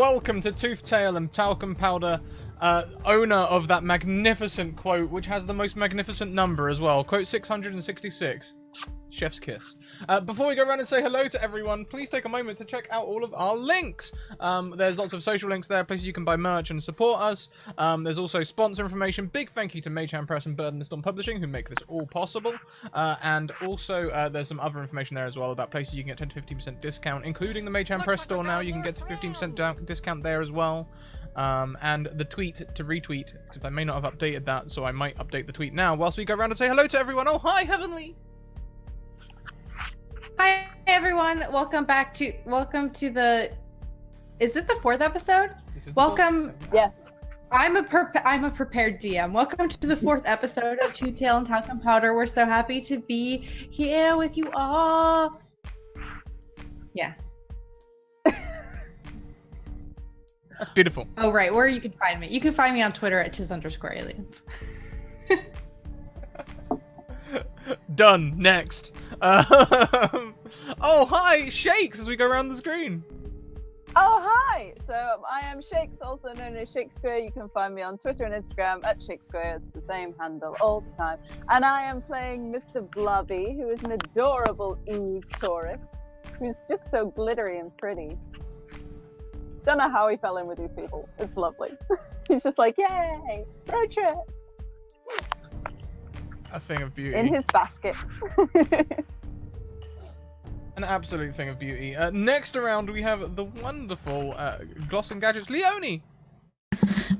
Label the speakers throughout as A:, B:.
A: welcome to Toothtail and Talcum Powder, owner of that magnificent quote, which has the most magnificent number as well. Quote 666. Chef's kiss. Before we go around and say hello to everyone, please take a moment to check out all of our links. There's lots of social links there, places you can buy merch and support us. There's also sponsor information. Big thank you to Maychan Press and Bird and Storm Publishing, who make this all possible. And also, there's some other information there as well about places you can get 10 to 15% discount, including the Maychan Press store now. You can get to 15% discount there as well. And the tweet to retweet, because I may not have updated that, so I might update the tweet now whilst we go around and say hello to everyone. Oh, hi, Heavenly!
B: Hi everyone, welcome to the, is this the 4th episode? Welcome.
C: Yes.
B: I'm a prepared DM. Welcome to the 4th episode of Toothtail and Talcum Powder. We're so happy to be here with you all. Yeah.
A: That's beautiful.
B: Oh, right, where you can find me. You can find me on Twitter at @tis_aliens.
A: Done. Next. Oh, hi, Shakes, as we go around the screen.
C: Oh, hi. So I am Shakes, also known as Shakespeare. You can find me on Twitter and Instagram at Shakespeare. It's the same handle all the time. And I am playing Mr. Blobby, who is an adorable ooze tourist, who's just so glittery and pretty. Don't know how he fell in with these people. It's lovely. He's just like, yay, road trip.
A: A thing of beauty.
C: In his basket.
A: An absolute thing of beauty. Next around, we have the wonderful Gloss and Gadgets, Leonie.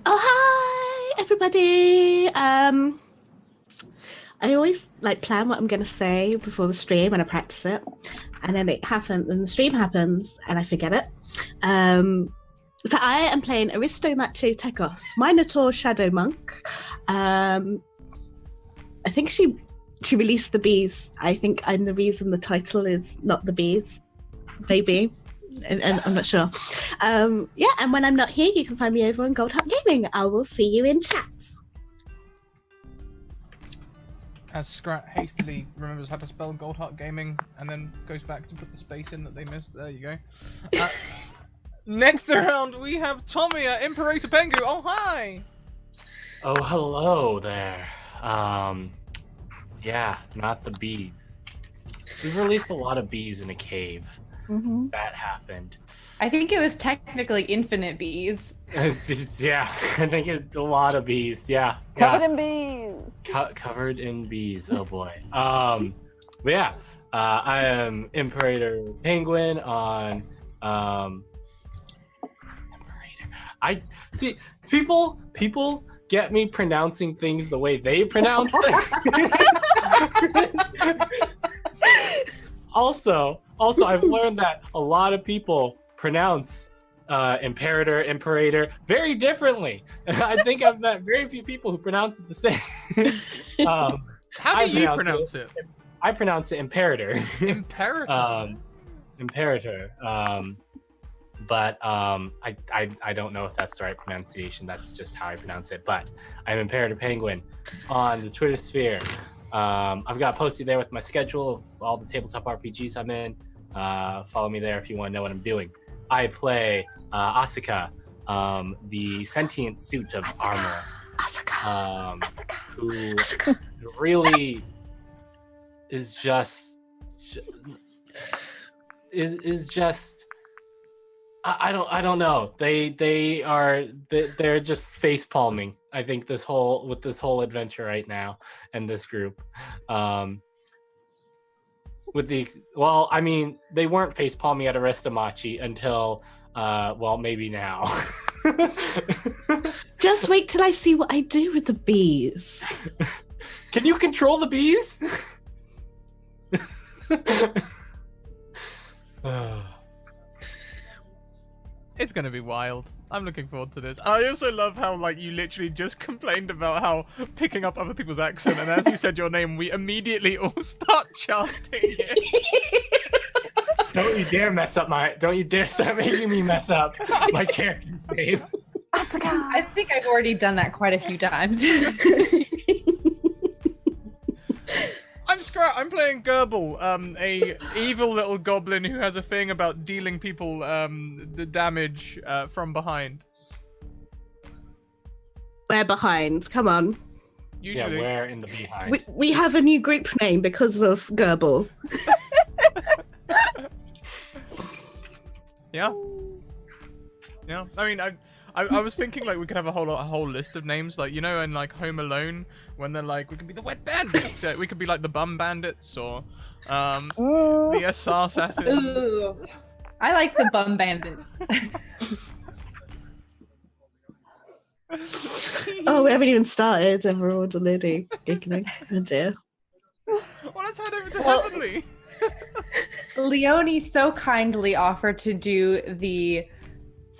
D: Oh, hi, everybody. I always plan what I'm going to say before the stream and I practice it. And then it happens, and the stream happens, and I forget it. So I am playing Aristomache Tekos, Minotaur Shadow Monk. I think she released the bees. I think I'm the reason the title is not the bees. Maybe. And I'm not sure. Yeah, and when I'm not here, you can find me over on Gold Hut Gaming. I will see you in chats.
A: As Scrat hastily remembers how to spell Gold Heart Gaming and then goes back to put the space in that they missed. There you go. Next around, we have Tommy at Imperator Pengu. Oh, hi!
E: Oh, hello there. Yeah, not the bees. We've released a lot of bees in a cave.
B: Mm-hmm.
E: That happened.
B: I think it was technically infinite bees.
E: Yeah, I think it's a lot of bees. Yeah.
C: Covered in bees.
E: Covered in bees. Oh boy. But yeah, I am Imperator Penguin on Imperator. I see people get me pronouncing things the way they pronounce things. Also, I've learned that a lot of people pronounce Imperator very differently. I think I've met very few people who pronounce it the same.
A: How do you pronounce it?
E: I pronounce it Imperator.
A: Imperator.
E: Imperator. But I don't know if that's the right pronunciation. That's just how I pronounce it. But I'm Imperator Penguin on the Twitter sphere. I've got posted there with my schedule of all the tabletop RPGs I'm in. Follow me there if you want to know what I'm doing. I play Asuka, the sentient suit of armor, who really is just I don't know. They're just face palming. I think this whole adventure right now and this group. They weren't face palming at Aristomache until maybe now.
D: Just wait till I see what I do with the bees.
E: Can you control the bees?
A: It's gonna be wild. I'm looking forward to this. I also love how, you literally just complained about how picking up other people's accent, and as you said your name, we immediately all start chanting it.
E: Don't you dare start making me mess up my character's name.
B: I think I've already done that quite a few times.
A: I'm Scrat. I'm playing Gerbil, a evil little goblin who has a thing about dealing people the damage from behind.
D: We're behind. Come on.
A: Usually.
E: Yeah, where in the behind?
D: We have a new group name because of Gerbil.
A: Yeah. Yeah. I mean, I was thinking like we could have a whole list of names, like, you know, in like Home Alone when they're like, we could be the Wet Bandits, we could be like the Bum Bandits, or the SR Assassins.
B: Ooh, I like the Bum Bandit.
D: Oh, we haven't even started, and we're already giggling. Oh dear.
A: Well, let's head over to Heavenly.
B: Leonie so kindly offered to do the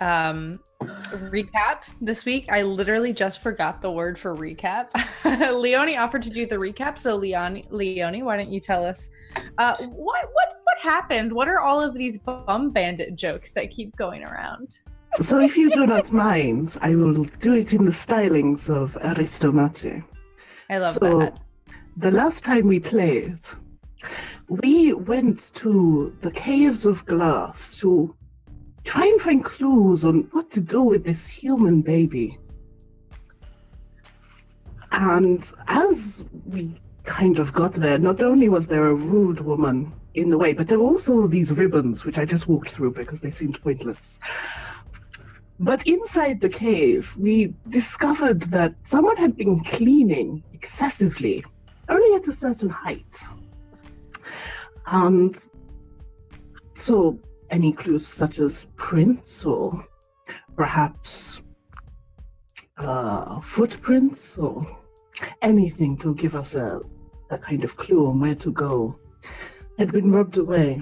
B: recap this week. I literally just forgot the word for recap. Leonie offered to do the recap, so Leonie, why don't you tell us what happened? What are all of these Bum Bandit jokes that keep going around?
F: So if you do not mind, I will do it in the stylings of Aristomache.
B: I love
F: So,
B: that.
F: the last time we played, we went to the Caves of Glass to try and find clues on what to do with this human baby. And as we kind of got there, not only was there a rude woman in the way, but there were also these ribbons, which I just walked through because they seemed pointless. But inside the cave, we discovered that someone had been cleaning excessively, only at a certain height. And so any clues such as prints or perhaps footprints or anything to give us a kind of clue on where to go had been rubbed away.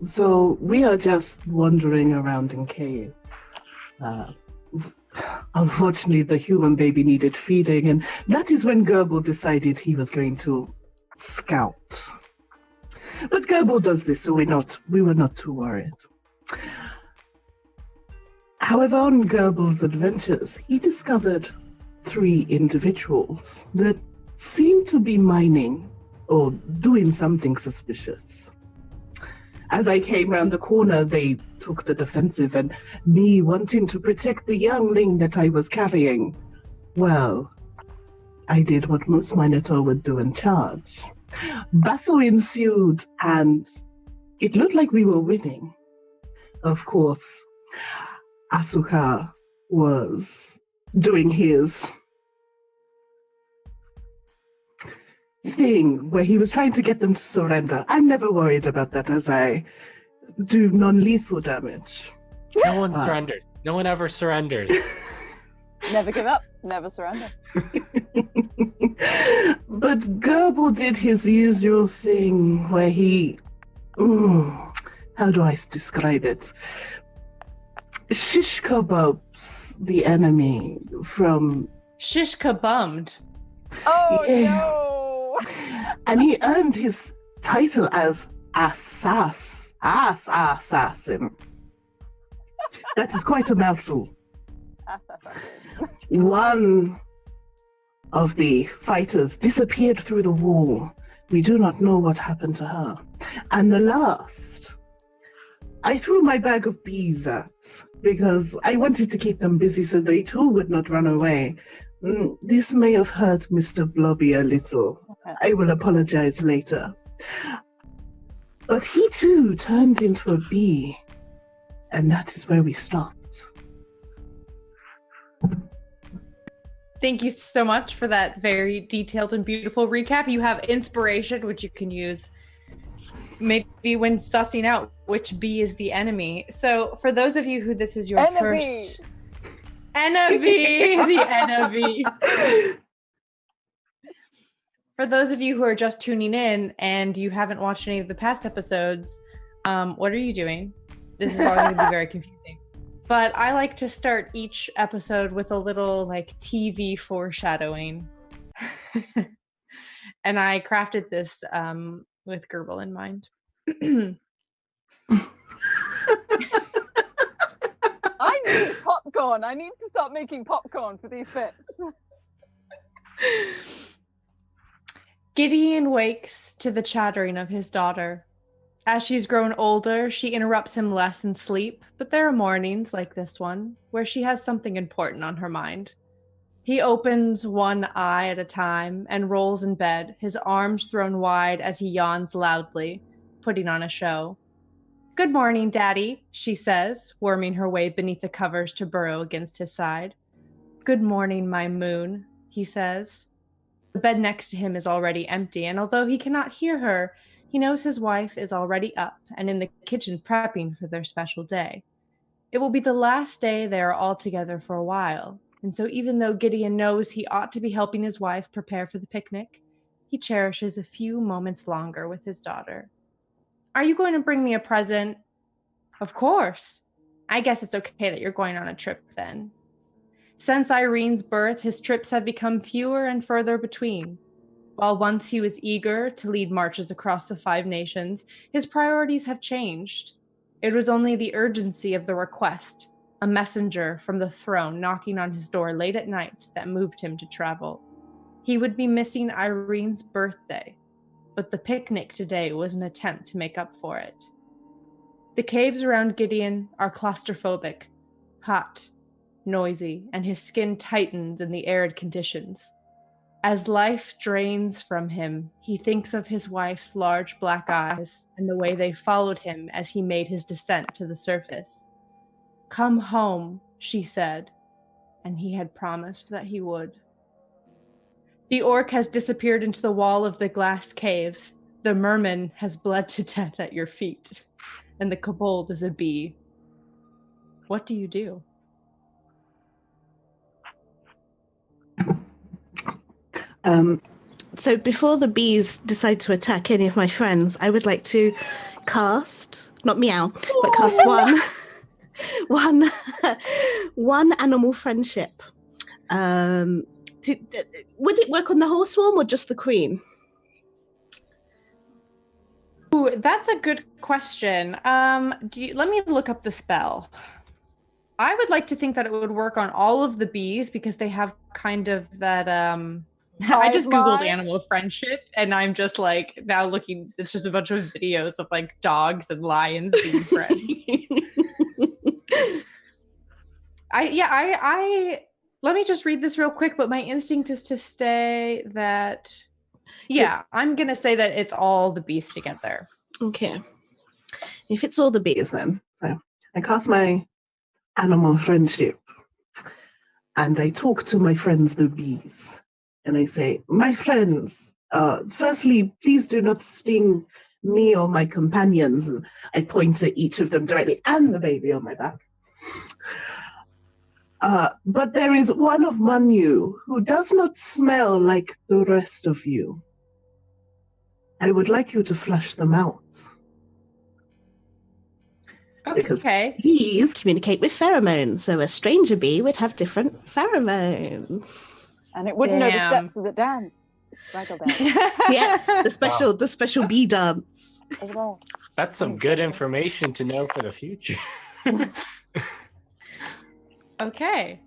F: So we are just wandering around in caves. Unfortunately, the human baby needed feeding, and that is when Gerbil decided he was going to scout. But Gerbil does this, so we were not too worried. However, on Gerbil's adventures, he discovered 3 individuals that seemed to be mining or doing something suspicious. As I came round the corner, they took the defensive, and me wanting to protect the youngling that I was carrying, well, I did what most Minotaur would do and charge. Battle ensued, and it looked like we were winning. Of course, Asuka was doing his thing where he was trying to get them to surrender. I'm never worried about that, as I do non-lethal damage.
E: No one surrenders. No one ever surrenders.
C: Never give up, never surrender.
F: But Gerbil did his usual thing where he... how do I describe it? Shish kebabs the enemy from...
B: Shish kabummed.
C: Oh
F: Yeah.
C: no!
F: And he earned his title as assassin. That is quite a mouthful. One of the fighters disappeared through the wall. We do not know what happened to her. And the last, I threw my bag of bees at because I wanted to keep them busy so they too would not run away. This may have hurt Mr. Blobby a little. I will apologize later. But he too turned into a bee, and that is where we stopped.
B: Thank you so much for that very detailed and beautiful recap. You have inspiration, which you can use maybe when sussing out which bee is the enemy. So for those of you who this is your first... Enemy! The enemy! For those of you who are just tuning in and you haven't watched any of the past episodes, what are you doing? This is all going to be very confusing. But I like to start each episode with a little like TV foreshadowing. And I crafted this with Gerbil in mind.
C: I need popcorn. I need to start making popcorn for these bits.
B: Gideon wakes to the chattering of his daughter. As she's grown older, she interrupts him less in sleep, but there are mornings like this one where she has something important on her mind. He opens one eye at a time and rolls in bed, his arms thrown wide as he yawns loudly, putting on a show. "Good morning, Daddy," she says, worming her way beneath the covers to burrow against his side. "Good morning, my moon," he says. The bed next to him is already empty, and although he cannot hear her, he knows his wife is already up and in the kitchen prepping for their special day. It will be the last day they are all together for a while, and so even though Gideon knows he ought to be helping his wife prepare for the picnic, he cherishes a few moments longer with his daughter. "Are you going to bring me a present?" "Of course. I guess it's okay that you're going on a trip then." Since Irene's birth, his trips have become fewer and further between. While once he was eager to lead marches across the 5 nations, his priorities have changed. It was only the urgency of the request, a messenger from the throne knocking on his door late at night, that moved him to travel. He would be missing Irene's birthday, but the picnic today was an attempt to make up for it. The caves around Gideon are claustrophobic, hot, noisy, and his skin tightens in the arid conditions. As life drains from him, he thinks of his wife's large black eyes and the way they followed him as he made his descent to the surface. "Come home," she said, and he had promised that he would. The orc has disappeared into the wall of the glass caves. The merman has bled to death at your feet, and the kobold is a bee. What do you do?
D: So before the bees decide to attack any of my friends, I would like to cast, not meow, but cast one animal friendship. Would it work on the whole swarm or just the queen?
B: Ooh, that's a good question. Let me look up the spell. I would like to think that it would work on all of the bees because they have kind of that I just Googled animal friendship and I'm just like now looking, it's just a bunch of videos of like dogs and lions being friends. I let me just read this real quick, but my instinct is to say that I'm gonna say that it's all the bees together.
D: Okay. If it's all the bees,
F: then. So I cast my animal friendship and I talk to my friends, the bees. And I say, "My friends, firstly, please do not sting me or my companions." And I point at each of them directly and the baby on my back. But there is one among you who does not smell like the rest of you. I would like you to flush them out. Because
D: bees communicate with pheromones, so a stranger bee would have different pheromones.
C: And it wouldn't know the steps of the dance. Raggle dance.
D: Yeah, the special bee dance.
E: That's some good information to know for the future.
B: Okay.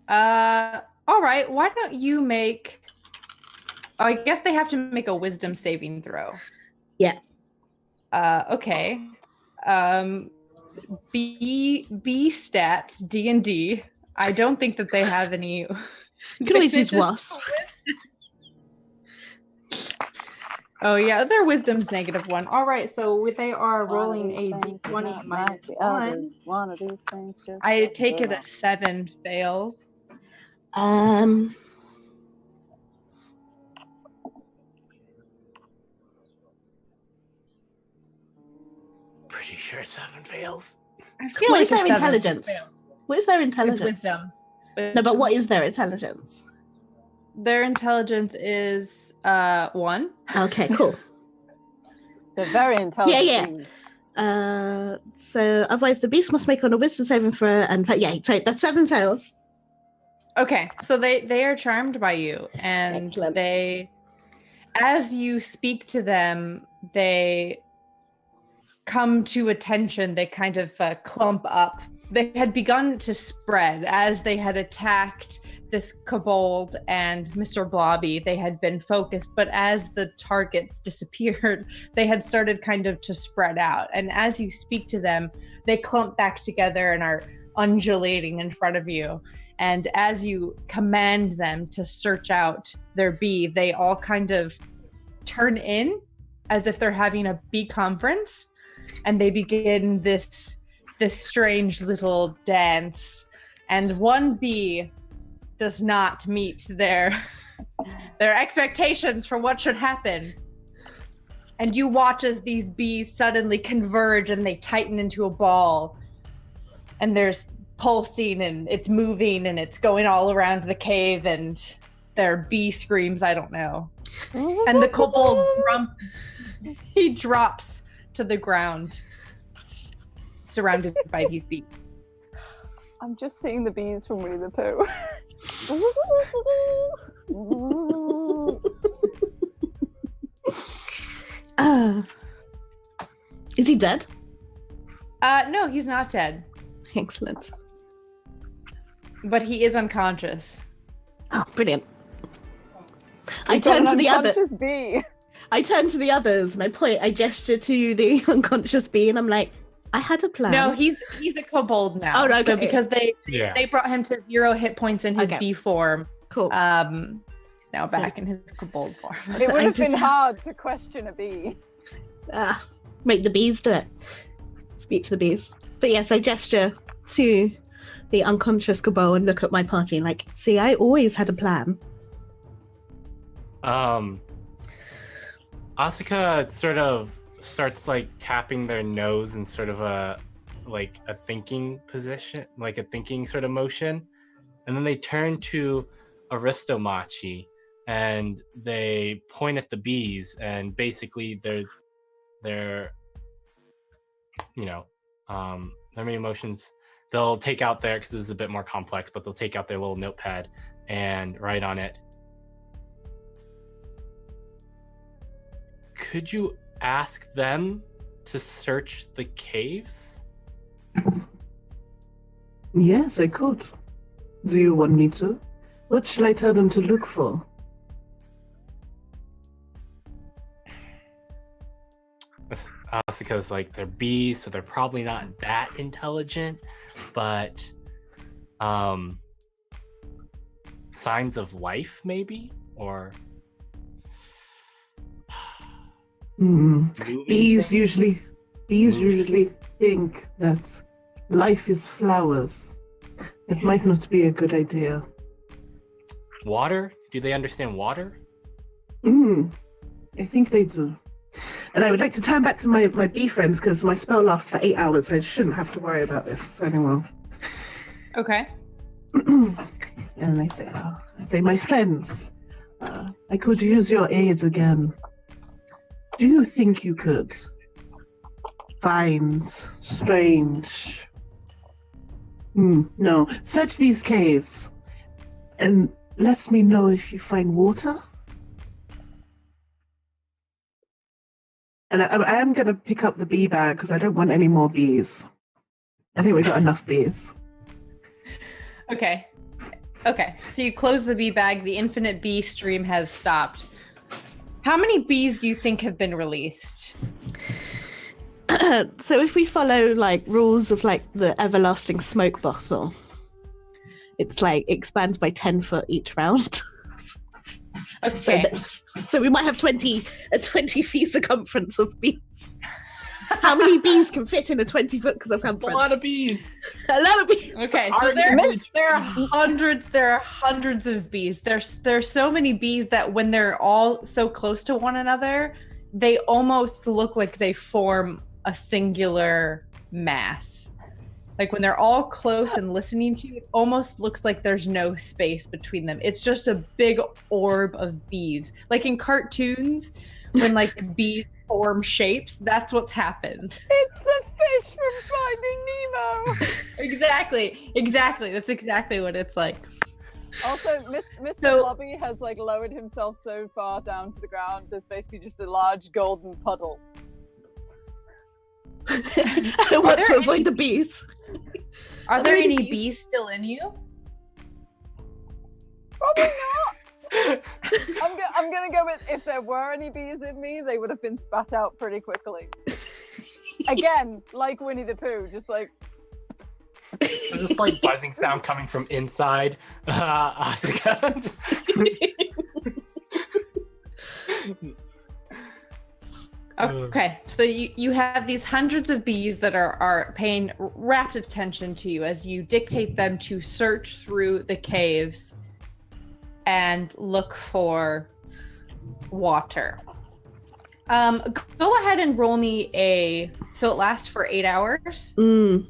B: All right. Why don't you make... Oh, I guess they have to make a wisdom saving throw.
D: Yeah.
B: Okay. B stats, D&D. I don't think that they have any...
D: You can always use wasp.
B: Oh yeah, their wisdom's -1. All right, so they are rolling a d20 -1.
C: One of these things.
B: I take it as 7 fails.
E: Pretty sure 7 fails.
B: I feel
D: what
B: like
D: is their intelligence? What is their intelligence?
B: It's wisdom.
D: No, but what is their intelligence?
B: Their intelligence is 1.
D: Okay, cool.
C: They're very intelligent.
D: Yeah. So otherwise the beast must make on a wisdom saving throw, and so that's 7 fails.
B: Okay, so they are charmed by you, and
D: Excellent.
B: they, as you speak to them, they come to attention. They kind of clump up. They had begun to spread as they had attacked this kobold and Mr. Blobby, they had been focused, but as the targets disappeared, they had started kind of to spread out. And as you speak to them, they clump back together and are undulating in front of you. And as you command them to search out their bee, they all kind of turn in as if they're having a bee conference, and they begin this strange little dance. And one bee does not meet their expectations for what should happen. And you watch as these bees suddenly converge and they tighten into a ball. And there's pulsing and it's moving and it's going all around the cave, and there are bee screams, I don't know. And the kobold he drops to the ground, surrounded by these bees.
C: I'm just seeing the bees from Winnie the Pooh.
D: Is he dead?
B: No, he's not dead,
D: Excellent.
B: but he is unconscious.
D: Oh, brilliant.
C: We've got an unconscious bee.
D: I turn to the others and I gesture to the unconscious bee and I'm like, I had a plan.
B: No, he's a kobold now.
D: Oh, no,
B: So
D: okay.
B: because they brought him to 0 hit points in his
D: Okay.
B: bee form,
D: Cool.
B: he's now back in his kobold form.
C: It would have been hard to question a bee.
D: Make the bees do it. Speak to the bees. But yes, I gesture to the unconscious kobold and look at my party and like, see, I always had a plan.
E: Asuka sort of starts like tapping their nose in sort of a thinking position, like a thinking sort of motion, and then they turn to Aristomachi and they point at the bees, and basically their main emotions, they'll take out their, because this is a bit more complex, but they'll take out their little notepad and write on it, could you ask them to search the caves?
F: Yes, I could. Do you want me to? What shall I tell them to look for?
E: Asuka's like, they're bees, so they're probably not that intelligent, but signs of life maybe, or
F: Bees usually think that life is flowers. It might not be a good idea.
E: water. Do they understand water?
F: I think they do. And I would like to turn back to my bee friends because my spell lasts for 8 hours. So I shouldn't have to worry about this anymore.
B: Okay.
F: And I say, my friends, I could use your aid again. Do you think you could find strange? No. Search these caves and let me know if you find water. And I am going to pick up the bee bag because I don't want any more bees. I think we've got enough bees.
B: Okay. So you close the bee bag. The infinite bee stream has stopped. How many bees do you think have been released?
D: So if we follow like rules of like the everlasting smoke bottle, it's like expands by 10 foot each round.
B: Okay.
D: So we might have 20 feet circumference of bees. How many bees can fit in a 20-foot circumference?
E: A lot of bees.
D: A lot of bees.
B: Okay, so there are hundreds of bees. There's so many bees that when they're all so close to one another, they almost look like they form a singular mass. Like when they're all close and listening to you, it almost looks like there's no space between them. It's just a big orb of bees. Like in cartoons, when like the bees form shapes, that's what's happened.
C: It's the fish from Finding Nemo.
B: Exactly. That's exactly what it's like.
C: Also, Mr. Blobby has like lowered himself so far down to the ground. There's basically just a large golden puddle.
D: I want to avoid the bees.
B: Are there any bees still in you?
C: Probably not. I'm gonna go with if there were any bees in me, they would have been spat out pretty quickly. Again, like Winnie the Pooh, just like.
E: There's this like buzzing sound coming from inside. Asuka.
B: Okay, so you have these hundreds of bees that are paying rapt attention to you as you dictate them to search through the caves and look for water. Go ahead and roll me so it lasts for 8 hours.
D: Mm.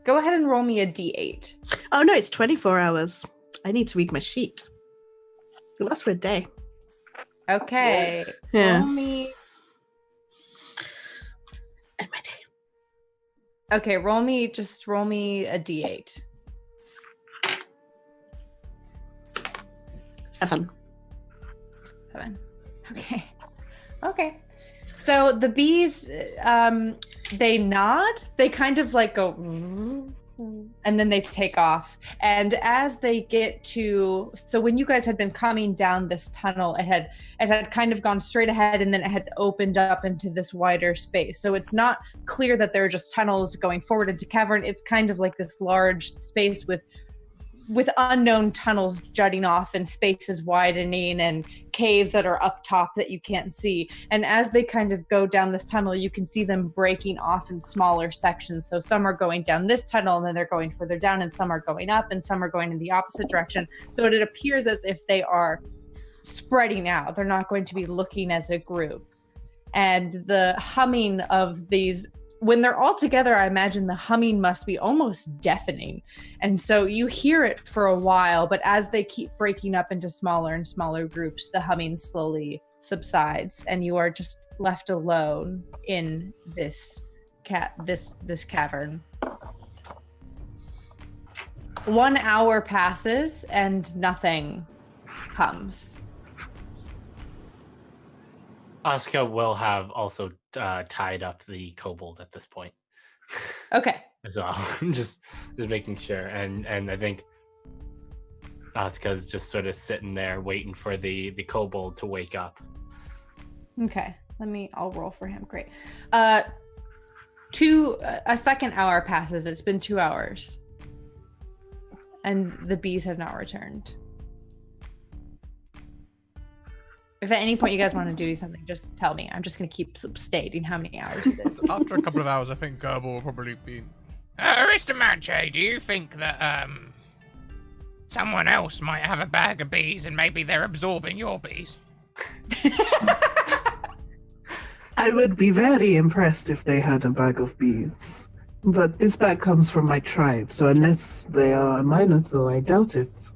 B: Go ahead and roll me a d8.
D: Oh no, it's 24 hours. I need to read my sheet. It lasts for a day.
B: Okay.
D: Yeah.
B: Roll me.
D: And my day.
B: Okay, roll me a d8.
D: 7.
B: 7. Okay. So the bees, they nod. They kind of like go, and then they take off. And as they get to, so when you guys had been coming down this tunnel, it had kind of gone straight ahead, and then it had opened up into this wider space. So it's not clear that there are just tunnels going forward into cavern. It's kind of like this large space with unknown tunnels jutting off and spaces widening and caves that are up top that you can't see. And as they kind of go down this tunnel, you can see them breaking off in smaller sections. So some are going down this tunnel and then they're going further down, and some are going up and some are going in the opposite direction. So it appears as if they are spreading out. They're not going to be looking as a group. And the humming of these, when they're all together, I imagine the humming must be almost deafening. And so you hear it for a while, but as they keep breaking up into smaller and smaller groups, the humming slowly subsides, and you are just left alone in this cavern. 1 hour passes and nothing comes.
E: Asuka will have also tied up the kobold at this point.
B: Okay.
E: So I'm just making sure, and I think Asuka's just sort of sitting there waiting for the kobold to wake up.
B: Okay. I'll roll for him. Great. A second hour passes. It's been 2 hours. And the bees have not returned. If at any point you guys want to do something, just tell me. I'm just going to keep stating how many hours it is.
A: After a couple of hours, I think Gerbil will probably be...
G: Aristomanche, do you think that, someone else might have a bag of bees and maybe they're absorbing your bees?
F: I would be very impressed if they had a bag of bees. But this bag comes from my tribe, so unless they are a Minotaur, I doubt it.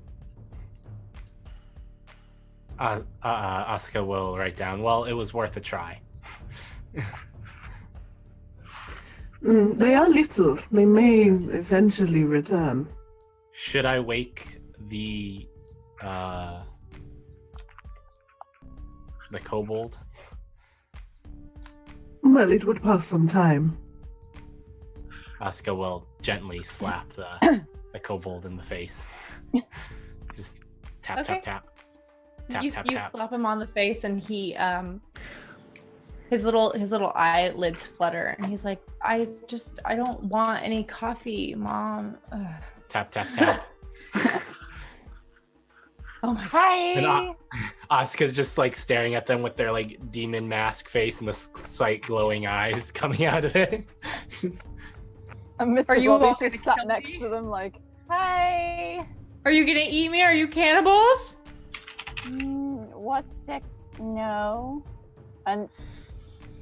E: Asuka will write down, well, it was worth a try.
F: They are little. They may eventually return.
E: Should I wake the kobold?
F: Well, it would pass some time.
E: Asuka will gently slap the kobold in the face. Just tap,
B: Okay.
E: tap, tap. Tap,
B: You
E: tap, tap.
B: slap him on the face, and he his little eyelids flutter, and he's like, I don't want any coffee, Mom. Ugh.
E: Tap, tap, tap.
B: Oh my god.
C: Hi.
E: And Asuka's just like staring at them with their like demon mask face and the slight glowing eyes coming out of it.
C: And Mr.
B: Are you
C: Blobby's
B: all
C: just
B: gonna
C: sat
B: kill
C: next
B: me?
C: to them like, hi.
B: Are you gonna eat me? Are you cannibals?
C: What's it? No. And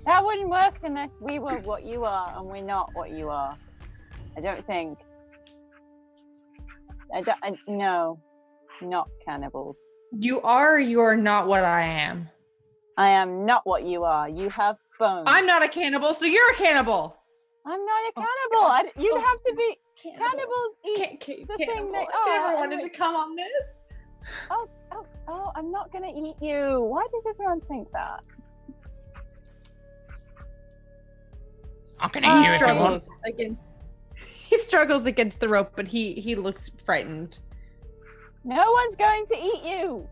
C: that wouldn't work unless we were what you are, and we're not what you are. I don't think. No. Not cannibals.
B: You are or you are not what I am.
C: I am not what you are. You have bones.
B: I'm not a cannibal, so you're a cannibal.
C: I'm not a cannibal. You'd have to be. Cannibals eat
B: The
C: thing they
B: I
C: are.
B: never wanted
C: anyway.
B: to come on this.
C: Oh, I'm not gonna eat you. Why does everyone think that?
G: I can eat you if you want.
B: He struggles against the rope, but he looks frightened.
C: No one's going to eat you.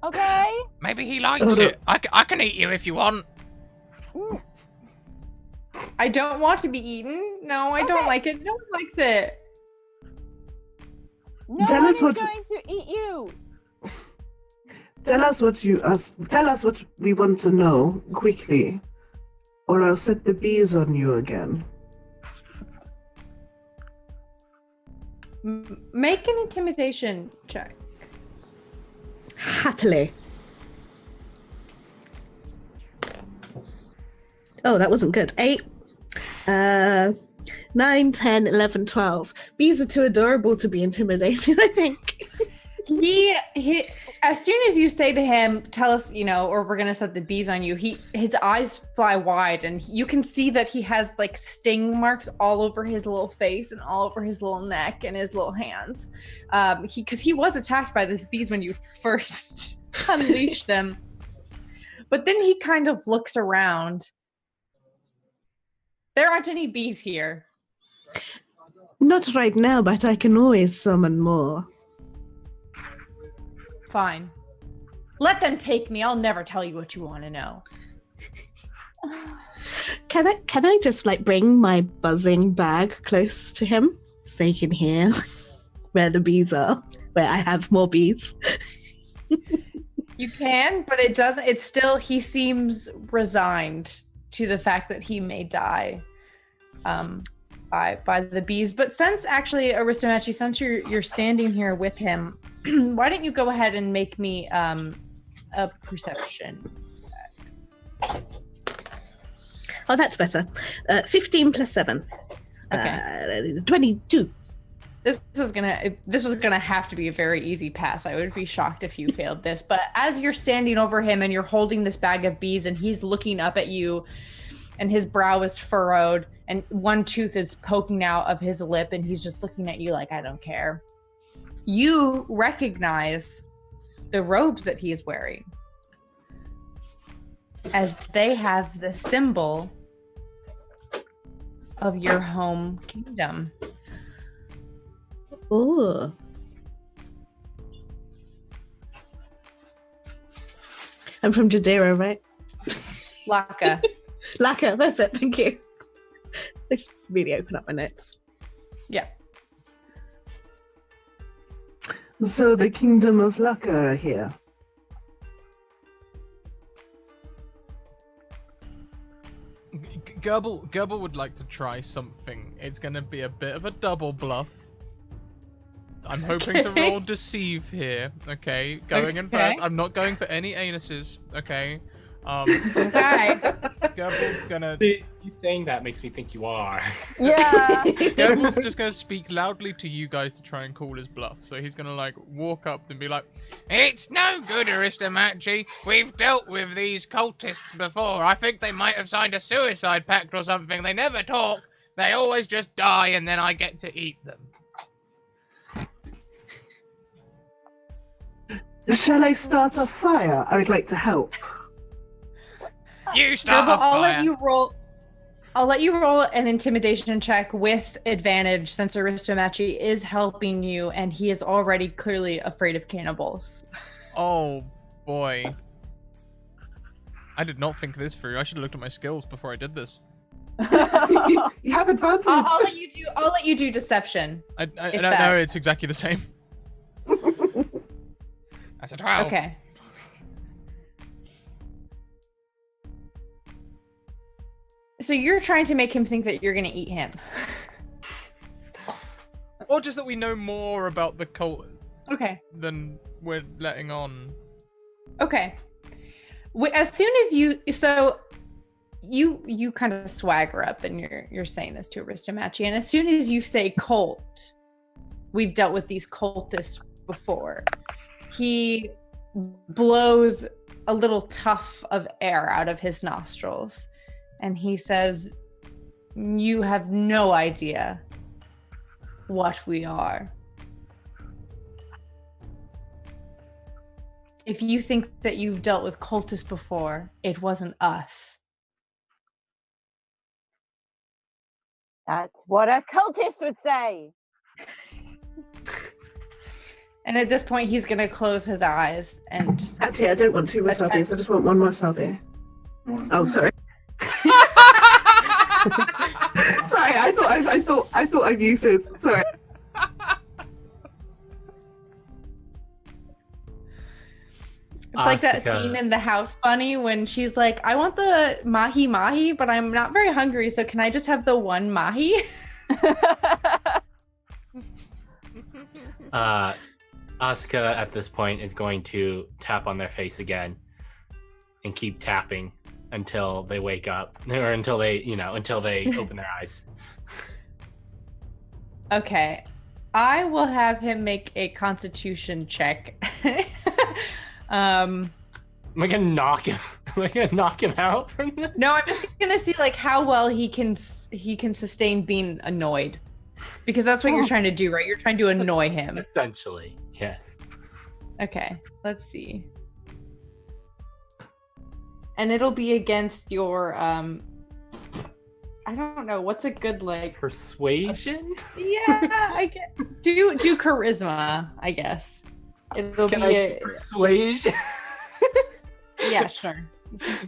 C: Okay?
G: Maybe he likes it. I can eat you if you want.
B: I don't want to be eaten. No, I don't like it. No one likes it.
C: No
F: Tell
C: one
F: us
C: is
F: what-
C: going to eat you.
F: Tell us what we want to know quickly, or I'll set the bees on you again.
B: Make an intimidation check.
D: Happily. Oh, that wasn't good. 8. 9, 10, 11, 12. Bees are too adorable to be intimidated, I think.
B: He as soon as you say to him, tell us, or we're gonna set the bees on you, his eyes fly wide and you can see that he has like sting marks all over his little face and all over his little neck and his little hands. Because he was attacked by these bees when you first unleashed them. But then he kind of looks around. There aren't any bees here.
D: Not right now, but I can always summon more.
B: Fine. Let them take me. I'll never tell you what you want to know.
D: Can I just like bring my buzzing bag close to him so he can hear where the bees are, where I have more bees?
B: You can, but it doesn't. It's still, he seems resigned to the fact that he may die by the bees. But since actually, Aristomachi, since you're standing here with him, why don't you go ahead and make me a perception?
D: Oh, that's better. 15 plus 7.
B: Okay.
D: 22.
B: This was gonna have to be a very easy pass. I would be shocked if you failed this. But as you're standing over him and you're holding this bag of bees and he's looking up at you and his brow is furrowed and one tooth is poking out of his lip and he's just looking at you like, I don't care. You recognize the robes that he is wearing as they have the symbol of your home kingdom.
D: Oh. I'm from Jadera, right?
B: Laka.
D: Laka, that's it. Thank you. I should really open up my notes.
B: Yeah.
F: So the kingdom of Laka are here.
A: Gerbil would like to try something. It's going to be a bit of a double bluff. I'm hoping to roll deceive here, okay? Going in first. I'm not going for any anuses, okay?
B: Okay.
A: Gerbil's gonna...
E: You saying that makes me think you are.
C: Yeah.
A: Gerbil's just gonna speak loudly to you guys to try and call his bluff. So he's gonna like walk up and be like,
G: It's no good, Aristomachi. We've dealt with these cultists before. I think they might have signed a suicide pact or something. They never talk. They always just die and then I get to eat them.
F: Shall I start a fire? I would like to help.
G: You start
B: Gerbil,
G: a fire.
B: I'll let you roll an intimidation check with advantage since Aristomachi is helping you and he is already clearly afraid of cannibals.
A: oh boy. I did not think this through. I should have looked at my skills before I did this.
F: You have advantage.
B: I'll let you do deception.
A: I don't know, it's exactly the same.
G: That's a 12.
B: Okay. So you're trying to make him think that you're going to eat him.
A: Or just that we know more about the cult
B: Okay.
A: than we're letting on.
B: Okay. As soon as you kind of swagger up and you're saying this to Aristomachi, and as soon as you say cult, we've dealt with these cultists before. He blows a little tuff of air out of his nostrils and he says, "You have no idea what we are. If you think that you've dealt with cultists before, it wasn't us."
C: That's what a cultist would say.
B: And at this point, he's gonna close his eyes and.
F: Actually, I don't want two wasabis. I just want one wasabi. Oh, sorry. Sorry, I thought I'd use it. Sorry.
B: It's like that scene in The House Bunny when she's like, I want the mahi mahi, but I'm not very hungry, so can I just have the one mahi?
E: Asuka at this point is going to tap on their face again and keep tapping until they wake up or until they open their eyes.
B: Okay. I will have him make a constitution check.
E: Am I gonna knock him? Am I gonna knock him out from this?
B: No, I'm just gonna see like how well he can sustain being annoyed, because that's what you're trying to do, right? You're trying to annoy him.
E: Essentially, yes.
B: Okay, let's see. And it'll be against your I don't know what's a good like
E: persuasion.
B: Yeah, I get do charisma, I guess. It'll
E: Can
B: be
E: I persuasion?
B: Yeah, sure.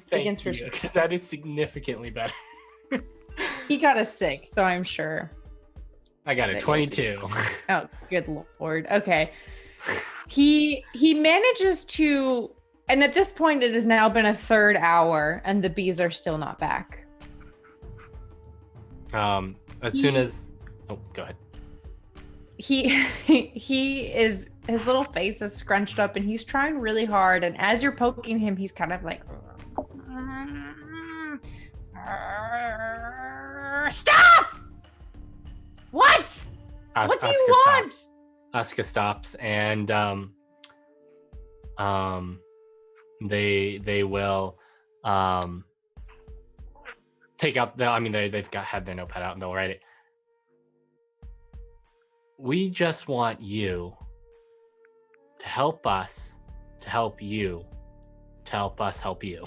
E: Thank you, because that is significantly better.
B: He got a 6, so I'm sure.
E: I got a 22.
B: Oh, good lord. Okay. He manages to, and at this point it has now been a third hour and the bees are still not back.
E: Soon as go ahead.
B: He is, his little face is scrunched up and he's trying really hard, and as you're poking him he's kind of like, stop! What? What do you want?
E: Asuka stops and they will take out they've had their notepad out and they'll write it. We just want you to help us, to help you, to help us help you.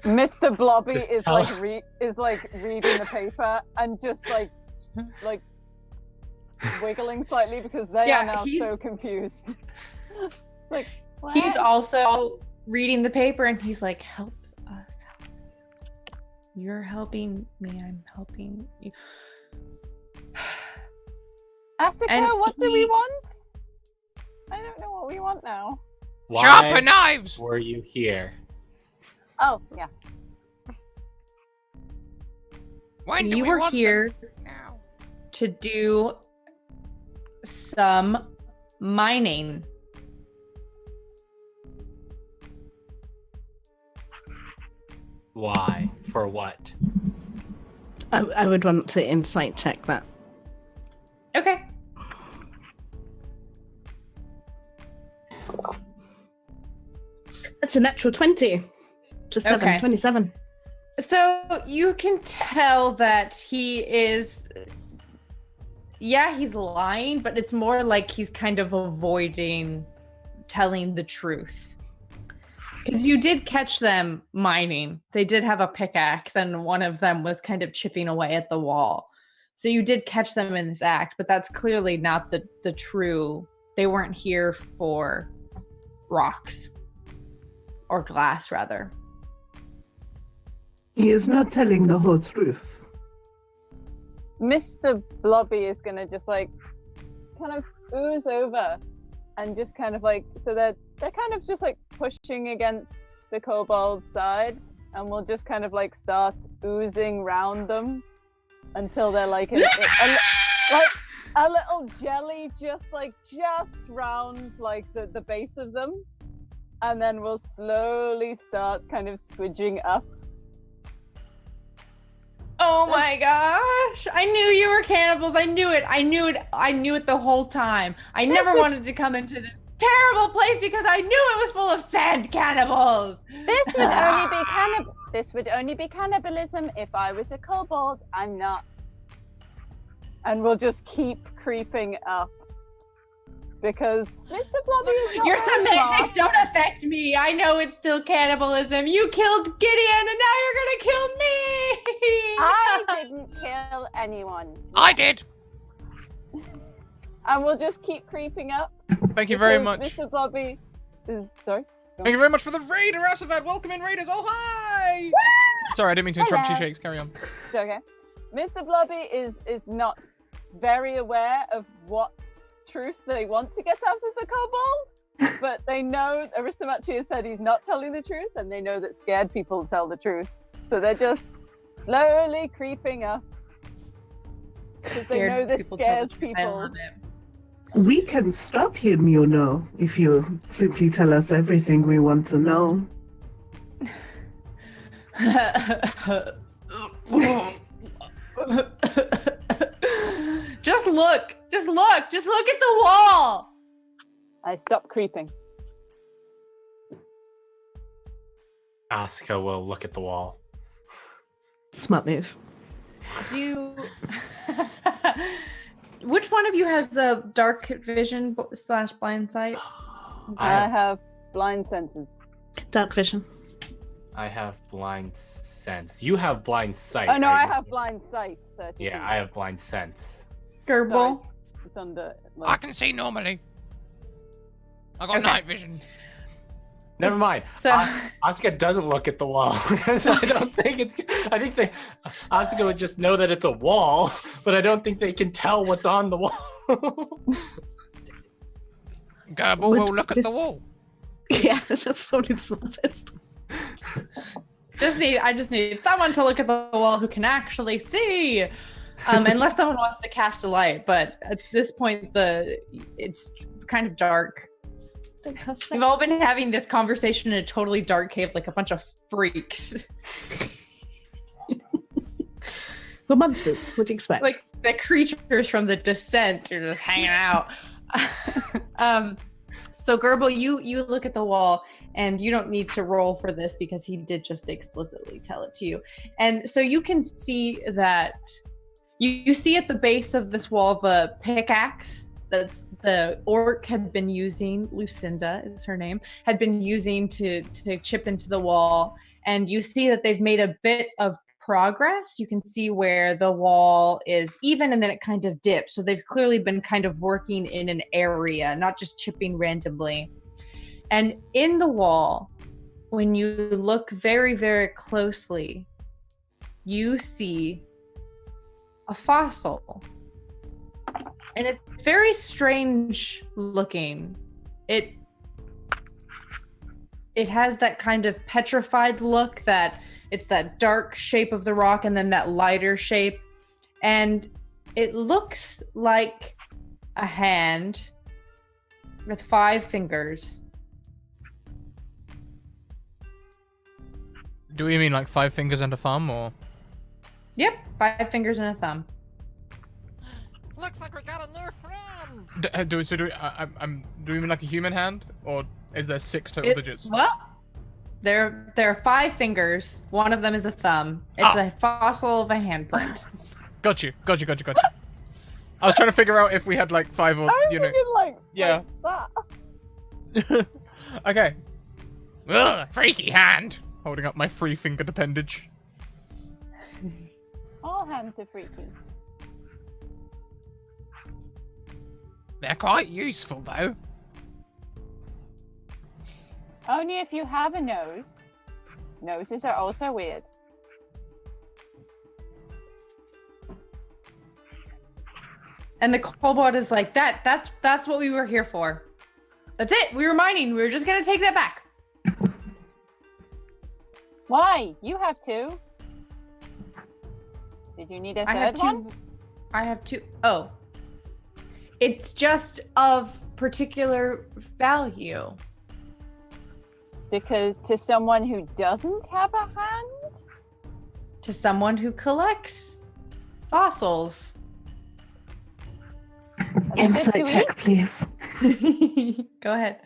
C: Mr. Blobby
E: Just
C: is
E: tell-
C: like reading the paper and just like wiggling slightly because they are now so confused. Like, what?
B: He's also reading the paper and he's like, help us. You're helping me, I'm helping you.
C: Asuka, what do we want? I don't know what we want now.
G: Sharper knives!
E: Were you here?
C: Oh, yeah.
G: When do
B: You
G: we
B: were
G: want
B: here
G: them? Now.
B: to do some mining.
E: Why? For what?
D: I would want to insight check that.
B: Okay.
D: That's a natural 20. Just 7,
B: Okay.
D: 27.
B: So you can tell that he is, he's lying, but it's more like he's kind of avoiding telling the truth. Because you did catch them mining. They did have a pickaxe and one of them was kind of chipping away at the wall. So you did catch them in this act, but that's clearly not the true, they weren't here for rocks. Or glass, rather.
F: He is not telling the whole truth.
C: Mr. Blobby is gonna just like kind of ooze over and just kind of like, so they're kind of just like pushing against the kobold side, and we'll just kind of like start oozing round them until they're like like a little jelly just round like the base of them, and then we'll slowly start kind of squidging up.
B: Oh my gosh! I knew you were cannibals. I knew it. I knew it the whole time. I never wanted to come into this terrible place because I knew it was full of sand cannibals.
C: This would only be cannibalism if I was a kobold. I'm not. And we'll just keep creeping up. Because Mr. Blobby is not
B: Your
C: very
B: semantics
C: smart.
B: don't affect me. I know it's still cannibalism. You killed Gideon and now you're gonna kill me.
C: I didn't kill anyone.
G: I did.
C: and we'll just keep creeping up.
A: Thank you very
C: because
A: much.
C: Mr. Blobby is sorry.
A: Thank you very much for the raid, Arasavad. Welcome in, raiders. Oh, hi! Sorry, I didn't mean to interrupt you,
C: Hello.
A: Shakes. Carry on.
C: It's okay. Mr. Blobby is not very aware of what truth they want to get out of the kobold, but they know Aristomachi has said he's not telling the truth, and they know that scared people tell the truth. So they're just slowly creeping up. Because they know this scares people.
F: We can stop him, you know, if you simply tell us everything we want to know.
B: Just look at the wall.
C: I stop creeping.
E: Asuka will look at the wall.
D: Smart move.
B: Which one of you has a dark vision / blind sight?
C: I have blind senses.
D: Dark vision.
E: I have blind sense. You have blind sight.
C: Oh no,
E: right?
C: I have blind sight. 30
E: Yeah,
C: feet.
E: I have blind sense.
B: Gerbil.
C: It's under.
G: I can see normally. I got
B: Okay.
G: night vision.
E: Never mind.
B: So
E: Asuka doesn't look at the wall. So I don't think it's. I think Asuka would just know that it's a wall, but I don't think they can tell what's on the wall.
G: Gerbil
D: Would
G: will look at the
D: this-
G: wall.
D: Yeah, that's probably the smartest.
B: I just need someone to look at the wall who can actually see. Unless someone wants to cast a light, but at this point it's kind of dark. We've all been having this conversation in a totally dark cave like a bunch of freaks.
D: We're monsters. What do you expect?
B: Like the creatures from the Descent are just hanging out. So Gerbil, you look at the wall, and you don't need to roll for this because he did just explicitly tell it to you. And so you can see that you see at the base of this wall the pickaxe that's the orc had been using, Lucinda is her name, had been using to chip into the wall. And you see that they've made a bit of progress. You can see where the wall is even and then it kind of dips. So they've clearly been kind of working in an area, not just chipping randomly. And in the wall, when you look very, very closely, you see a fossil. And it's very strange looking. It has that kind of petrified look, that it's that dark shape of the rock and then that lighter shape. And it looks like a hand with 5 fingers.
A: Do we mean like 5 fingers and a thumb, or?
B: Yep, 5 fingers and a thumb.
G: Looks like we got a new friend.
A: Do we mean like a human hand, or is there 6 total digits?
B: Well, there are 5 fingers. One of them is a thumb. It's a fossil of a handprint.
A: Got you. I was trying to figure out if we had like 5 or,
C: I was
A: you know.
C: thinking like
A: Yeah.
C: that.
A: Okay.
G: Ugh, freaky hand.
A: Holding up my 3-fingered appendage.
C: All hands are freaky.
G: They're quite useful though.
C: Only if you have a nose. Noses are also weird.
B: And the kobold is like, that's what we were here for. That's it. We were mining. We were just gonna take that back.
C: Why? You have 2. Did you need a third one?
B: I have 2. Oh. It's just of particular value.
C: Because to someone who doesn't have a hand?
B: To someone who collects fossils.
C: Are they good to
F: Insight
C: eat?
F: check, please.
B: Go ahead.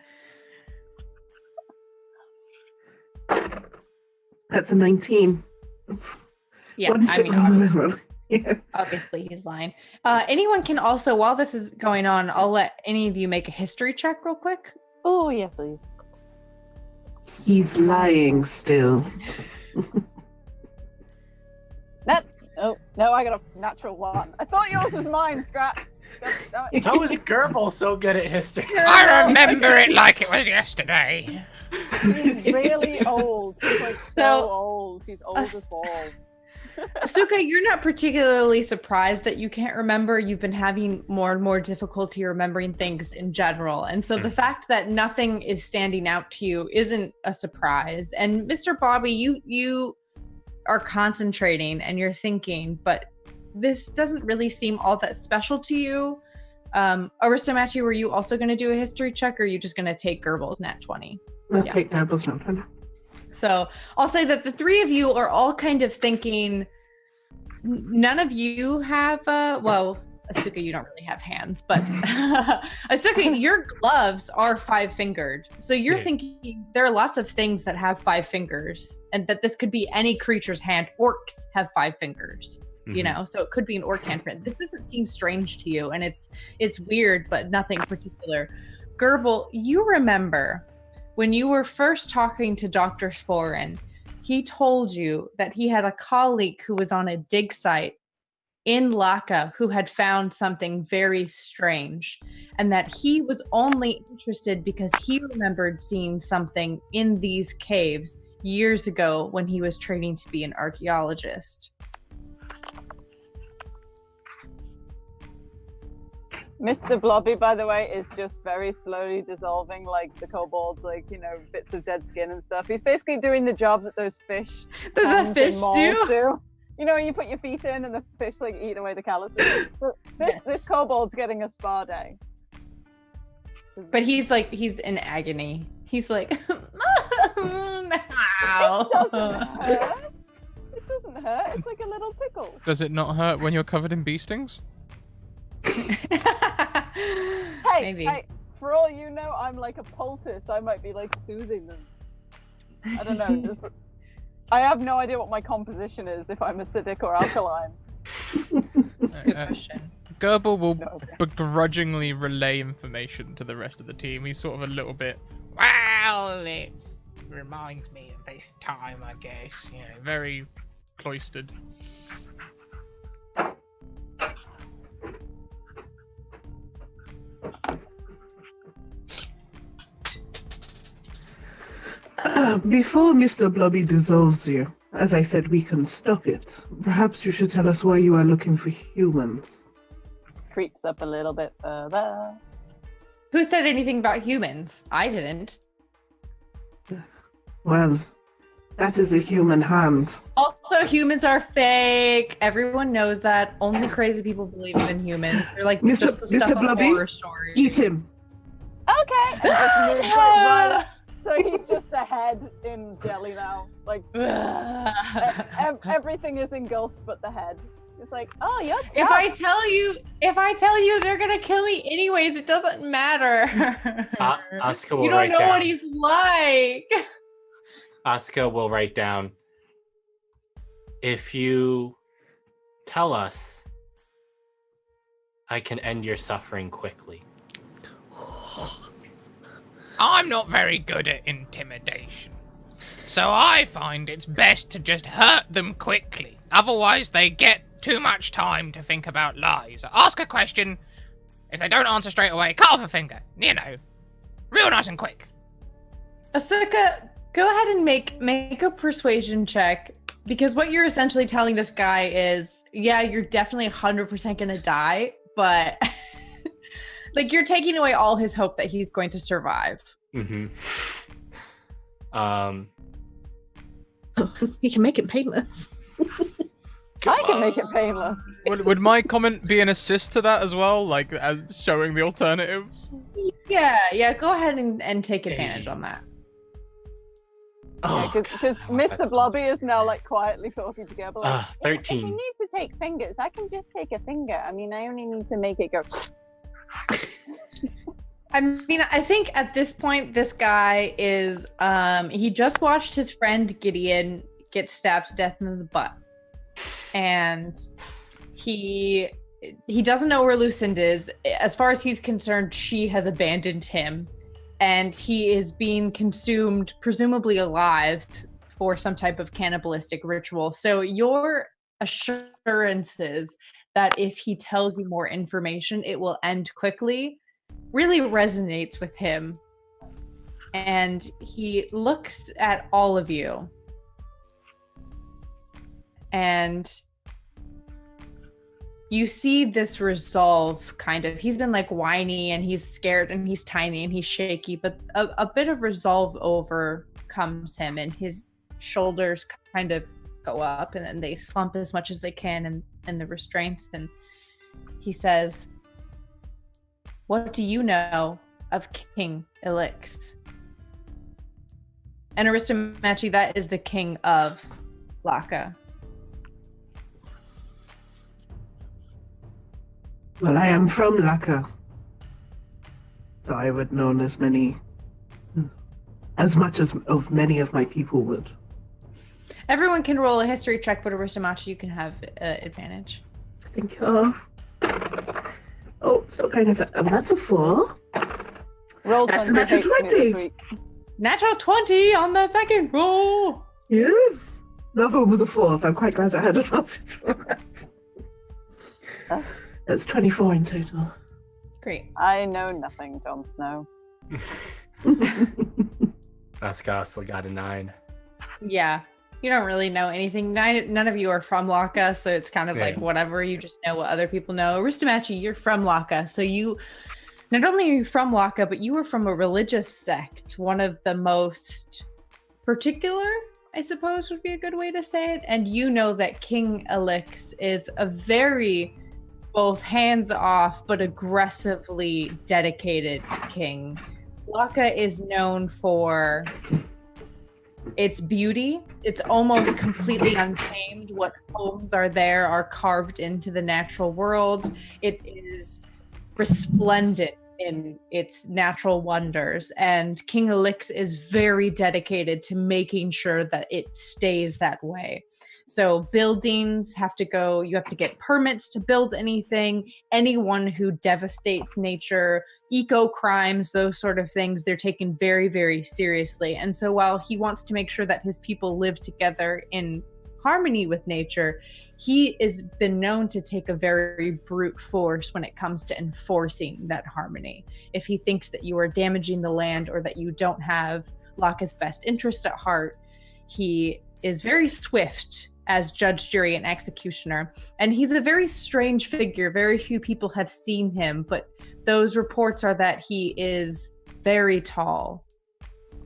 F: That's a 19.
B: Yeah,
F: One
B: I
F: shit
B: mean,
F: on the river. Yeah.
B: obviously he's lying. Anyone can also, while this is going on, I'll let any of you make a history check real quick.
C: Oh, yes, please.
F: He's lying still.
C: Oh, no, I got a natural 1. I thought yours was mine, Scrap.
E: How is Gerbil so good at history?
G: I remember it like it was yesterday.
C: He's really old. He's like so old. He's old as balls.
B: Asuka, you're not particularly surprised that you can't remember. You've been having more and more difficulty remembering things in general. And so the fact that nothing is standing out to you isn't a surprise. And Mr. Bobby, you are concentrating and you're thinking, but this doesn't really seem all that special to you. Aristomachi, were you also going to do a history check, or are you just going to take Gerbil's nat 20?
F: I'll take Gerbil's nat 20.
B: So I'll say that the three of you are all kind of thinking, none of you have, well, Asuka, you don't really have hands, but Asuka, your gloves are 5-fingered. So you're thinking there are lots of things that have 5 fingers, and that this could be any creature's hand. Orcs have 5 fingers, you know, so it could be an orc handprint. This doesn't seem strange to you, and it's weird, but nothing particular. Gerbil, you remember when you were first talking to Dr. Sporin, he told you that he had a colleague who was on a dig site in Laka who had found something very strange, and that he was only interested because he remembered seeing something in these caves years ago when he was training to be an archaeologist.
C: Mr. Blobby, by the way, is just very slowly dissolving like the kobolds, like, you know, bits of dead skin and stuff. He's basically doing the job that those fish
B: Does the fish do?
C: You know, you put your feet in and the fish like eat away the calluses. So this kobold's getting a spa day.
B: But he's in agony. He's like, no.
C: It doesn't hurt. It doesn't hurt. It's like a little tickle.
A: Does it not hurt when you're covered in bee stings?
B: Maybe.
C: Hey, for all you know, I'm like a poultice. I might be like soothing them. I don't know. I have no idea what my composition is, if I'm acidic or alkaline.
B: Good question.
A: Gerbil will begrudgingly relay information to the rest of the team. He's sort of a little bit,
G: Well, it reminds me of this time, I guess. You know,
A: very cloistered.
F: Before Mr. Blobby dissolves you, as I said, we can stop it. Perhaps you should tell us why you are looking for humans.
C: Creeps up a little bit further.
B: Who said anything about humans? I didn't.
F: Well, that is a human hand.
B: Also, humans are fake. Everyone knows that. Only crazy people believe in humans. They're like just the stuff of horror stories.
F: Eat him.
C: Okay. And just moves like right up. So he's just a head in jelly now. Like everything is engulfed but the head. It's like, oh, you're tough.
B: If I tell you they're gonna kill me anyways, it doesn't matter.
E: Asuka will
B: you don't
E: write
B: know
E: down.
B: what he's like.
E: Asuka will write down. If you tell us, I can end your suffering quickly.
G: I'm not very good at intimidation. So I find it's best to just hurt them quickly. Otherwise, they get too much time to think about lies. Ask a question. If they don't answer straight away, cut off a finger. You know, real nice and quick.
B: Asuka, go ahead and make a persuasion check, because what you're essentially telling this guy is, yeah, you're definitely 100% gonna die, but like you're taking away all his hope that he's going to survive.
E: Mm-hmm.
D: You can make it painless.
C: I can make it painless.
A: Would my comment be an assist to that as well, like showing the alternatives?
B: Yeah, go ahead and take advantage on that.
C: Because Mr. Blobby is now like quietly talking to Gerbil. Like,
E: 13.
C: If we need to take fingers, I can just take a finger. I mean, I only need to make it go.
B: I mean, I think at this point, this guy is, he just watched his friend Gideon get stabbed to death in the butt. And he doesn't know where Lucinda is. As far as he's concerned, she has abandoned him. And he is being consumed, presumably alive, for some type of cannibalistic ritual. So your assurances that if he tells you more information, it will end quickly, really resonates with him. And he looks at all of you. And you see this resolve, kind of. He's been like whiny and he's scared and he's tiny and he's shaky, but a bit of resolve overcomes him, and his shoulders kind of go up and then they slump as much as they can in the restraints. And he says, "What do you know of King Elix?" And Aristomachi, that is the king of Laka.
F: Well, I am from Laka, so I would know as much as of many of my people would.
B: Everyone can roll a history check, but Aristomachi, you can have advantage.
F: Thank you. Oh, so kind of. That's a 4.
C: Roll
F: That's
C: 20
F: a natural
C: hates me
F: 20.
C: this week.
B: Natural 20 on the second roll.
F: Yes. The other one was a 4, so I'm quite glad I had advantage for that. That's 24 in total.
B: Great.
C: I know nothing, Jon Snow.
E: Ascastle got a 9.
B: Yeah. You don't really know anything. None of you are from Laka, so it's kind of like
E: Yeah.
B: whatever. You just know what other people know. Aristomachi, you're from Laka, so you not only are you from Laka, but you were from a religious sect, one of the most particular, I suppose would be a good way to say it. And you know that King Elix is a very both hands-off but aggressively dedicated king. Laka is known for its beauty. It's almost completely untamed. What homes are there are carved into the natural world. It is resplendent in its natural wonders, and King Elix is very dedicated to making sure that it stays that way. So buildings have to go, you have to get permits to build anything. Anyone who devastates nature, eco crimes, those sort of things, they're taken very, very seriously. And so while he wants to make sure that his people live together in harmony with nature, he has been known to take a very brute force when it comes to enforcing that harmony. If he thinks that you are damaging the land or that you don't have Laka's best interests at heart, he is very swift as judge, jury, and executioner. And he's a very strange figure. Very few people have seen him, but those reports are that he is very tall,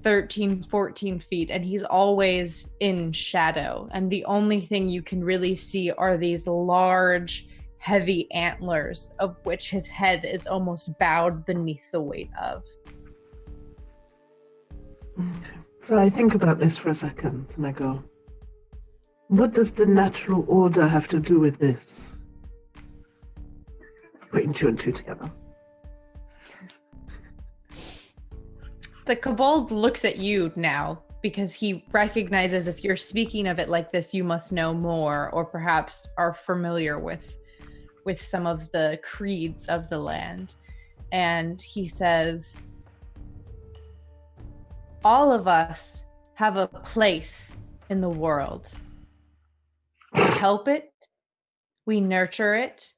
B: 13, 14 feet, and he's always in shadow. And the only thing you can really see are these large, heavy antlers, of which his head is almost bowed beneath the weight of.
F: So I think about this for a second, and I go, what does the natural order have to do with this? Putting 2 and 2 together.
B: The kobold looks at you now because he recognizes if you're speaking of it like this, you must know more, or perhaps are familiar with some of the creeds of the land. And he says, all of us have a place in the world. We help it, we nurture it,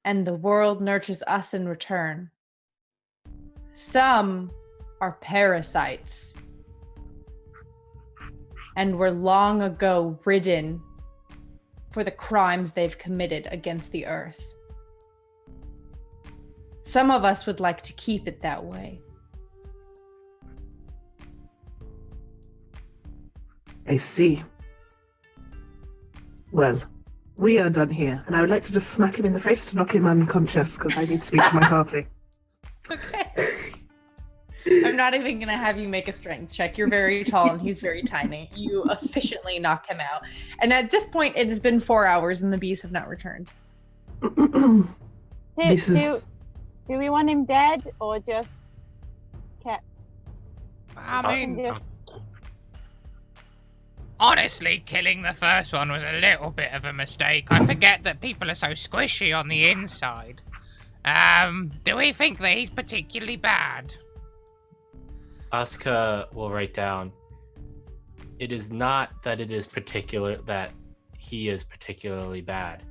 B: and the world nurtures us in return. Some are parasites and were long ago ridden for the crimes they've committed against the earth. Some of us would like to keep it that way.
F: I see. Well, we are done here, and I would like to just smack him in the face to knock him unconscious, because I need to speak to my party.
B: Okay. I'm not even going to have you make a strength check. You're very tall and he's very tiny. You efficiently knock him out. And at this point, it has been 4 hours and the bees have not returned.
C: Do we want him dead or just kept?
G: I mean,
C: Just...
G: honestly, killing the first one was a little bit of a mistake. I forget that people are so squishy on the inside. Do we think that he's particularly bad?
E: Asuka will write down, it is not that he is particularly bad.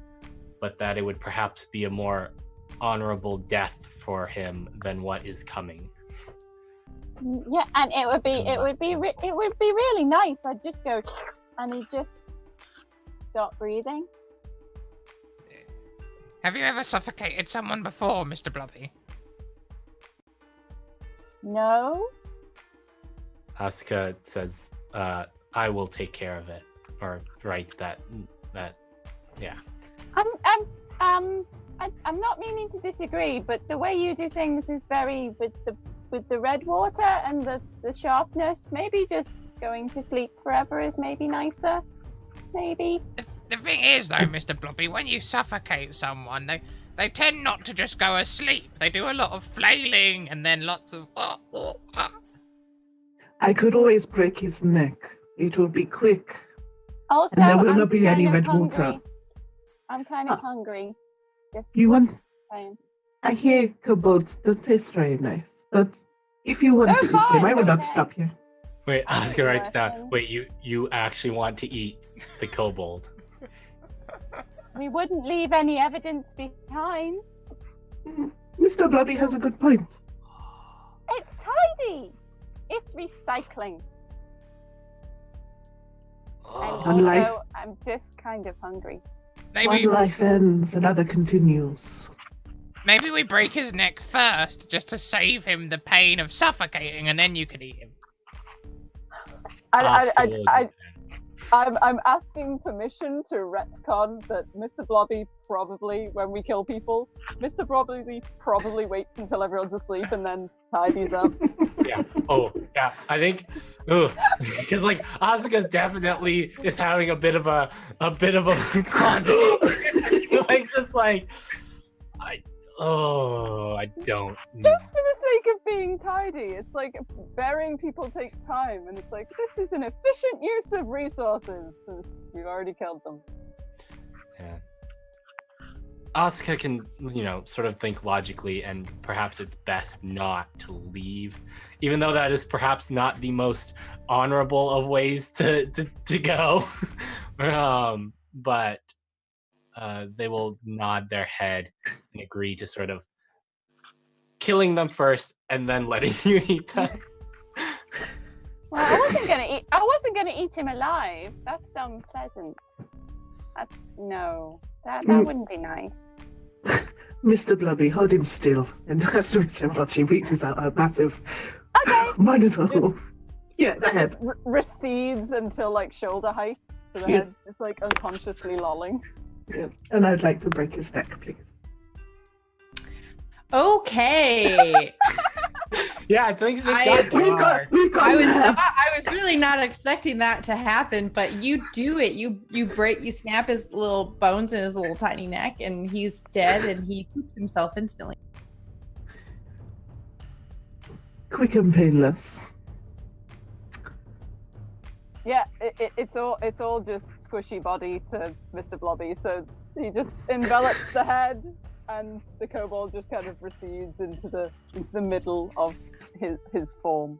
E: but that it would perhaps be a more honorable death for him than what is coming.
C: Yeah, and it would be really nice. I'd just go, and he'd just stop breathing.
G: Have you ever suffocated someone before, Mr. Blobby?
C: No.
E: Asuka says, I will take care of it, or writes that, yeah.
C: I'm not meaning to disagree, but the way you do things is very with the red water and the sharpness. Maybe just going to sleep forever is maybe nicer. Maybe.
G: The thing is, though, Mr. Blobby, when you suffocate someone, they tend not to just go asleep. They do a lot of flailing and then lots of...
F: I could always break his neck. It will be quick.
C: Also,
F: And there will not be any red
C: hungry.
F: water.
C: I'm kind of hungry. Just
F: You want...
C: saying.
F: I hear kobolds don't taste very nice, but if you want to eat him, I will not stop you.
E: Wait, Asuka writes down.
C: Interesting.
E: Wait, you actually want to eat the kobold?
C: We wouldn't leave any evidence behind.
F: Mr. Bloody has a good point.
C: It's tidy. It's recycling. And
F: One life-
C: also, I'm just kind of hungry.
G: Maybe,
F: One life ends, another continues.
G: maybe we break his neck first, just to save him the pain of suffocating, and then you can eat him.
C: I'm asking permission to retcon that Mr. Blobby probably, when we kill people, Mr. Blobby probably waits until everyone's asleep and then tidies up.
E: Yeah. Oh, yeah. I think, because like Asuka definitely is having a bit of a like just like I don't.
C: Just for the sake of being tidy. It's like burying people takes time, and it's like, this is an efficient use of resources since you've already killed them.
E: Yeah. Asuka can, sort of think logically, and perhaps it's best not to leave, even though that is perhaps not the most honorable of ways to go. But they will nod their head and agree to sort of killing them first and then letting you eat them.
C: Well, I wasn't gonna eat him alive. That's unpleasant. That wouldn't be nice.
F: Mr. Blubby, hold him still. And as she reaches out a massive monitor. Yeah, the head.
C: Recedes until like shoulder height. So the head's just like unconsciously lolling.
F: Yeah. And I'd like to break his neck, please.
B: Okay.
E: Yeah, things just got dark.
B: I was really not expecting that to happen, but you do it. You snap his little bones in his little tiny neck, and he's dead, and he poops himself instantly.
F: Quick and painless.
C: Yeah, it's all just squishy body to Mr. Blobby. So he just envelops the head, and the kobold just kind of recedes into the middle of his form.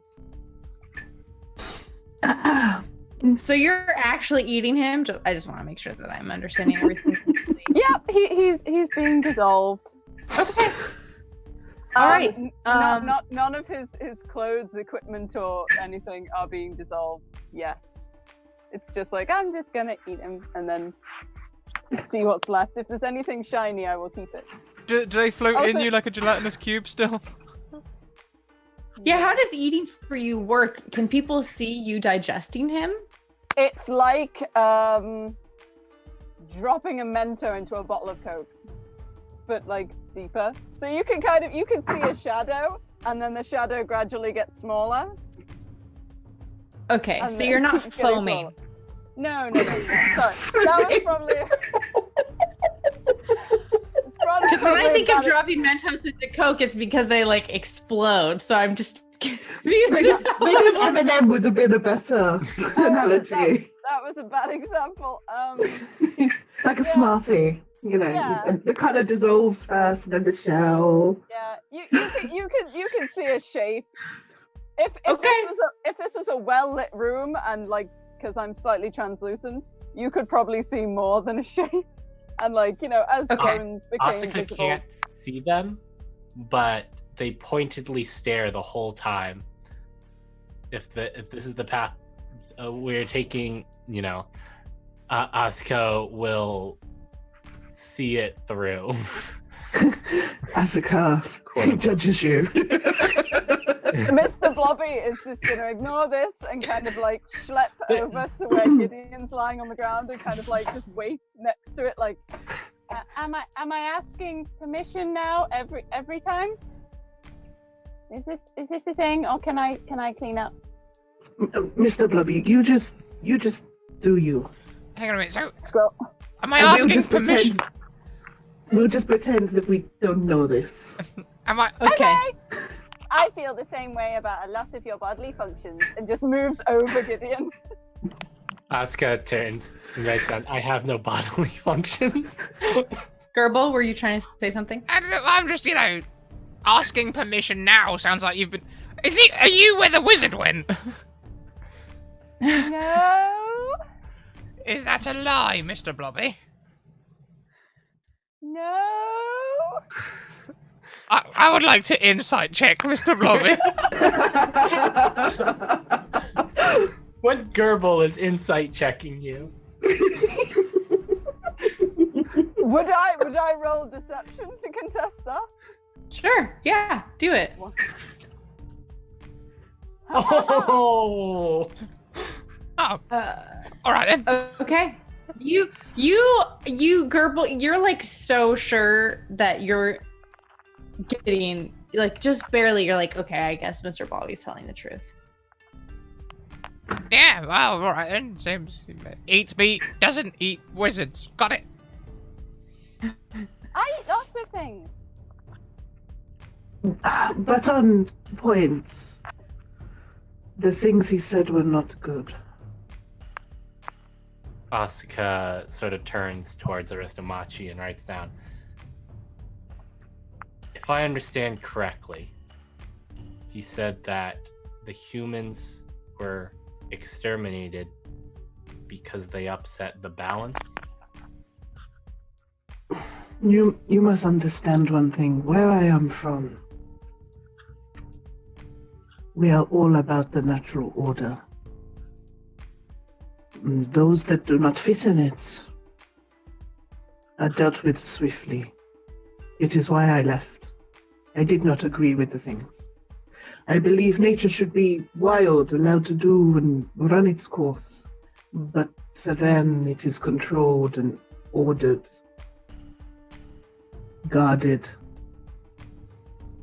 B: So you're actually eating him? I just want to make sure that I'm understanding everything.
C: Yep, he's being dissolved.
B: Okay. All right.
C: None of his clothes, equipment, or anything are being dissolved yet. It's just like, I'm just gonna eat him and then see what's left. If there's anything shiny, I will keep it.
A: Do they float in you like a gelatinous cube still?
B: Yeah, how does eating for you work? Can people see you digesting him?
C: It's like dropping a Mento into a bottle of Coke, but like deeper. So you can see a shadow, and then the shadow gradually gets smaller.
B: Okay, so you're not foaming.
C: No. Sorry, that was probably.
B: Because when I think of dropping Mentos into Coke, it's because they like explode. So I'm just.
F: Maybe M&M would have been a better analogy.
C: That was a bad example.
F: Like a Smartie, and the colour dissolves first, and then the shell.
C: Yeah, you can see a shape. If this was a well lit room, and like, because I'm slightly translucent, you could probably see more than a shape. And as bones became
E: Asuka
C: visible.
E: can't see them, but they pointedly stare the whole time. If this is the path we're taking, Asuka will see it through.
F: Asuka judges you.
C: Mr. Blobby is just going to ignore this and kind of schlep over to where Gideon's lying on the ground and kind of just wait next to it am I asking permission now every time? Is this a thing, or can I clean up?
F: Mr. Blobby, you just do you.
G: Hang on a minute. So,
C: Squill.
G: am I
F: And
G: asking permission?
F: We'll just pretend that we don't know this.
G: Am I?
B: Okay.
C: I feel the same way about a lot of your bodily functions, and just moves over Gideon.
E: Asuka turns and writes down, I have no bodily functions.
B: Gerbil, were you trying to say something?
G: I'm just, asking permission now. Sounds like you've been. Are you where the wizard went?
C: No.
G: Is that a lie, Mr. Blobby?
C: No.
G: I would like to insight check Mr. Blobby.
E: What Gerbil is insight checking you?
C: Would I roll deception to contest that?
B: Sure. Yeah. Do it.
E: Oh!
G: Oh, all right then.
B: Okay. You Gerbil, you're so sure that you're getting just barely. You're okay, I guess Mr. Blobby's telling the truth.
G: Yeah, well, all right then. Seems eats meat, doesn't eat wizards. Got it.
C: I eat lots of things.
F: But on point, the things he said were not good.
E: Asuka sort of turns towards Aristomachi and writes down, if I understand correctly, he said that the humans were exterminated because they upset the balance.
F: You must understand one thing. Where I am from, we are all about the natural order. Those that do not fit in it are dealt with swiftly. It is why I left. I did not agree with the things. I believe nature should be wild, allowed to do and run its course. But for them, it is controlled and ordered, guarded.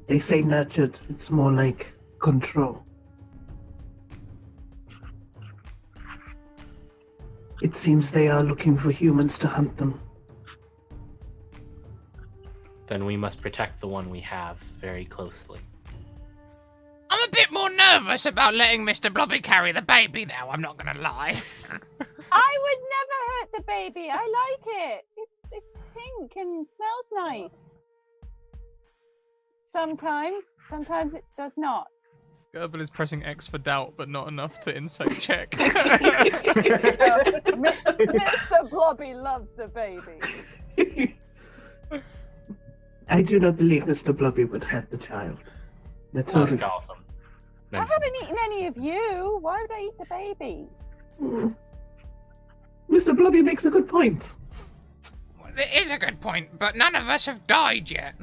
F: They say nurtured, it's more like control. It seems they are looking for humans to hunt them.
E: Then we must protect the one we have very closely.
G: I'm a bit more nervous about letting Mr. Blobby carry the baby now. I'm not gonna lie.
C: I would never hurt the baby. I like it. It's pink and smells nice. Sometimes it does not.
A: Gerbil is pressing X for doubt, but not enough to insight check.
C: Mr. Blobby loves the baby.
F: I do not believe Mr. Blobby would hurt the child. That's all.
E: Asuka also
C: I
E: mentions,
C: haven't eaten any of you. Why would I eat the baby?
F: Mr. Blobby makes a good point.
G: It is a good point, but none of us have died yet.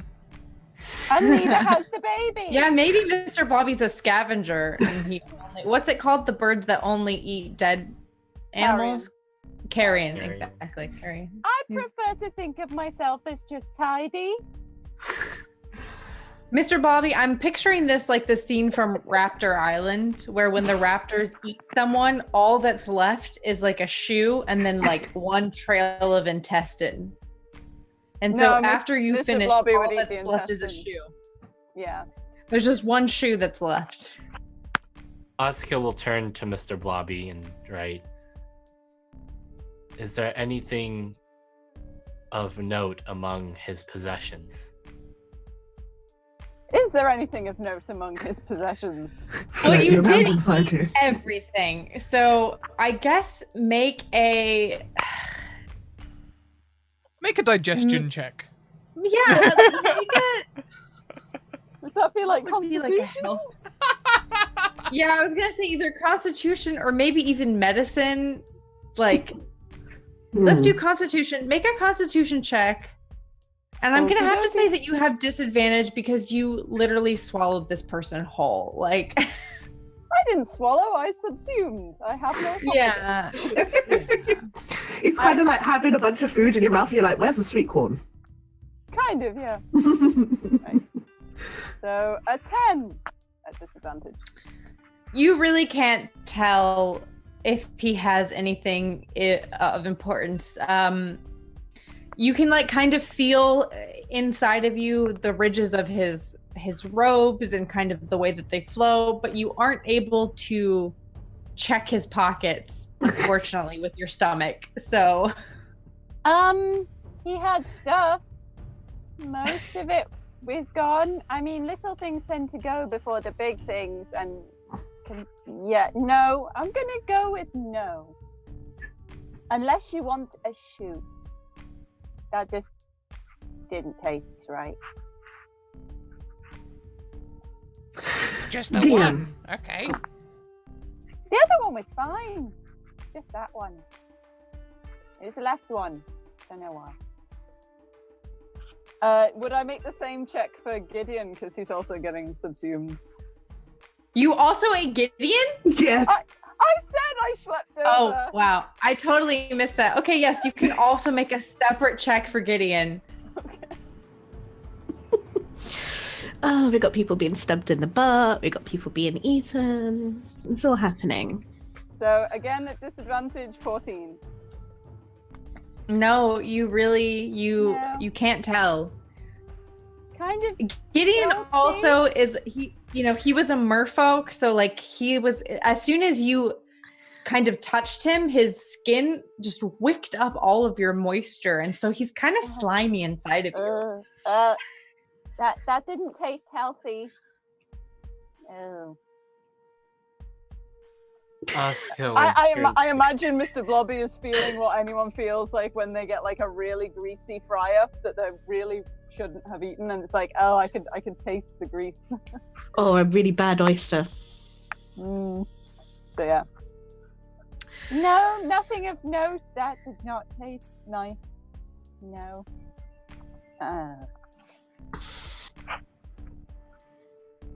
C: And neither has the baby.
B: Yeah, maybe Mr. Blobby's a scavenger, and he what's it called? The birds that only eat dead animals. Carrion, exactly. Carrion.
C: I prefer to think of myself as just tidy.
B: Mr. Blobby, I'm picturing this like the scene from Raptor Island, where when the raptors eat someone, all that's left is like a shoe and then like one trail of intestine. And so after you
C: Mr.
B: finish,
C: Blobby would
B: all
C: eat
B: that's
C: the
B: left is a
C: intestine.
B: shoe.
C: Yeah.
B: There's just one shoe that's left.
E: Asuka will turn to Mr. Blobby and write, is there anything of note among his possessions?
C: Is there anything of note among his possessions?
B: Well, you
F: Your
B: did
F: mouth inside
B: eat
F: you.
B: everything. So I guess make a...
A: Make a digestion check.
B: Yeah, let's make it.
C: Does that feel like
B: Would be like a
C: constitution?
B: health. Yeah, I was gonna say either Constitution or maybe even medicine. Like, let's do Constitution. Make a Constitution check. And I'm gonna have to say that you have disadvantage because you literally swallowed this person whole. Like,
C: I didn't swallow. I subsumed. I have no. esophagus.
B: yeah.
F: It's kind of like having a bunch of food in your mouth. You're like, where's the sweet corn?
C: Kind of, yeah. So a 10 at disadvantage.
B: You really can't tell if he has anything of importance. You can like kind of feel inside of you the ridges of his robes and kind of the way that they flow, but you aren't able to check his pockets, unfortunately, with your stomach. So,
C: He had stuff. Most of it was gone. I mean, little things tend to go before the big things, and no. I'm gonna go with no. Unless you want a shoe. That just didn't taste right.
G: Just the
F: Damn.
G: one. Okay.
C: The other one was fine. Just that one. It was the left one. Don't know why. Would I make the same check for Gideon because he's also getting subsumed?
B: you also ate Gideon?
F: Yes.
C: I said I slept over.
B: Oh, wow. I totally missed that. Okay, yes, you can also make a separate check for Gideon.
D: Oh, we got people being stabbed in the butt. We got people being eaten. It's all happening.
C: So again at disadvantage, 14.
B: No, you really
C: No.
B: you can't tell.
C: Kind of.
B: Gideon
C: Guilty?
B: also is he was a merfolk, so like he was as soon as you kind of touched him, his skin just wicked up all of your moisture, and so he's kind of slimy inside of you.
C: That didn't taste healthy. Oh. I imagine Mr. Blobby is feeling what anyone feels like when they get like a really greasy fry up that they really shouldn't have eaten, and it's like, oh, I could taste the grease.
D: Oh, a really bad oyster.
C: So yeah. No, nothing of note. That did not taste nice. No.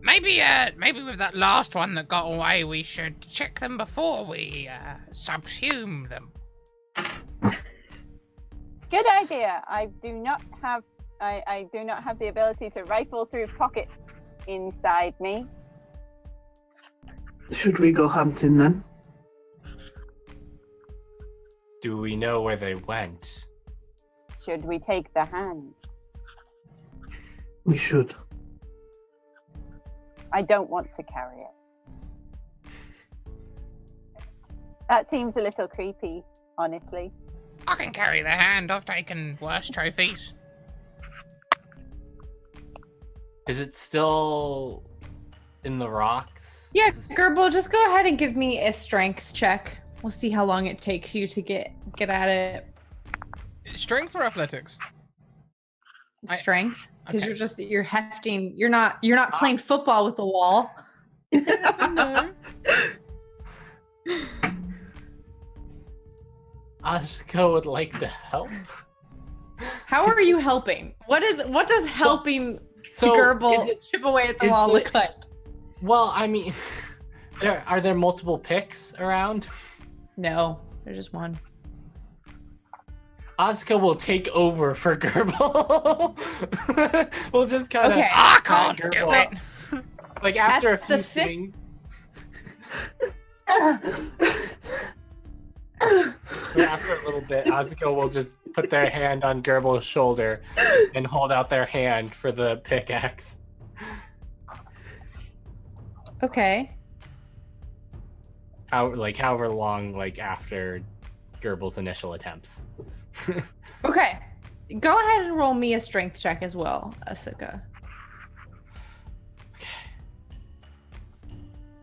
G: Maybe with that last one that got away, we should check them before we subsume them.
C: Good idea. I do not have the ability to rifle through pockets inside me.
F: Should we go hunting then?
E: Do we know where they went?
C: Should we take the hand?
F: We should.
C: I don't want to carry it. That seems a little creepy, honestly.
G: I can carry the hand. I've taken worse trophies.
E: Is it still in the rocks?
B: Yeah,
E: Is it-
B: Gerbil, just go ahead and give me a strength check. We'll see how long it takes you to get at it.
A: Strength or athletics?
B: Strength, because
A: okay.
B: you're hefting. You're not playing football with the wall.
E: Asuka would like to help.
B: How are you helping? What does helping
E: So
B: Gerbil
E: is it-
B: chip away at the
E: is
B: wall
E: it-
B: look like?
E: Well, I mean, are there multiple picks around?
B: No, there's just one.
E: Asuka will take over for Gerbil. We'll just kind of.
B: Okay.
G: I can't do it.
E: Like after a
B: At the
E: few
B: fifth-
E: things. After a little bit, Asuka will just put their hand on Gerbil's shoulder and hold out their hand for the pickaxe.
B: Okay.
E: However long, after Gerbil's initial attempts.
B: Okay. Go ahead and roll me a strength check as well, Asuka.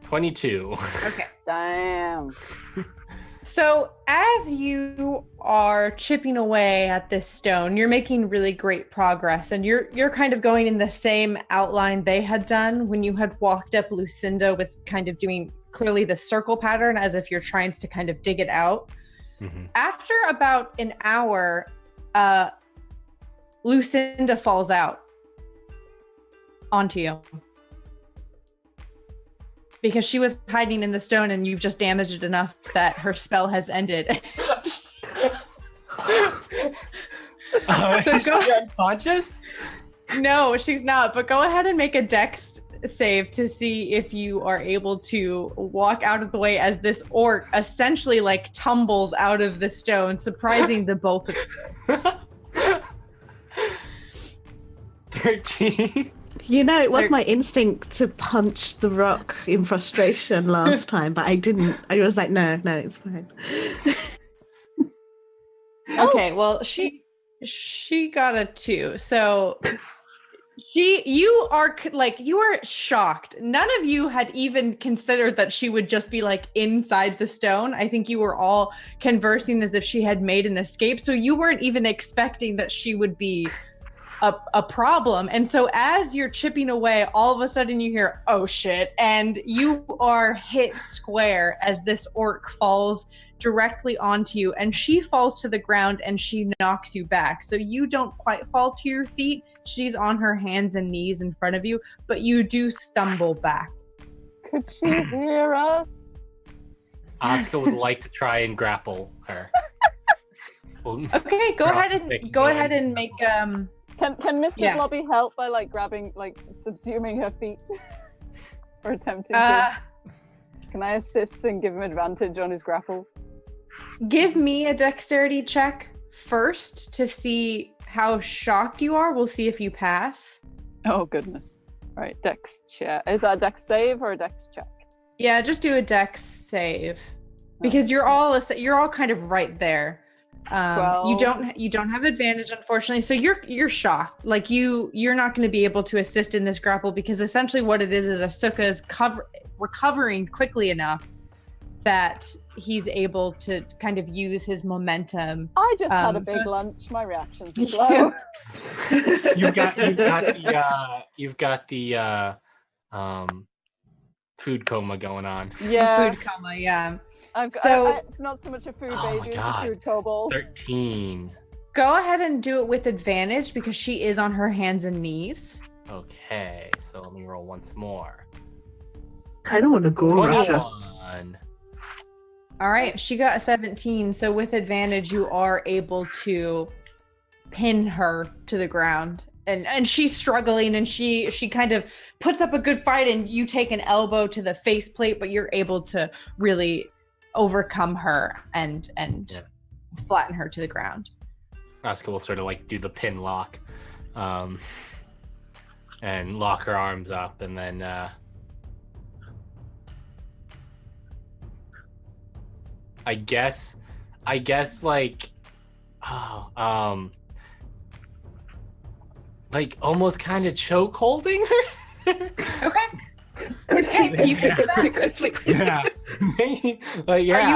E: 22.
B: Okay.
C: Damn.
B: So as you are chipping away at this stone, you're making really great progress, and you're kind of going in the same outline they had done when you had walked up. Lucinda was kind of doing clearly the circle pattern as if you're trying to kind of dig it out.
E: Mm-hmm.
B: After about an hour, Lucinda falls out onto you. Because she was hiding in the stone and you've just damaged it enough that her spell has ended.
E: So is she unconscious?
B: No, she's not. But go ahead and make a dex save to see if you are able to walk out of the way as this orc essentially like tumbles out of the stone, surprising the both of you.
E: 13.
D: You know, it was my instinct to punch the rock in frustration last time, but I didn't. I was like, no, it's fine.
B: Okay, well, she got a 2. So you are shocked. None of you had even considered that she would just be like inside the stone. I think you were all conversing as if she had made an escape. So you weren't even expecting that she would be a problem. And so as you're chipping away, all of a sudden you hear, oh shit, and you are hit square as this orc falls directly onto you, and she falls to the ground and she knocks you back. So you don't quite fall to your feet. She's on her hands and knees in front of you, but you do stumble back.
C: Could she hear us?
E: Asuka would like to try and grapple her.
B: Okay, go ahead and make
C: Can Mr.
B: Yeah.
C: Blobby help by like grabbing, like subsuming her feet? Or attempting to? Can I assist and give him advantage on his grapple?
B: give me a dexterity check first to see how shocked you are. We'll see if you pass.
C: Oh goodness. All right, dex check. Is that a dex save or a dex check?
B: Yeah, just do a dex save because you're all kind of right there. You don't have advantage, unfortunately. So you're shocked. Like you're not going to be able to assist in this grapple because essentially what it is Asuka is recovering quickly enough that he's able to kind of use his momentum.
C: I just had a big lunch. My reactions are slow.
E: You've got the food coma going on.
C: Yeah.
B: Food coma, yeah.
C: It's not so much a food
E: Oh
C: baby,
E: my
C: it's a food kobold.
E: 13.
B: Go ahead and do it with advantage because she is on her hands and knees.
E: Okay, so let me roll once more.
F: I don't want to go, Russia.
E: 21.
B: All right, she got a 17, so with advantage you are able to pin her to the ground. And she's struggling and she kind of puts up a good fight and you take an elbow to the faceplate, but you're able to really overcome her and flatten her to the ground.
E: Asuka will sort of like do the pin lock and lock her arms up and then I guess like like almost kind of choke holding her.
B: Okay. You can do that.
E: Yeah. Like, yeah.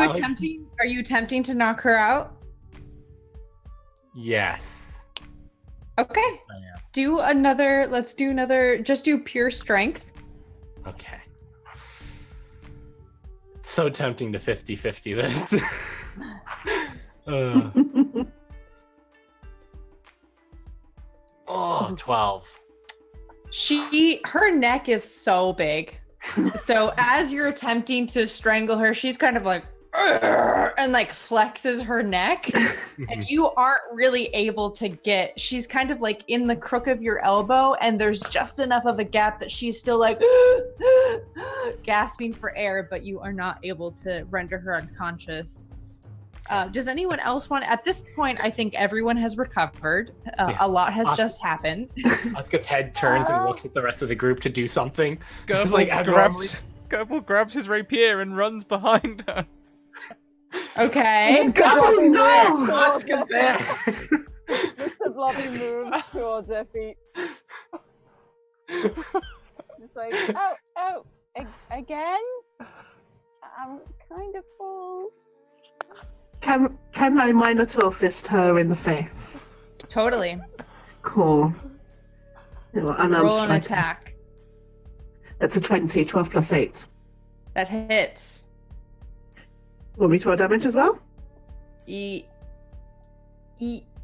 B: Are you attempting to knock her out?
E: Yes.
B: Okay. Let's do another, just do pure strength.
E: Okay. So tempting to 50-50 this. 12.
B: Her neck is so big. So as you're attempting to strangle her, she's kind of like, and like flexes her neck and you aren't really able to get, she's kind of like in the crook of your elbow and there's just enough of a gap that she's still like gasping for air, but you are not able to render her unconscious. Does anyone else want, at this point I think everyone has recovered. A lot has just happened.
E: Asuka's head turns and looks at the rest of the group to do something.
A: Gerbil grabs his rapier and runs behind her.
B: Okay.
F: Oh no!
E: Asuka's there.
C: Mr. Blobby moves towards her feet. Just like, again? I'm kind of full.
F: Can I Minotaur fist her in the face?
B: Totally.
F: Cool. Unarmed
B: Roll an
F: strike.
B: attack.
F: That's a 20, 12 plus 8.
B: That hits.
F: Want me to add damage as well?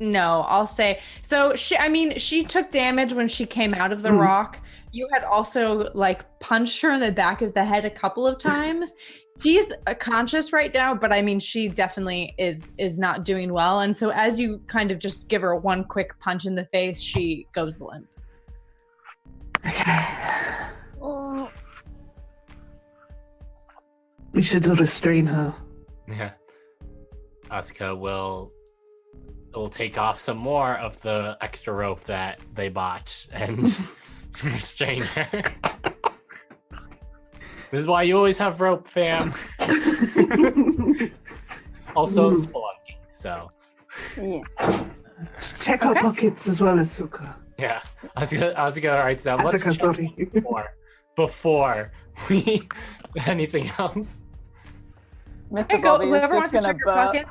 B: No, I'll say. So she took damage when she came out of the rock. You had also like punched her in the back of the head a couple of times. She's conscious right now, but I mean, she definitely is not doing well. And so as you kind of just give her one quick punch in the face, she goes limp.
F: Okay.
C: Oh,
F: We should restrain her.
E: Yeah. Asuka will take off some more of the extra rope that they bought and restrain her. This is why you always have rope, fam. Also, spelunking, so.
C: yeah.
F: Check our pockets as well as Suka.
E: Yeah. Asuka writes down, let's
F: Asuka,
E: check
F: sorry.
E: before we anything else.
C: Mr. Bobby is
B: Whoever
C: just
B: wants to
C: gonna
B: check your
C: burp.
B: pocket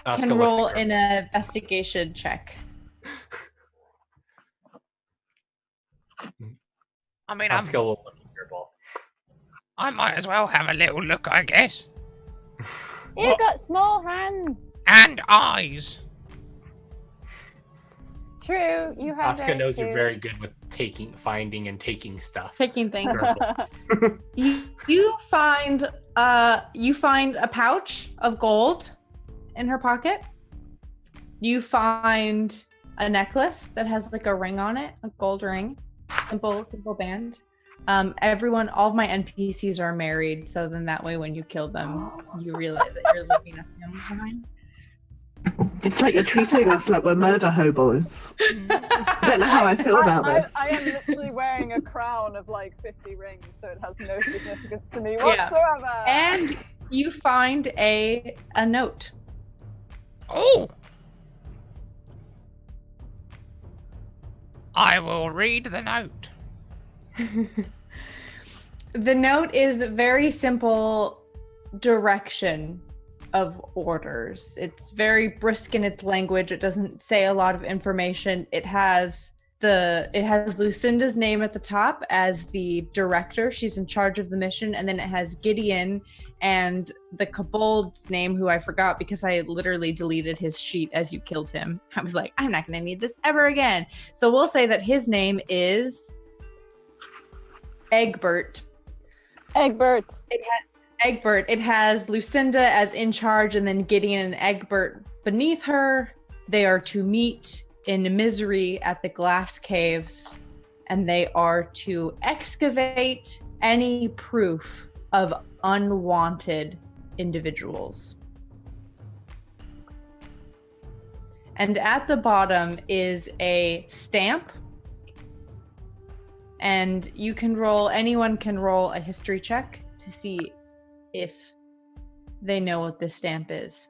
E: Asuka
B: can
E: looks
B: roll
E: at her.
B: an investigation check.
G: I mean,
E: Asuka will look at your ball.
G: I might as well have a little look, I guess.
C: You've got small hands.
G: And eyes.
C: True, you have.
E: Asuka knows you're very good with finding and taking stuff.
B: Taking things.
E: Purple.
B: You find a pouch of gold in her pocket. You find a necklace that has like a ring on it, a gold ring, simple band. All of my NPCs are married, so then that way when you kill them, you realize that you're leaving a family behind.
F: It's like you're treating us like we're murder hobos. I don't know how I feel about this.
C: I am literally wearing a crown of like 50 rings, so it has no significance to me
B: Yeah.
C: whatsoever.
B: And you find a note.
G: Oh! I will read the note.
B: The note is very simple direction of orders. It's very brisk in its language. It doesn't say a lot of information. It has Lucinda's name at the top as the director. She's in charge of the mission, and then it has Gideon and the kobold's name, who I forgot because I literally deleted his sheet as you killed him. I was like, I'm not going to need this ever again. So we'll say that his name is Egbert.
C: Egbert.
B: Egbert. It has Lucinda as in charge, and then Gideon and Egbert beneath her. They are to meet in Misery at the Glass Caves, and they are to excavate any proof of unwanted individuals. And at the bottom is a stamp, and anyone can roll a history check to see if they know what this stamp is.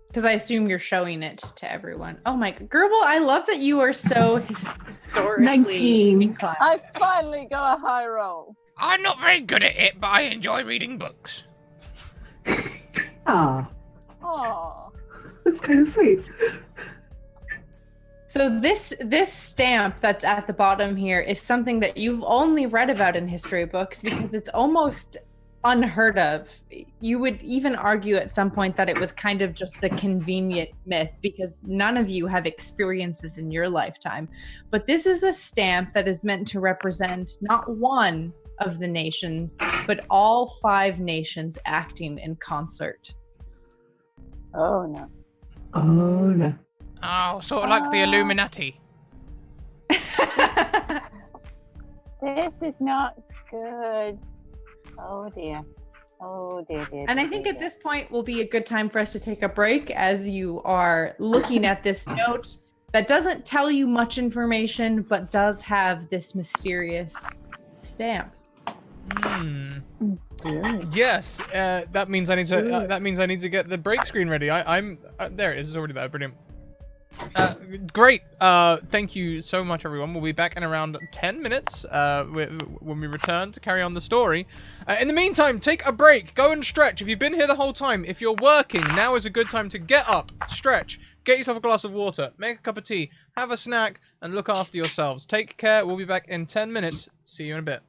B: Because I assume you're showing it to everyone. Oh my, Gerbil, I love that you are so historically
F: 19.
B: inclined.
C: I finally got a high roll.
G: I'm not very good at it, but I enjoy reading books.
F: Ah,
C: Aww.
F: that's kind of sweet.
B: So this stamp that's at the bottom here is something that you've only read about in history books because it's almost unheard of. You would even argue at some point that it was kind of just a convenient myth because none of you have experienced this in your lifetime. But this is a stamp that is meant to represent not one of the nations, but all 5 nations acting in concert.
C: Oh no.
F: Oh no.
G: Oh, sort of like the Illuminati.
C: This is not good. Oh dear. Oh dear.
B: And I think at this point will be a good time for us to take a break as you are looking at this note that doesn't tell you much information, but does have this mysterious stamp.
A: Yes, that means I need to. That means I need to get the break screen ready. I'm there. It is already there. Brilliant. Great. Thank you so much, everyone. We'll be back in around 10 minutes when we return to carry on the story. In the meantime, take a break. Go and stretch. If you've been here the whole time, if you're working, now is a good time to get up, stretch, get yourself a glass of water, make a cup of tea, have a snack, and look after yourselves. Take care. We'll be back in 10 minutes. See you in a bit.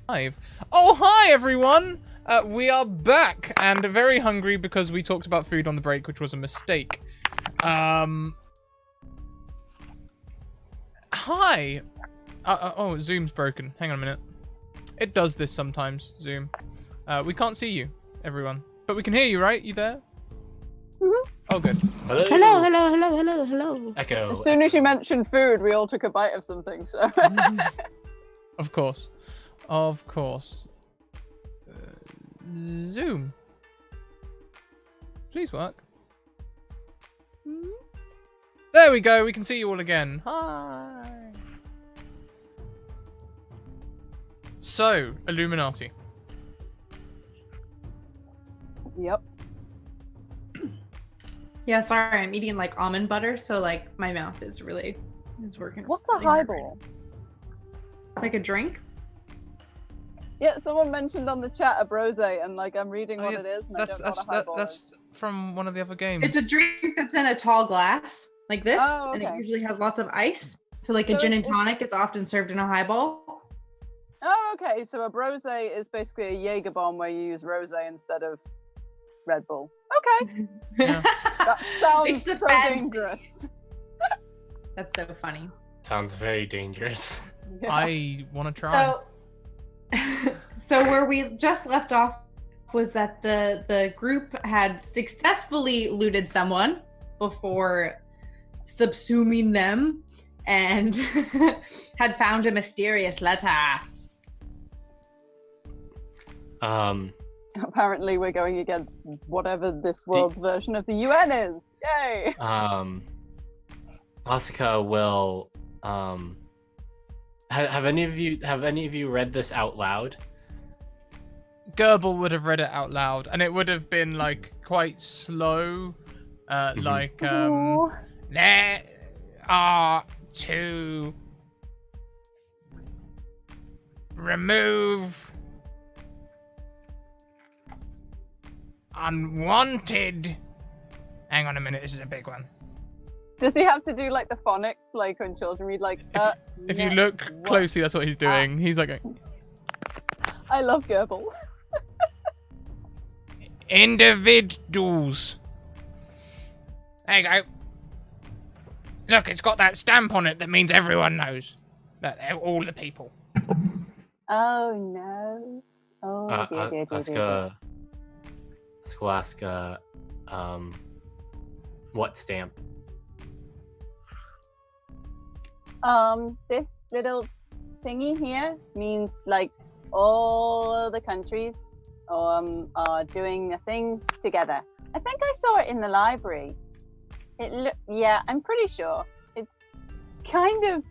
A: Oh, hi everyone! We are back and very hungry because we talked about food on the break, which was a mistake. Hi! Oh, Zoom's broken. Hang on a minute. It does this sometimes, Zoom. We can't see you, everyone. But we can hear you, right? You there?
C: Mhm.
A: Oh, good.
D: Hello.
E: Echo.
C: As soon as you mentioned food, we all took a bite of something. So.
A: Of course. Of course. Zoom. Please work. There we go. We can see you all again. Hi. So, Illuminati.
C: Yep.
B: Yeah, sorry, I'm eating like almond butter, so like my mouth is working.
C: What's a
B: really hard.
C: highball?
B: Like a drink?
C: Yeah, someone mentioned on the chat a brose, and like I'm reading what
A: yeah,
C: it is, and I don't know what a highball is.
A: that's from one of the other games.
B: It's a drink that's in a tall glass, like this,
C: Oh,
B: and it
C: okay.
B: usually has lots of ice. So like a
C: So
B: gin and
C: it's-
B: tonic is often served in a highball.
C: Oh, okay. So a brose is basically a Jaeger bomb where you use rose instead of Red Bull. Okay,
A: Yeah.
C: that sounds
B: Makes the
C: so
B: fancy.
C: dangerous.
B: That's so funny.
E: Sounds very dangerous.
C: Yeah.
A: I want to try.
B: So where we just left off was that the group had successfully looted someone before subsuming them and had found a mysterious letter.
C: Apparently, we're going against whatever this world's version of the UN is. Yay!
E: Asuka will have any of you read this out loud?
A: Gerbil would have read it out loud, and it would have been like quite slow, like
C: Ooh.
G: There are to remove unwanted. Hang on a minute, this is a big one.
C: Does he have to do like the phonics, like when children read, like?
A: if you
C: next
A: look
C: one?
A: closely, that's what he's doing. He's like,
C: I love Gerbil.
G: Individuals. There you go. Look, it's got that stamp on it that means everyone knows. That they're all the people.
C: Oh no! Oh dear.
E: Asuka will ask, what stamp?
C: This little thingy here means like all the countries are doing a thing together. I think I saw it in the library. Yeah, I'm pretty sure. It's kind of.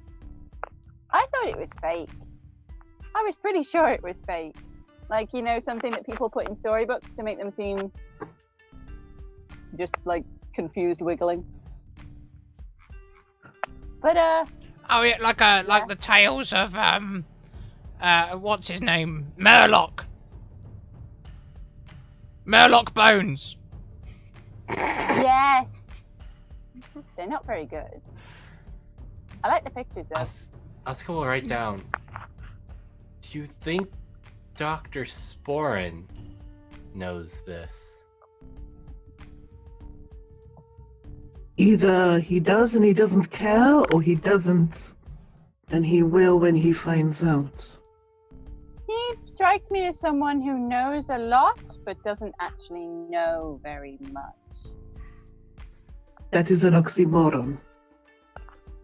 C: I thought it was fake. I was pretty sure it was fake. Like, you know, something that people put in storybooks to make them seem just like confused wiggling. But
G: Oh yeah, like the tales of what's his name? Murloc Bones.
C: yes. They're not very good. I like the pictures though.
E: Asuka will write down. Do you think Dr. Sporin knows this?
F: Either he does and he doesn't care, or he doesn't and he will when he finds out.
C: He strikes me as someone who knows a lot, but doesn't actually know very much.
F: That is an oxymoron.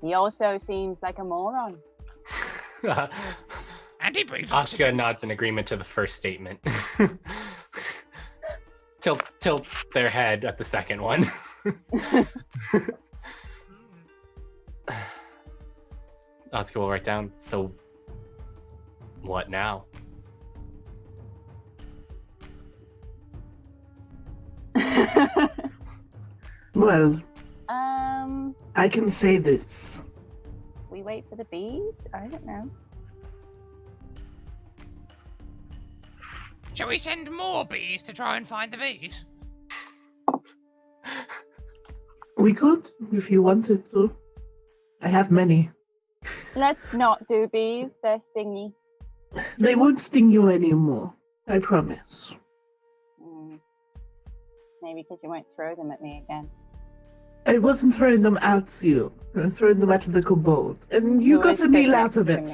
C: He also seems like a moron.
G: And he breathes
E: Asuka nods in agreement to the first statement. Tilts their head at the second one. Asuka will write down, so what now?
F: Well, I can say this.
C: We wait for the bees? I don't know.
G: Shall we send more bees to try and find the bees?
F: We could, if you wanted to. I have many.
C: Let's not do bees. They're stingy.
F: They won't sting you anymore. I promise.
C: Maybe because you won't throw them at me again.
F: I wasn't throwing them at you. I was throwing them at the kobold. And you got a meal out of it.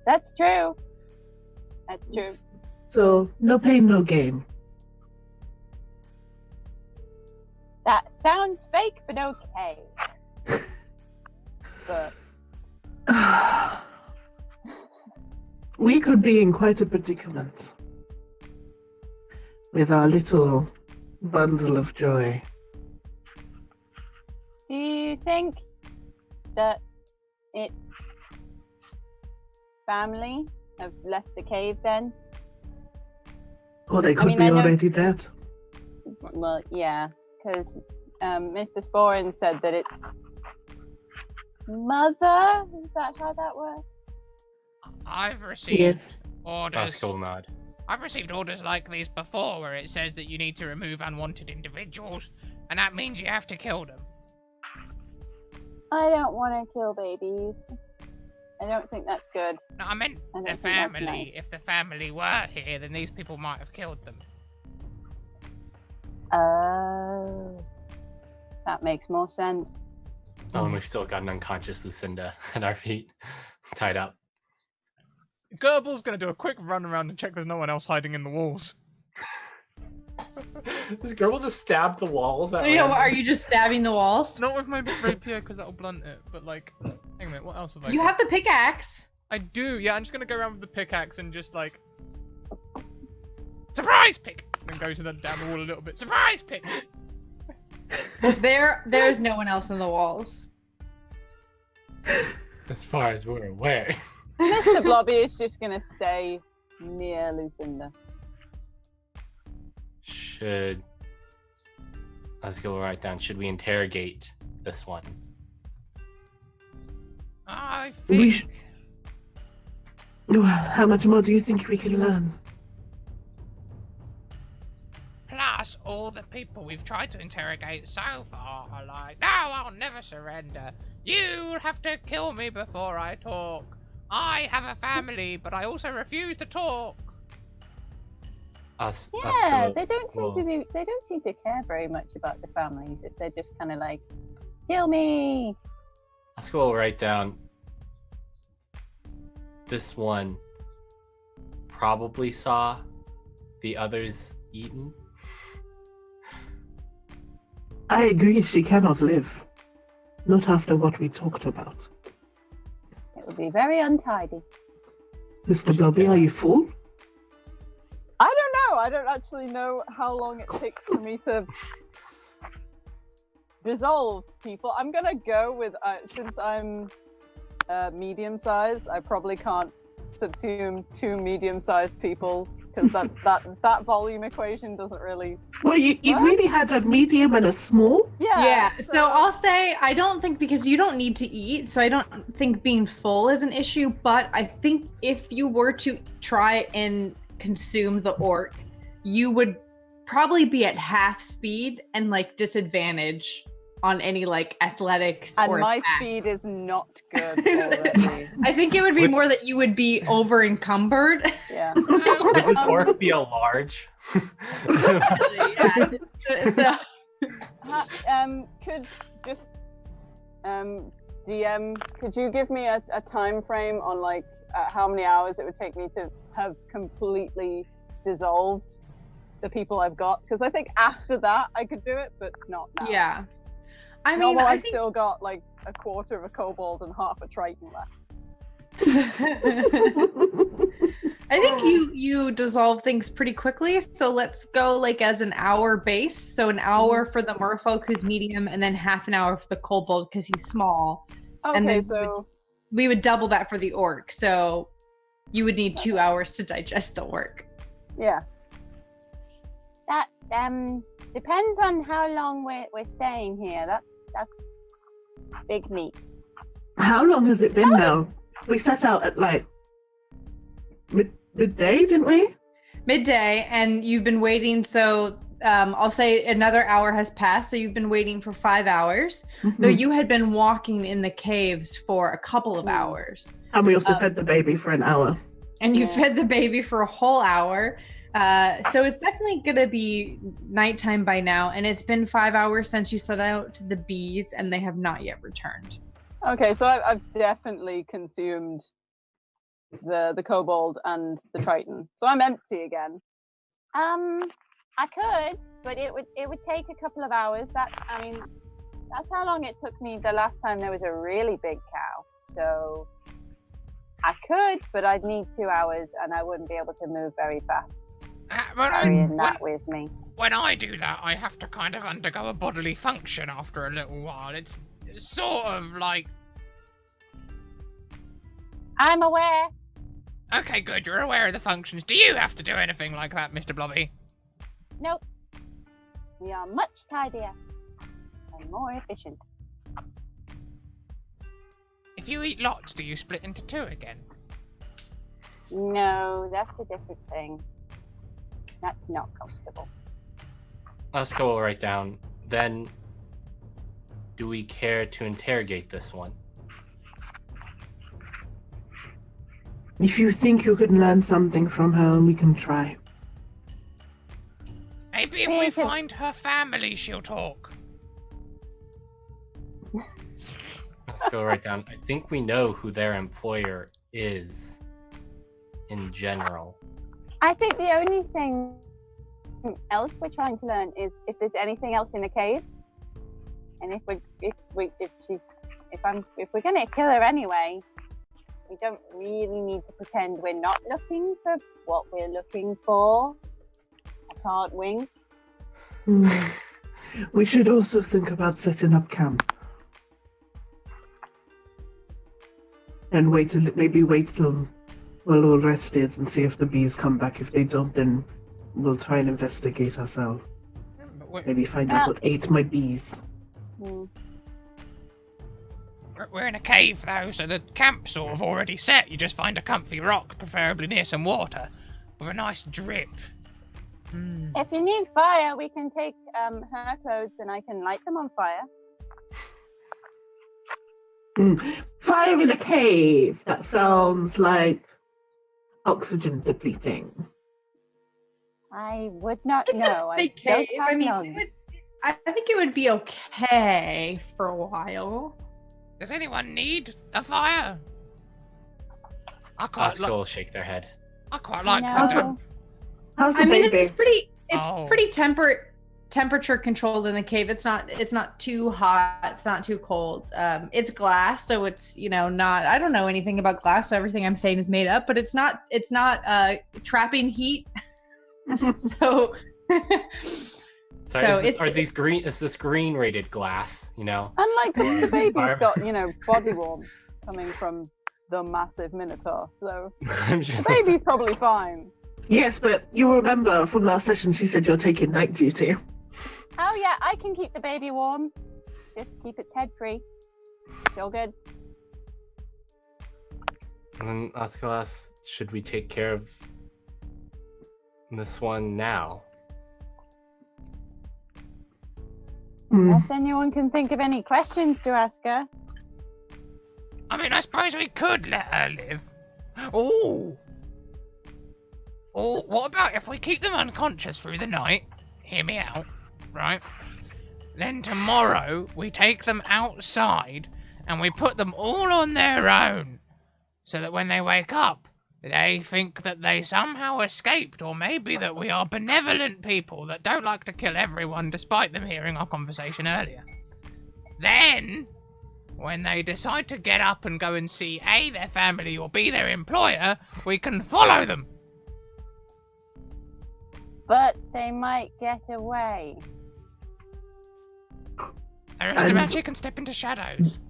C: That's true. That's true.
F: So, no pain, no gain.
C: That sounds fake, but okay. But
F: we could be in quite a predicament with our little bundle of joy.
C: do you think that its family have left the cave then?
F: Or they could
C: mean,
F: be
C: I know-
F: already dead.
C: Well, yeah, because Mr. Sporin said that it's mother. Is that how that works?
G: I've received
F: Yes.
G: orders.
E: Classical nod.
G: I've received orders like these before where it says that you need to remove unwanted individuals, and that means you have to kill them.
C: I don't want to kill babies. I don't think that's good.
G: No, I meant
C: I don't
G: the
C: think that's
G: family.
C: nice.
G: If the family were here, then these people might have killed them.
C: Oh, that makes more sense.
E: Oh, and we've still got an unconscious Lucinda at our feet, tied up.
A: Gerbil's gonna do a quick run around and check there's no one else hiding in the walls.
E: This girl will just stab the walls. At
B: Yeah, are you just stabbing the walls?
A: Not with my rapier because that'll blunt it, but like, hang on a minute, what else have I
B: You
A: got?
B: have the pickaxe.
A: I do, yeah, I'm just gonna go around with the pickaxe and just like,
G: Surprise pick!
A: and go to the down the wall a little bit.
G: Surprise pick!
B: There's no one else in the walls.
E: As far as we're aware.
C: Mr. Blobby is just gonna stay near Lucinda.
E: Let's go right down. Should we interrogate this one?
G: I
F: We
G: think...
F: sh- Well, how much more do you think we can learn?
G: Plus, all the people we've tried to interrogate so far are like, no, I'll never surrender. You'll have to kill me before I talk. I have a family, but I also refuse to talk.
C: Yeah, they don't seem to care very much about the families. If they're just kind of like, kill me.
E: Let's go right down. This one probably saw the others eaten.
F: I agree she cannot live. Not after what we talked about.
C: It would be very untidy.
F: Mr. Blobby, are you full?
C: I don't know. I don't actually know how long it takes for me to dissolve people. I'm gonna go with since I'm medium size. I probably can't subsume 2 medium-sized people because that volume equation doesn't really.
F: Well, you've really had a medium and a small.
B: Yeah, so I'll say I don't think, because you don't need to eat, so I don't think being full is an issue, but I think if you were to try and consume the orc, you would probably be at half speed and like disadvantage on any like athletics
C: And
B: or
C: my
B: attack.
C: speed is not good already.
B: I think it would be more that you would be over encumbered.
C: Yeah.
E: Would this orc be a large?
B: Yeah. So,
C: Could just DM, could you give me a time frame on like how many hours it would take me to have completely dissolved the people I've got? Because I think after that I could do it, but not now.
B: yeah. I mean,
C: Well,
B: I
C: I've
B: think
C: still got like a quarter of a kobold and half a triton left.
B: I think you dissolve things pretty quickly, so let's go like as an hour base. So an hour for the merfolk who's medium, and then half an hour for the kobold because he's small.
C: Okay,
B: And then
C: so
B: we would double that for the orc. So you would need 2 hours to digest the orc.
C: yeah. That depends on how long we're staying here. That's big meat.
F: How long has it been now? We set out at like midday, didn't we?
B: Midday, and you've been waiting. So I'll say another hour has passed. So you've been waiting for 5 hours.
F: Mhm.
B: Though you had been walking in the caves for a couple of hours.
F: And we also fed the baby for an hour.
B: and you
C: Yeah.
B: fed the baby for a whole hour. So it's definitely gonna be nighttime by now, and it's been 5 hours since you set out to the bees, and they have not yet returned.
C: Okay, so I've definitely consumed the kobold and the triton, so I'm empty again.
H: I could, but it would take a couple of hours. That's how long it took me the last time there was a really big cow. So I could, but I'd need 2 hours, and I wouldn't be able to move very fast.
G: But
H: Carrying that with me.
G: when I do that, I have to kind of undergo a bodily function after a little while. It's sort of like...
H: I'm aware.
G: Okay, good, you're aware of the functions. Do you have to do anything like that, Mr. Blobby?
H: Nope. We are much tidier and more efficient.
G: If you eat lots, do you split into two again?
H: No, that's a different thing. That's not comfortable.
E: Let's go right down. Then, do we care to interrogate this one?
F: If you think you can learn something from her, we can try.
G: Maybe if we find her family, she'll talk.
E: Let's go right down. I think we know who their employer is in general.
H: I think the only thing else we're trying to learn is if there's anything else in the caves, and if we're gonna kill her anyway, we don't really need to pretend we're not looking for what we're looking for. I can't wink.
F: We should also think about setting up camp. And wait till we're all rested and see if the bees come back. If they don't, then we'll try and investigate ourselves. Maybe find out what ate my bees.
G: We're in a cave, though, so the camp's sort of already set. You just find a comfy rock, preferably near some water, with a nice drip.
H: If you need fire, we can take her clothes and I can light them on fire.
F: Fire in a cave! That sounds like oxygen depleting.
H: I would not know. I
B: Okay,
H: don't have
B: I mean,
H: lungs.
B: I think it would be okay for a while.
G: Does anyone need a fire? I quite
E: Oscar will shake their head.
G: like
H: No.
F: How's the
B: I mean,
F: baby?
B: it's
G: Oh.
B: pretty temperature controlled in the cave. It's not too hot. It's not too cold. It's glass, so it's not. I don't know anything about glass, so everything I'm saying is made up. But it's not trapping heat. So.
E: Is this green rated glass?
C: Unlike the baby's got, body warmth coming from the massive minotaur, so
E: I'm sure.
C: the baby's probably fine.
F: Yes, but you remember from last session she said you're taking night duty.
H: Oh yeah, I can keep the baby warm. Just keep its head free. It's all good.
E: And then Oscar asks, should we take care of this one now?
H: Unless anyone can think of any questions to ask her.
G: I mean, I suppose we could let her live. Ooh! Or what about if we keep them unconscious through the night? Hear me out, right? Then tomorrow we take them outside and we put them all on their own, so that when they wake up, they think that they somehow escaped, or maybe that we are benevolent people that don't like to kill everyone despite them hearing our conversation earlier. Then, when they decide to get up and go and see A, their family, or B, their employer, we can follow them.
H: But they might get away.
G: Aristomagic can step into shadows.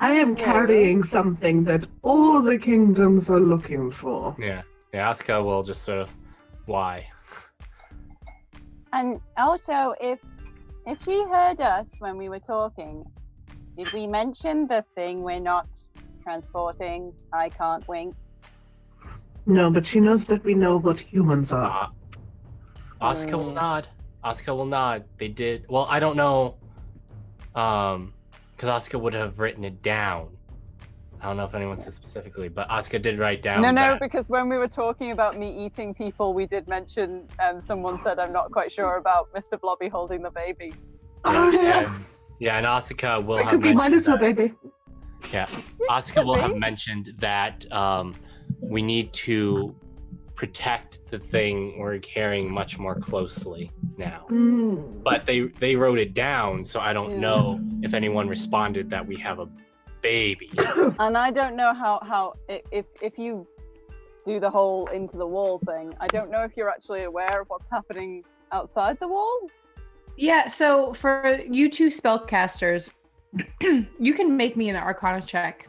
F: I am carrying something that all the kingdoms are looking for.
E: Yeah, Oscar will just sort of, why?
H: And also, if she heard us when we were talking, did we mention the thing we're not transporting? I can't wink.
F: No, but she knows that we know what humans are.
E: Oscar will nod. Oscar will nod. They did. Well, I don't know. Because Oscar would have written it down. I don't know if anyone said specifically, but Asuka did write down.
C: No,
E: that,
C: because when we were talking about me eating people, we did mention. Someone said, "I'm not quite sure about Mr. Blobby holding the baby."
E: And Asuka will
F: It
E: have
F: could be my
E: mentioned
F: little
E: that,
F: baby.
E: Yeah, Asuka will have mentioned that we need to protect the thing we're carrying much more closely now. But they wrote it down, so I don't know if anyone responded that we have a baby.
C: And I don't know how if you do the whole into the wall thing, I don't know if you're actually aware of what's happening outside the wall.
B: Yeah, so for you two spellcasters, you can make me an Arcana check.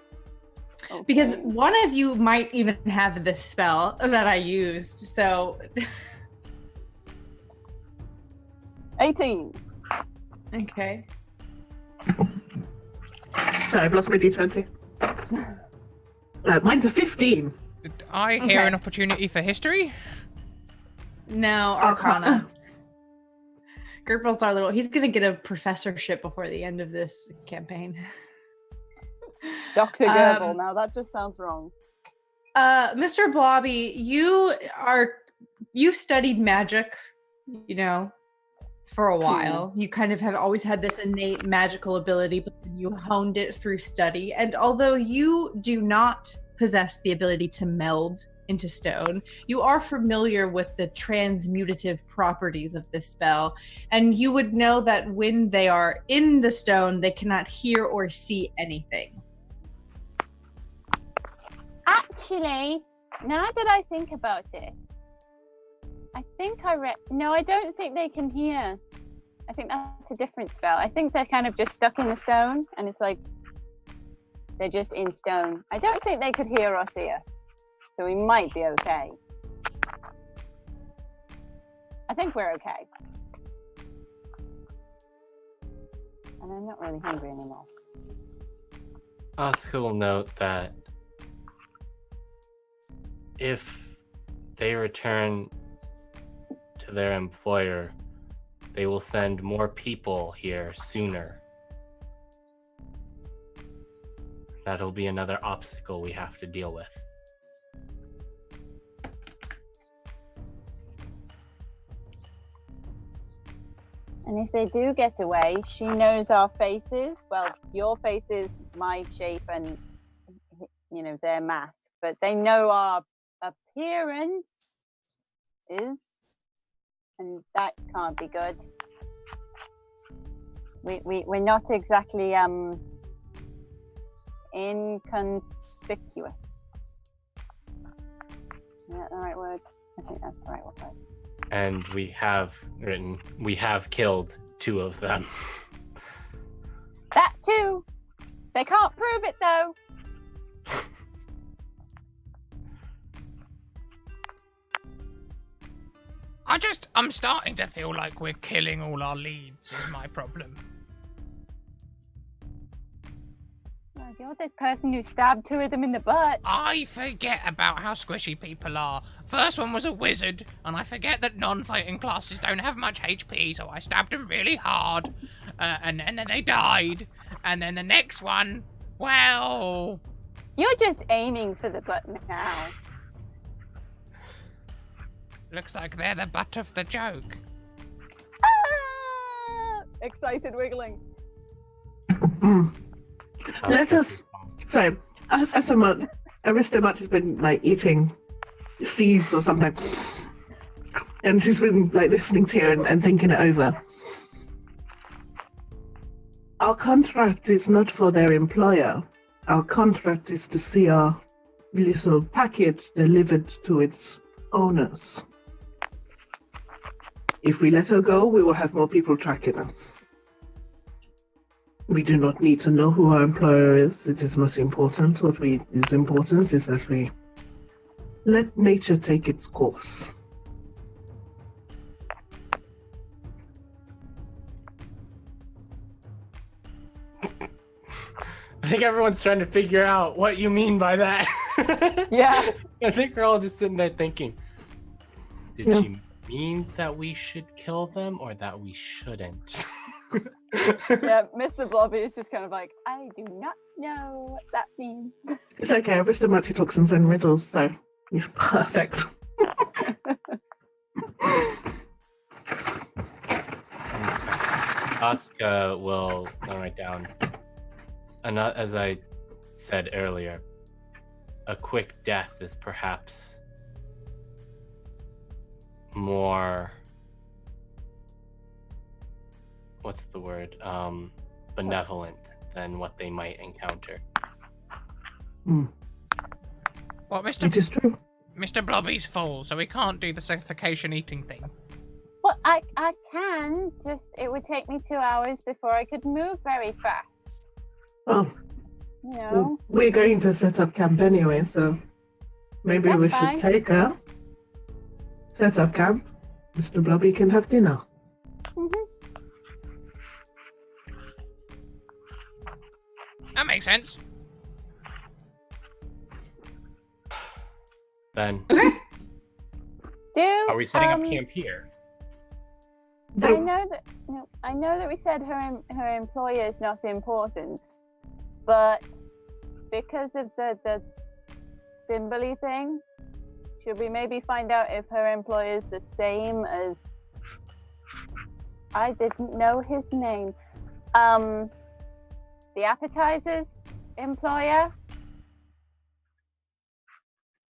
C: Okay.
B: Because one of you might even have this spell that I used, so...
C: 18.
B: Okay.
F: Sorry, I've lost my D20. Mine's a 15.
G: Did I hear
B: Okay.
G: an opportunity for history?
B: No, Arcana. Gerbil's our little... He's gonna get a professorship before the end of this campaign.
C: Dr. Gerbil, now that just sounds wrong.
B: Mr. Blobby, you've studied magic, for a while. You kind of have always had this innate magical ability, but you honed it through study. And although you do not possess the ability to meld into stone, you are familiar with the transmutative properties of this spell. And you would know that when they are in the stone, they cannot hear or see anything.
H: Actually, now that I think about it, I think no, I don't think they can hear. I think that's a different spell. I think they're kind of just stuck in the stone, and it's like they're just in stone. I don't think they could hear or see us, so we might be okay. I think we're okay. And I'm not really hungry anymore.
E: Asuka will note that if they return to their employer, they will send more people here sooner. That'll be another obstacle we have to deal with.
H: And if they do get away, she knows our faces. Well, your faces, my shape, and their mask. But they know our appearance and that can't be good. We're not exactly inconspicuous. Is that the right word? I think that's the right word.
E: And we have killed 2 of them.
H: That too. They can't prove it though.
G: I'm starting to feel like we're killing all our leads is my problem.
H: Well, you're the person who stabbed 2 of them in the butt.
G: I forget about how squishy people are. First one was a wizard, and I forget that non-fighting classes don't have much HP, so I stabbed them really hard, and then they died. And then the next one, well...
H: You're just aiming for the butt now.
G: Looks like they're the butt of the joke.
C: Ah! Excited wiggling.
F: Let us. Sorry, Arista Much has been eating seeds or something, and she's been listening to you and thinking it over. Our contract is not for their employer. Our contract is to see our little package delivered to its owners. If we let her go, we will have more people tracking us. We do not need to know who our employer is. It is not important. What is important is that we let nature take its course.
E: I think everyone's trying to figure out what you mean by that.
C: Yeah.
E: I think we're all just sitting there thinking, did she mean that we should kill them or that we shouldn't?
C: Yeah, Mr. Blobby is just kind of like, I do not know what that means.
F: It's okay. I've so much talks and riddles, so he's perfect.
E: Asuka will write down, and as I said earlier, a quick death is perhaps more, what's the word, benevolent than what they might encounter.
G: Well,
F: It is true.
G: Mr. Blobby's full, so we can't do the suffocation eating thing.
H: Well, I can, just it would take me 2 hours before I could move very fast.
F: Oh,
H: You know?
F: well, we're going to set up camp anyway, so maybe
H: That's
F: we
H: fine.
F: should take her. Set up camp. Mr. Blobby can have dinner.
G: That makes sense.
E: Then,
H: Do
E: are we setting up camp here?
H: I know that we said her employer is not important, but because of the Simbali thing, should we maybe find out if her employer is the same as, I didn't know his name, the appetizers employer?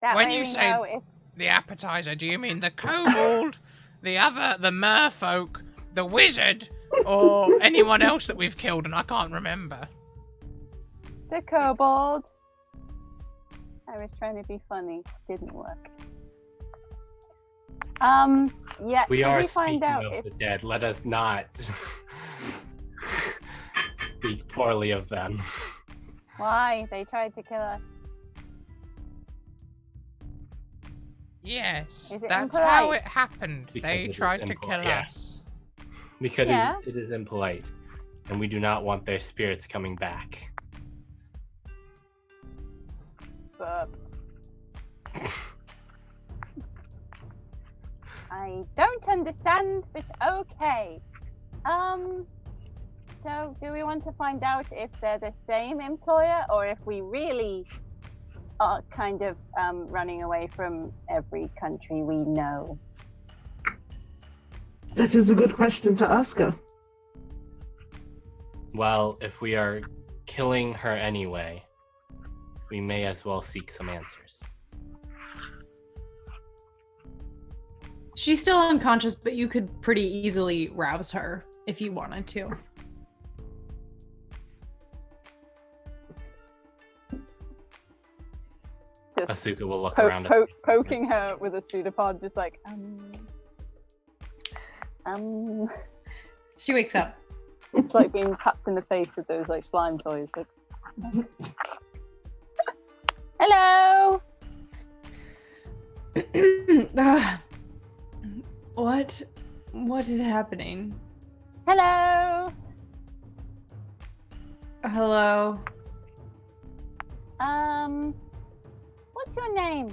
H: That
G: When
H: way
G: you
H: we
G: say
H: know if
G: the appetizer, do you mean the kobold, the merfolk, the wizard, or anyone else that we've killed and I can't remember?
H: the kobold. I was trying to be funny, didn't work. Yeah.
E: We
H: should
E: are
H: we find
E: speaking
H: out
E: of
H: if
E: the dead. Let us not speak poorly of them.
H: why they tried to kill us.
G: Yes,
H: Is it
G: that's how
H: impolite?
G: it happened.
E: Because
G: They
E: it is
G: tried to
E: impolite,
G: kill
E: yeah.
G: us.
E: Because
H: Yeah.
E: it is impolite, and we do not want their spirits coming back.
H: But I don't understand, but okay. So do we want to find out if they're the same employer or if we really are kind of running away from every country we know?
F: That is a good question to ask her.
E: Well, if we are killing her anyway, we may as well seek some answers.
B: She's still unconscious, but you could pretty easily rouse her if you wanted to.
C: Just
E: Asuka will look around.
C: poking her with a pseudopod, just like,
B: She wakes up.
C: it's like being tapped in the face with those like slime toys. Like,
H: Hello.
B: What is happening?
H: Hello.
B: Hello.
H: What's your name?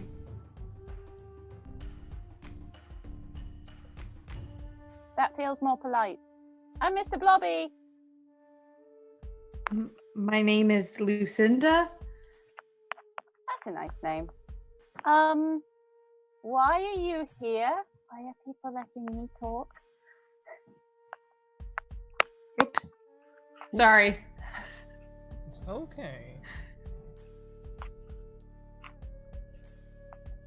H: That feels more polite. I'm Mr. Blobby.
B: My name is Lucinda.
H: That's a nice name. Why are you here? Why are people letting me talk?
B: Oops. Sorry.
A: It's okay.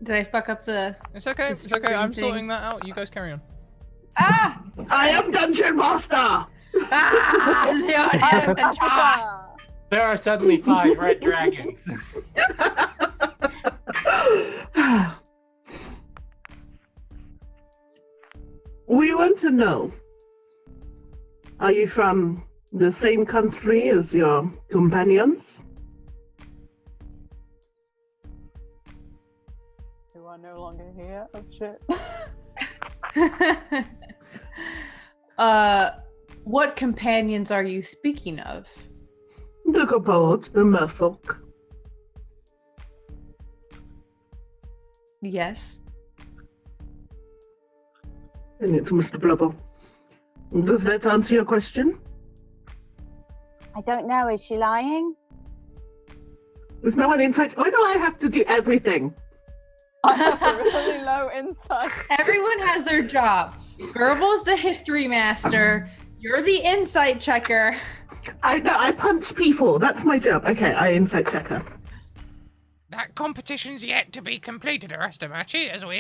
B: Did I fuck up the...
A: It's okay. It's okay. I'm sorting that out. You guys carry on.
B: Ah!
F: I am Dungeon Master!
B: Ah!
E: There are suddenly 5 red dragons.
F: We want to know, are you from the same country as your companions?
C: who are no longer here? Oh shit.
B: What companions are you speaking of?
F: The kobolds, the merfolk.
B: Yes.
F: And it's Mr. Blubble. Does that answer your question?
H: I don't know. Is she lying?
F: There's no one inside. Why do I have to do everything?
C: I have a really low insight.
B: Everyone has their job. Gerbil's the history master. You're the insight checker.
F: I know, I punch people. That's my job. Okay, I insight checker.
G: That competition's yet to be completed, Aristamachi, as we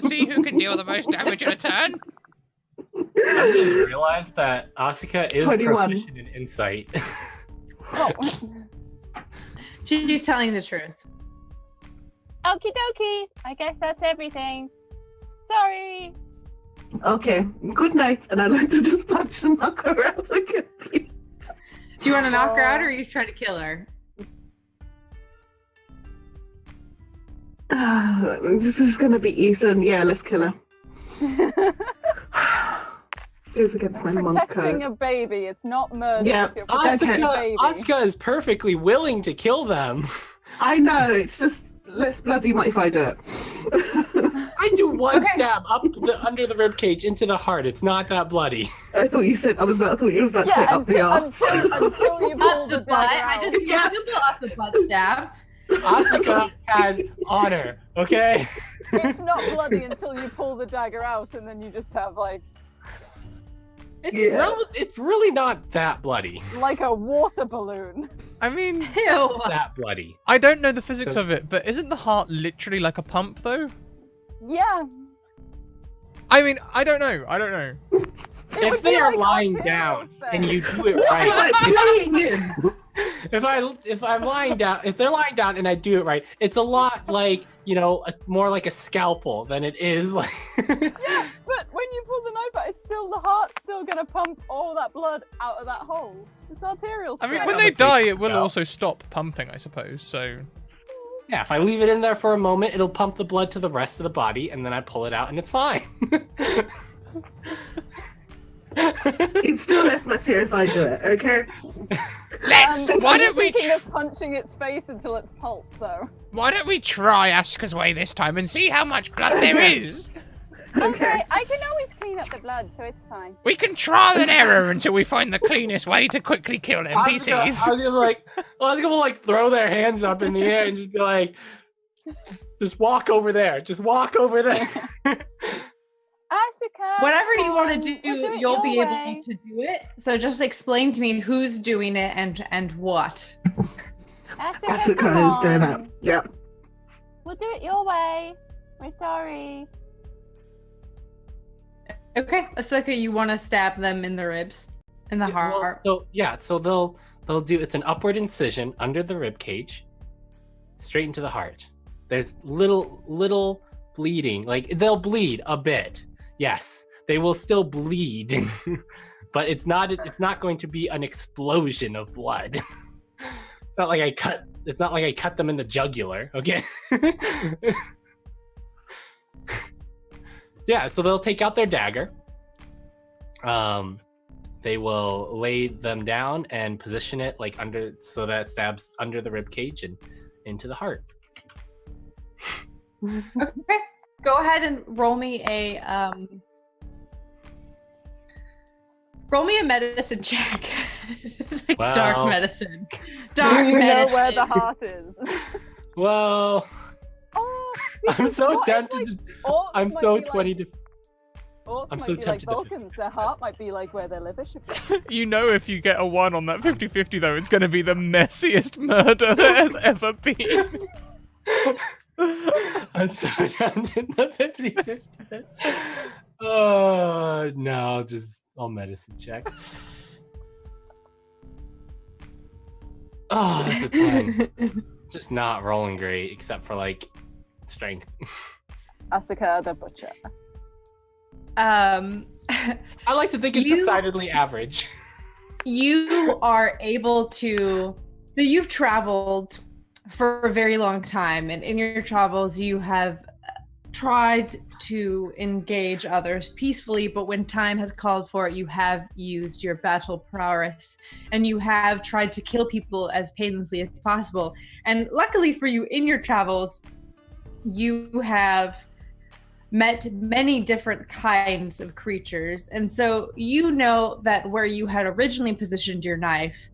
G: see who can deal the most damage in a turn.
E: I just realized that Asuka is
F: 21.
E: proficient in insight.
C: Oh.
B: She's telling the truth.
H: Okie dokie. I guess that's everything. Sorry.
F: Okay, good night. And I'd like to just punch and knock her out again, please.
B: Do you want to knock her out, or are you trying to kill her?
F: This is gonna be Ethan. Yeah, let's kill her. Goes against my monk
C: Protecting
F: code.
C: a baby, it's not murder.
F: Yeah,
C: if you're protecting a
E: Asuka,
C: baby.
E: Asuka is perfectly willing to kill them.
F: I know, it's just less bloody if I do it.
E: I do one stab up under the rib cage into the heart. It's not that bloody.
F: I thought you said, I thought you was about to say up the arse.
C: Until you pull
B: Up
C: the
B: the butt.
C: dagger
B: I
C: out.
B: just simple up the butt stab.
E: Asuka has honor, okay?
C: It's not bloody until you pull the dagger out, and then you just have like
E: It's really not that bloody.
C: a water balloon.
A: I mean,
B: Ew.
E: That bloody.
A: I don't know the physics
E: So-
A: of it, but isn't the heart literally like a pump, though?
C: Yeah.
A: I mean, I don't know.
E: If they are lying down and you do it right, if I'm lying down, if they're lying down and I do it right, it's a lot like, more like a scalpel than it is like.
C: Yeah, but when you pull the knife out, the heart's still gonna pump all that blood out of that hole. It's arterial.
A: I mean,
C: spread.
A: when they die, it will also stop pumping, I suppose. So
E: Yeah, if I leave it in there for a moment, it'll pump the blood to the rest of the body, and then I pull it out, and it's fine.
F: It's still less messy if I do it, okay?
G: Why don't we
C: Thinking of punching its face until it's pulp, though.
G: Why don't we try Asuka's way this time and see how much blood there is?
C: Okay.
H: I can always clean up the blood, so it's fine.
G: We can trial and error until we find the cleanest way to quickly kill NPCs.
E: I was gonna throw their hands up in the air and just be like, just walk over there. Just walk over there.
H: Asuka.
B: Whatever you want to
H: we'll
B: do,
H: it
B: you'll be
H: your
B: able
H: way.
B: to do it. So just explain to me who's doing it and what.
F: Asuka
H: come
F: is doing
H: on.
F: it. Yep.
H: We'll do it your way. We're sorry.
B: Okay, Asuka, you want to stab them in the ribs, in the heart.
E: So they'll do, it's an upward incision under the rib cage, straight into the heart. There's little bleeding, they'll bleed a bit. Yes, they will still bleed, but it's not going to be an explosion of blood. It's not like I cut them in the jugular, okay? Yeah, so they'll take out their dagger. They will lay them down and position it so that it stabs under the rib cage and into the heart.
B: Okay, go ahead and roll me a medicine check. It's like dark medicine. Dark
C: You know
B: medicine.
C: where the heart is.
E: Well,
C: Oh,
E: I'm so
C: what if,
E: tempted to.
C: orcs
E: I'm
C: might
E: so
C: be
E: 20 to.
C: Orcs
E: I'm
C: might
E: so
C: be like
E: tempted to-
C: Vulcans. Their heart might be like where their liver should be.
A: you know, if you get a 1 on that 50-50, though, it's going to be the messiest murder there has ever been.
E: I'm so tempted to 50-50. Oh no, I'll medicine check. Oh, that's a 10. Just not rolling great, except for strength.
C: Asuka the butcher.
E: I like to think it's
B: You-
E: decidedly average.
B: You are able to. So you've traveled for a very long time, and in your travels, you have tried to engage others peacefully, but when time has called for it, you have used your battle prowess and you have tried to kill people as painlessly as possible. And luckily for you, in your travels, you have met many different kinds of creatures. And so you know that where you had originally positioned your knife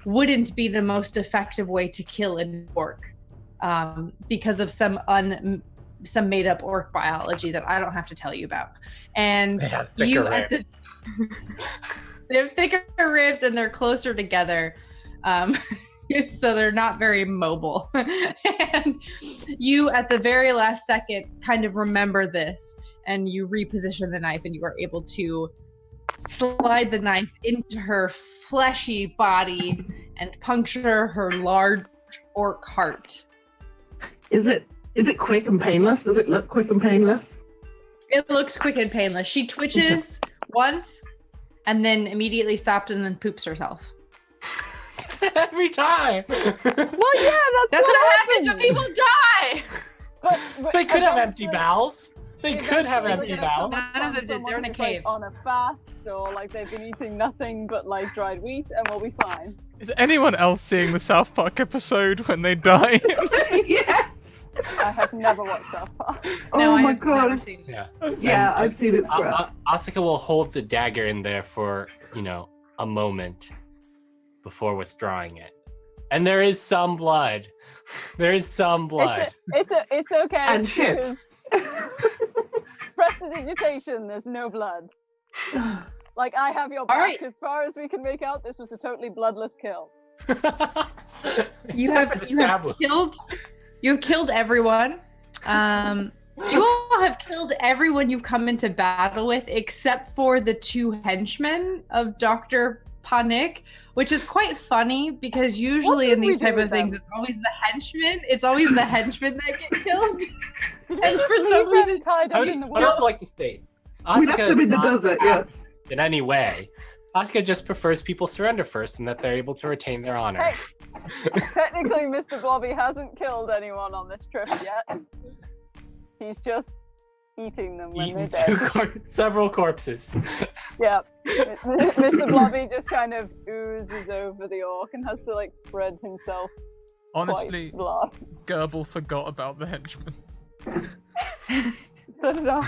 B: wouldn't be the most effective way to kill an orc, because of some made-up orc biology that I don't have to tell you about. And
E: They have thicker ribs.
B: They have thicker ribs and they're closer together. So they're not very mobile. And you, at the very last second, kind of remember this, and you reposition the knife, and you are able to slide the knife into her fleshy body and puncture her large orc heart.
F: Is it quick and painless? Does it look quick and painless?
B: It looks quick and painless. She twitches once and then immediately stops and then poops herself.
E: Every time.
C: Well, yeah,
B: That's what happens when people die.
C: But
E: They could have empty
C: eventually-
E: bowels. They could have
C: eventually
E: empty
C: we're gonna
E: bowels.
C: come
B: None of
C: upon
B: them did. They're
C: someone
B: in a
C: who's, like,
B: cave.
C: on a fast, or like they've been eating nothing but like dried wheat, and we'll be fine.
A: Is anyone else seeing the South Park episode when they die?
F: Yes.
C: I have never watched South Park.
B: No,
F: Oh
B: I
F: my
B: have never
F: god.
B: seen it.
E: Yeah.
F: Yeah, I've seen it.
E: Asuka will hold the dagger in there for, a moment before withdrawing it. And there is some blood. There is some blood.
C: It's okay.
F: And shit.
C: Prestidigitation, there's no blood. Like, I have your back.
B: right.
C: As far as we can make out, this was a totally bloodless kill.
B: You have killed everyone. You all have killed everyone you've come into battle with, except for the two henchmen of Dr. Panik, which is quite funny because usually
C: did
B: in
C: we
B: these
C: do
B: type
C: with
B: of things,
C: them?
B: it's always the henchmen. It's always the henchmen that get killed. And for
C: Leave
B: some
C: them
B: reason,
C: tied
E: I
C: up
E: would,
C: in the
E: I
C: woods.
E: would also like to state,
F: We left
E: Asuka
F: them in the
E: is not
F: desert, yes.
E: in any way. Asuka just prefers people surrender first and that they're able to retain their honor.
C: Hey, technically, Mr. Blobby hasn't killed anyone on this trip yet. He's just eating them when
E: Eaten
C: they're dead.
E: several corpses.
C: Yeah. Mr. Blobby just kind of oozes over the orc and has to, like, spread himself.
A: Honestly,
C: quite large.
A: Gerbil forgot about the henchman.
C: So did I.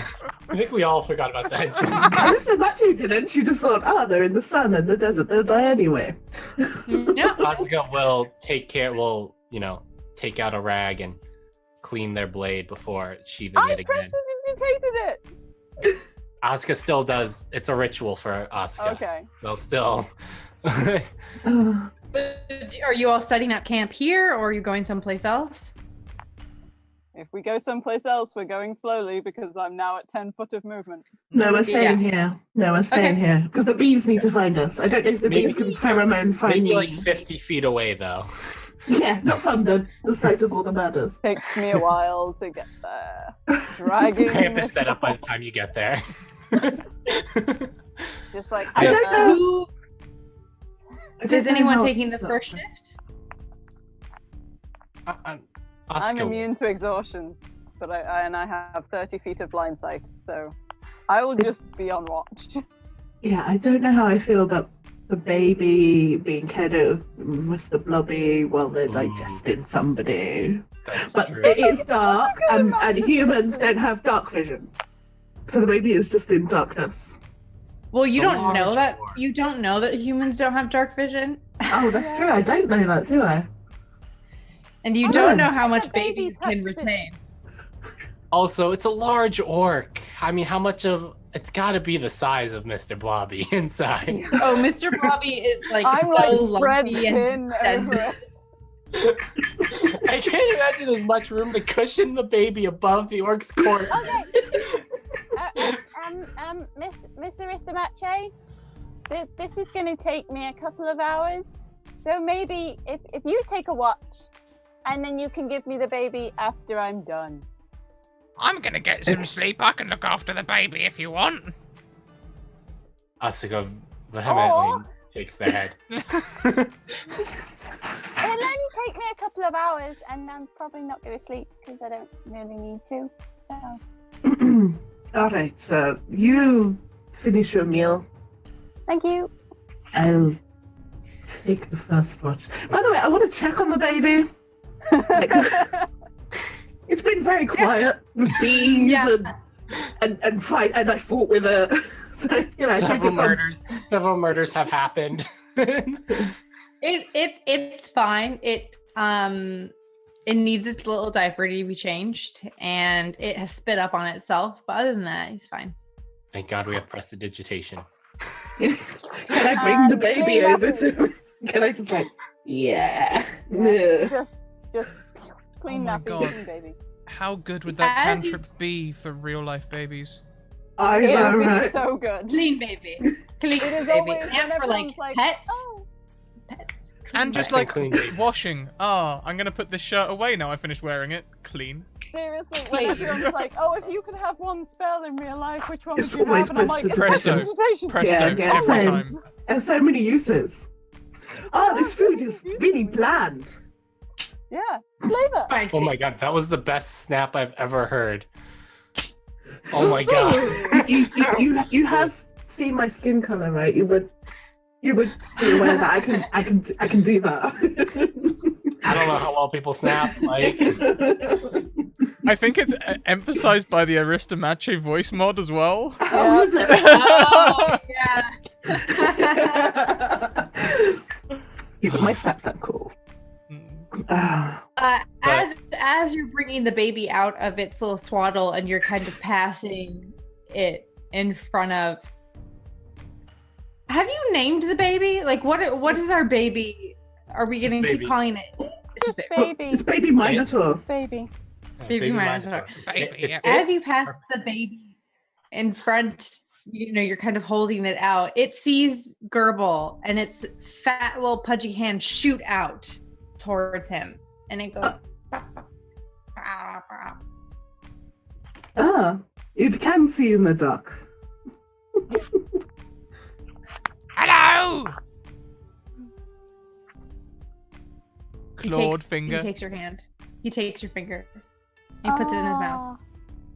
E: I think we all forgot about that.
F: I just imagine you didn't. You just thought, they're in the sun and the desert. They'll die anyway.
B: yeah.
E: Asuka will take out a rag and clean their blade before sheathing
C: I
E: it again.
C: prestidigitated it!
E: Asuka still does. It's a ritual for Asuka.
C: Okay.
E: They'll still.
F: Uh,
B: Are you all setting up camp here, or are you going someplace else?
C: If we go someplace else, we're going slowly because I'm now at 10 foot of movement.
F: no, we're staying here. No, we're staying
B: Okay.
F: here. Because the bees need to find us. I don't know if the bees can pheromone find
E: Maybe
F: me.
E: like 50 feet away, though.
F: Yeah, not from the site of all the murders.
C: Takes me a while to get there. Dragging
E: Camp is
C: Mr.
E: set up by the time you get there.
C: Just like
F: I don't know.
B: Who
F: I don't
B: is
F: know
B: anyone
F: how-
B: taking the first shift?
C: I'm
E: Asuka,
C: immune to exhaustion, but I have 30 feet of blind sight, so I will just be on watch.
F: Yeah, I don't know how I feel about the baby being carried out of Mr. Blobby while they're digesting somebody.
E: That's
F: But
E: true.
F: it is dark, and humans don't have dark vision. So the baby is just in darkness.
B: Well, you
E: The
B: don't know
E: large
B: that.
E: orc.
B: You don't know that humans don't have dark vision,
F: Oh, that's true. I don't know that, do I?
B: and you
F: Oh.
B: don't know how much
C: The baby
B: babies can
C: touched it.
B: retain.
E: Also, it's a large orc. I mean, how much of it's got to be the size of Mr. Blobby inside.
B: Oh, Mr. Blobby is like
C: I'm
B: so
C: like spread
B: lumpy
C: thin
B: and
C: over
B: extended.
C: it.
E: I can't imagine there's much room to cushion the baby above the orc's corpse.
H: Okay. Miss Aristomache, this is going to take me a couple of hours. So maybe if you take a watch, and then you can give me the baby after I'm done.
G: I'm gonna get some sleep. I can look after the baby if you want.
E: Asuka vehemently shakes their head.
H: It'll only take me a couple of hours, and I'm probably not going to sleep because I don't really need to. So
F: All right, so you finish your meal.
H: thank you.
F: I'll take the first watch. By the way, I want to check on the baby. Like, it's been very quiet with bees
B: Yeah.
F: and and fight, and I fought with her. So, I take it from...
E: Several murders have happened.
B: It's fine. It needs its little diaper to be changed, and it has spit up on itself. But other than that, he's fine.
E: Thank God we have prestidigitation.
F: Can I bring the baby over to? Can I just yeah.
C: Just clean
A: my
C: nappy,
A: God.
C: clean baby.
A: How good would that
B: As you-
A: cantrip be for real life babies?
F: I
C: It
F: know,
C: would be
F: right?
C: so good.
B: Clean baby. Clean
C: It is
B: baby.
C: always
B: And
C: when
B: for
C: everyone's like,
B: pets.
C: oh,
B: Pets.
A: And just
E: Nice and
A: like
E: clean baby.
A: washing. I'm gonna put this shirt away now I finished wearing it. Clean.
C: seriously, when
B: Clean.
C: everyone's like, oh, if you could have one spell in real life, which one
F: It's
C: would you
F: always
C: have? And I'm like, it's
A: prestidigitation.
C: prestidigitation.
A: Presto,
F: Yeah,
A: every
F: same.
A: time.
F: And so many uses. Oh, this food is really bland.
C: Yeah, flavor.
B: Spicy.
E: Oh my God, that was the best snap I've ever heard. Oh my God.
F: You have seen my skin color, right? You would be aware that I can do that.
E: I don't know how well people snap. Like,
A: I think it's emphasized by the Aristomache voice mod as well.
F: How is it?
B: Oh yeah.
F: Yeah, but my snaps are cool.
B: As you're bringing the baby out of its little swaddle and you're kind of passing it in front of. Have you named the baby? Like what is our baby? Are we
E: It's just
B: going to keep
E: baby.
B: calling it?
C: Just
B: Just
C: baby.
F: It's baby Minotaur.
C: Baby.
B: Baby Minotaur.
G: Baby, yeah.
B: As you pass the baby in front, you're kind of holding it out. It sees Gerbil and its fat little pudgy hand shoot out towards him, and it goes.
F: It can see in the dark.
G: Hello!
A: Clawed finger.
B: He takes your hand. He takes your finger. He puts it in his mouth.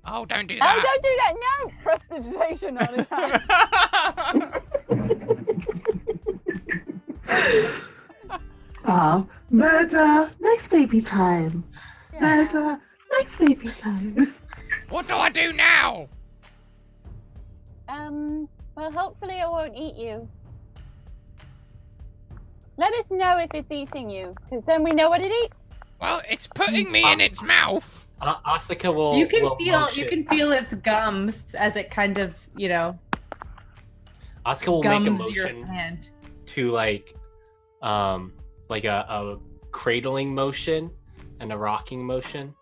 G: Oh, don't do
C: Oh,
G: that.
C: don't do that! No! Prestidigitation on his hand.
F: Murder, nice baby time. Murder, nice baby time.
G: What do I do now?
H: Well, hopefully it won't eat you. Let us know if it's eating you, because then we know what it eats.
G: Well, it's putting me in its mouth.
E: Asuka will.
B: You can
E: will
B: feel
E: motion.
B: its gums as it kind of
E: Asuka will make a
B: gums your
E: motion
B: hand.
E: to like a cradling motion and a rocking motion.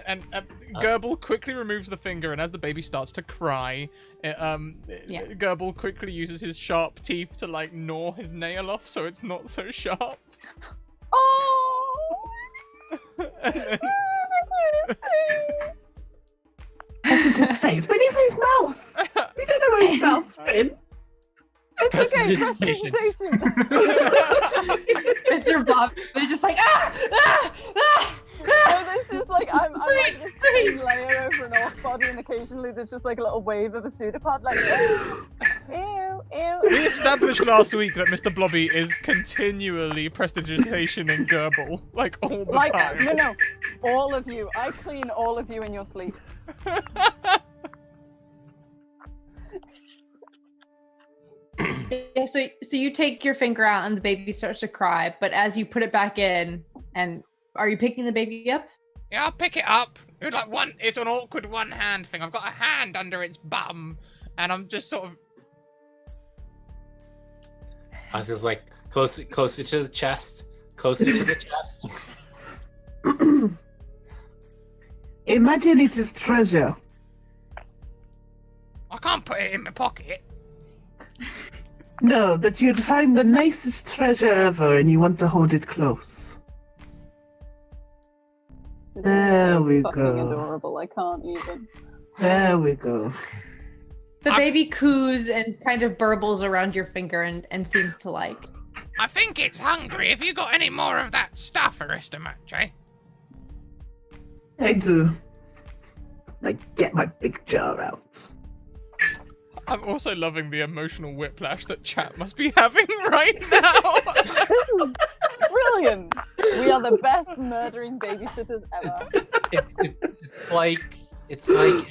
A: And Gerbil quickly removes the finger, and as the baby starts to cry, Gerbil quickly uses his sharp teeth to like gnaw his nail off so it's not so sharp.
C: Oh!
A: And then-
C: The cutest thing!
F: It's been in his mouth. We don't know where his mouth's been.
C: It's okay,
E: Prestidigitation.
C: prestidigitation.
B: Mr. Bob is just like ah.
C: No, there's just like I'm like this thin layer over an orc body, and occasionally there's just like a little wave of a pseudopod, like ew, ew.
A: We established last week that Mr. Blobby is continually prestidigitationing Gerbil, like all the
C: Like
A: time.
C: no, all of you. I clean all of you in your sleep.
B: Yeah, so you take your finger out and the baby starts to cry, but as you put it back in, and are you picking the baby up?
G: Yeah, I'll pick it up. It's an awkward one-hand thing. I've got a hand under its bum, and I'm just sort of.
E: Asuka's like closer to the chest, closer to the chest.
F: Imagine it is treasure.
G: I can't put it in my pocket.
F: No, that you'd find the nicest treasure ever and you want to hold it close. There we
C: Fucking
F: go.
C: adorable. I can't even.
F: There we go.
B: The baby coos and kind of burbles around your finger and seems to like.
G: I think it's hungry. Have you got any more of that stuff, Aristomache?
F: I do. Like, get my big jar out.
A: I'm also loving the emotional whiplash that chat must be having right now.
C: This is brilliant. We are the best murdering babysitters ever.
E: It's like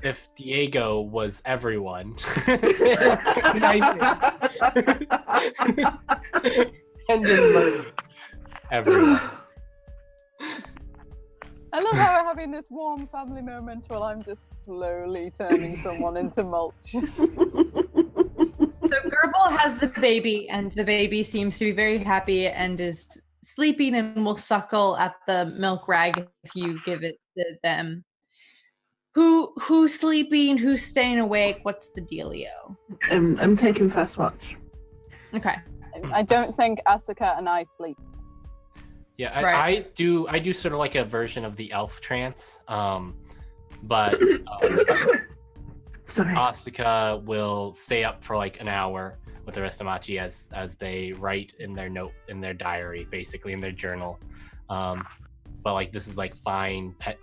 E: if Diego was everyone. And just murder everyone.
C: I love how we're having this warm family moment while I'm just slowly turning someone into mulch.
B: So Gerbil has the baby, and the baby seems to be very happy and is sleeping and will suckle at the milk rag if you give it to them. Who's sleeping? Who's staying awake? What's the dealio?
F: I'm taking first watch.
B: Okay.
C: I don't think Asuka and I sleep.
E: Yeah,
B: Right.
E: I do sort of like a version of the elf trance, but
F: Sorry.
E: Asuka will stay up for like an hour with the rest of Machi as they write in their diary, basically in their journal. But like this is like fine pet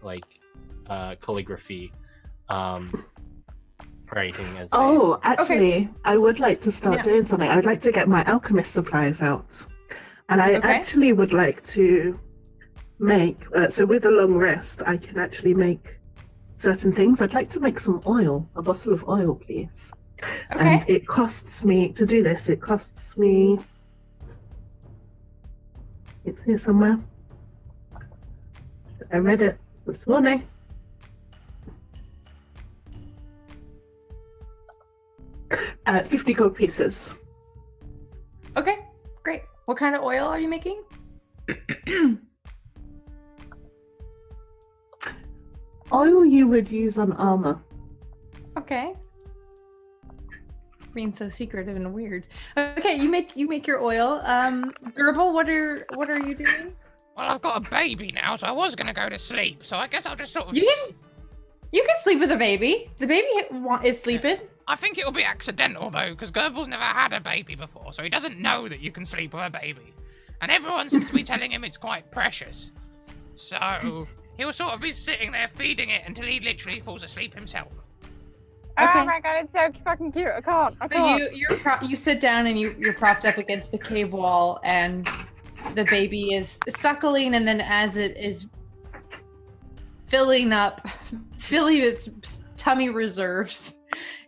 E: calligraphy, writing as.
F: Actually, I would like to start doing something. I would like to get my alchemist supplies out. And I actually would like to make, so with a long rest, I can actually make certain things. I'd like to make some oil, a bottle of oil, please.
B: Okay.
F: And it costs me, to do this, it's here somewhere. I read it this morning. Uh, 50 gold pieces.
B: Okay, great. What kind of oil are you making?
F: Oil you would use on armor.
B: Okay. Being so secretive and weird. Okay, you make your oil. Gerbil, what are you doing?
G: Well, I've got a baby now, so I was gonna go to sleep. So I guess I'll just sort of.
B: You can sleep with a baby. The baby is sleeping.
G: I think it'll be accidental though, because Gerbil's never had a baby before, so he doesn't know that you can sleep with a baby, and everyone seems to be telling him it's quite precious. So he'll sort of be sitting there feeding it until he literally falls asleep himself.
B: Okay.
C: Oh my god, it's so fucking cute. I can't.
B: So you sit down and you're propped up against the cave wall, and the baby is suckling, and then as it is filling its tummy reserves,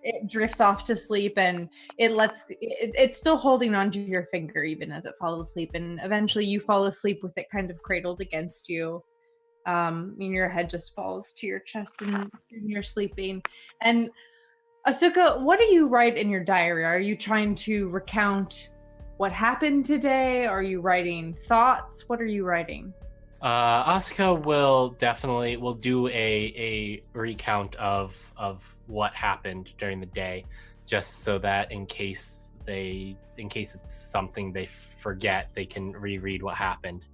B: it drifts off to sleep, and it's still holding onto your finger even as it falls asleep, and eventually you fall asleep with it kind of cradled against you. And your head just falls to your chest and you're sleeping. And Asuka, what do you write in your diary? Are you trying to recount what happened today? Are you writing thoughts? What are you writing?
E: Asuka will do a recount of what happened during the day, just so that in case it's something they forget, they can reread what happened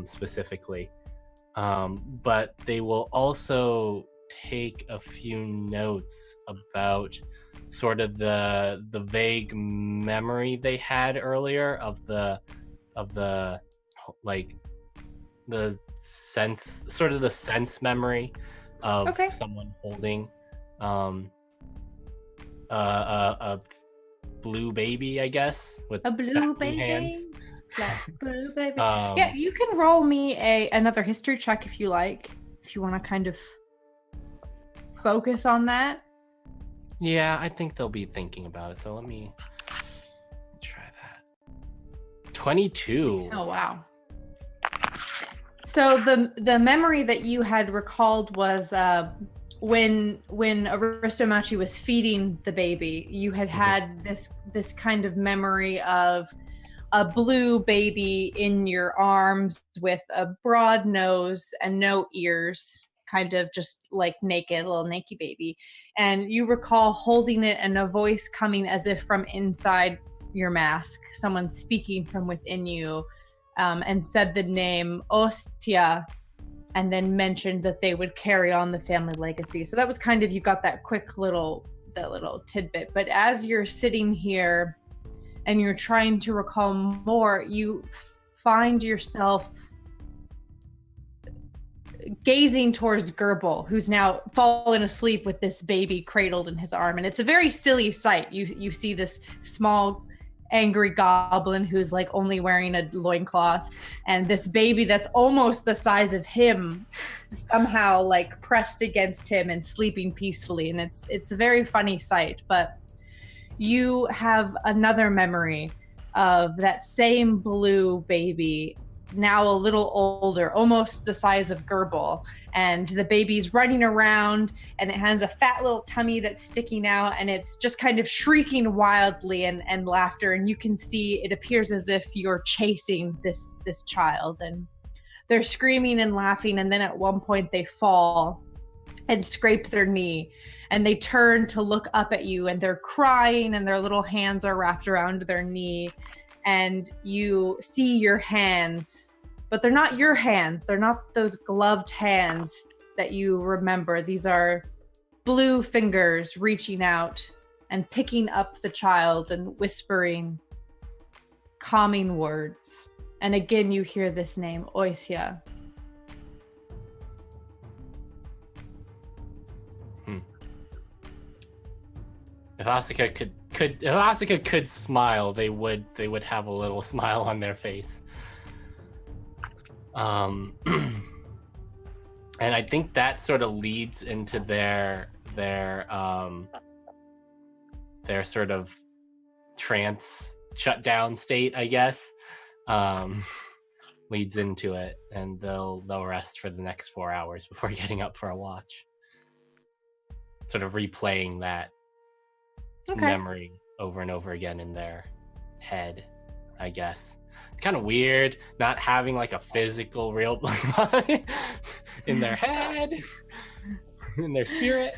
E: specifically. But they will also take a few notes about sort of the vague memory they had earlier of the sense memory of someone holding a blue baby, I guess, with
B: a blue baby
E: hands.
B: Blue baby. Yeah, you can roll me another history check if you like, if you want to kind of focus on that.
E: Yeah, I think they'll be thinking about it, so let me try that. 22.
B: Oh wow. So the memory that you had recalled was when Aristomachi was feeding the baby, you had this kind of memory of a blue baby in your arms with a broad nose and no ears, kind of just like little naked baby. And you recall holding it and a voice coming as if from inside your mask, someone speaking from within you, and said the name Ostia, and then mentioned that they would carry on the family legacy. So that was kind of, you got that quick little tidbit. But as you're sitting here and you're trying to recall more, you find yourself gazing towards Gerbil, who's now fallen asleep with this baby cradled in his arm. And it's a very silly sight. You see this small angry goblin who's like only wearing a loincloth, and this baby that's almost the size of him somehow like pressed against him and sleeping peacefully. And it's a very funny sight. But you have another memory of that same blue baby, now a little older, almost the size of Gerbil, and the baby's running around, and it has a fat little tummy that's sticking out, and it's just kind of shrieking wildly and laughter, and you can see it appears as if you're chasing this child, and they're screaming and laughing, and then at one point they fall and scrape their knee, and they turn to look up at you, and they're crying, and their little hands are wrapped around their knee, and you see your hands, but they're not your hands. They're not those gloved hands that you remember. These are blue fingers reaching out and picking up the child and whispering calming words. And again, you hear this name, Oisia.
E: If Asuka could smile, they would have a little smile on their face. And I think that sort of leads into their sort of trance shutdown state, I guess. Leads into it, and they'll rest for the next 4 hours before getting up for a watch. Sort of replaying that memory over and over again in their head, I guess. It's kind of weird not having like a physical real body in their head, in their spirit.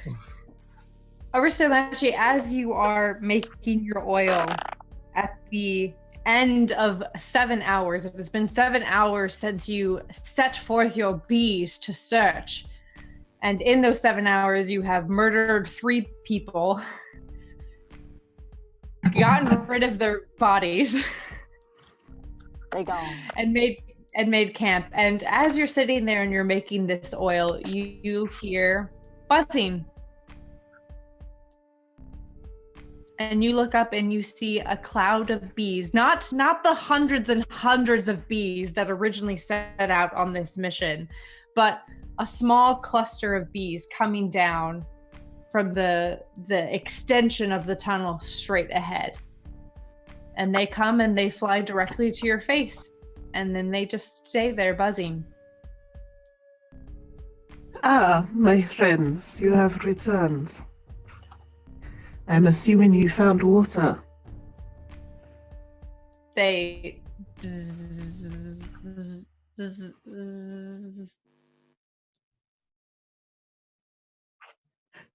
B: Aristomachi, as you are making your oil at the end of 7 hours, it has been 7 hours since you set forth your bees to search. And in those 7 hours, you have murdered 3 people, gotten rid of their bodies,
C: They gone.
B: and made camp. And as you're sitting there and you're making this oil, you hear buzzing. And you look up and you see a cloud of bees, not the hundreds and hundreds of bees that originally set out on this mission, but a small cluster of bees coming down from the extension of the tunnel straight ahead. And they come and they fly directly to your face, and then they just stay there buzzing.
F: Ah, my friends, you have returned. I'm assuming you found water.
B: They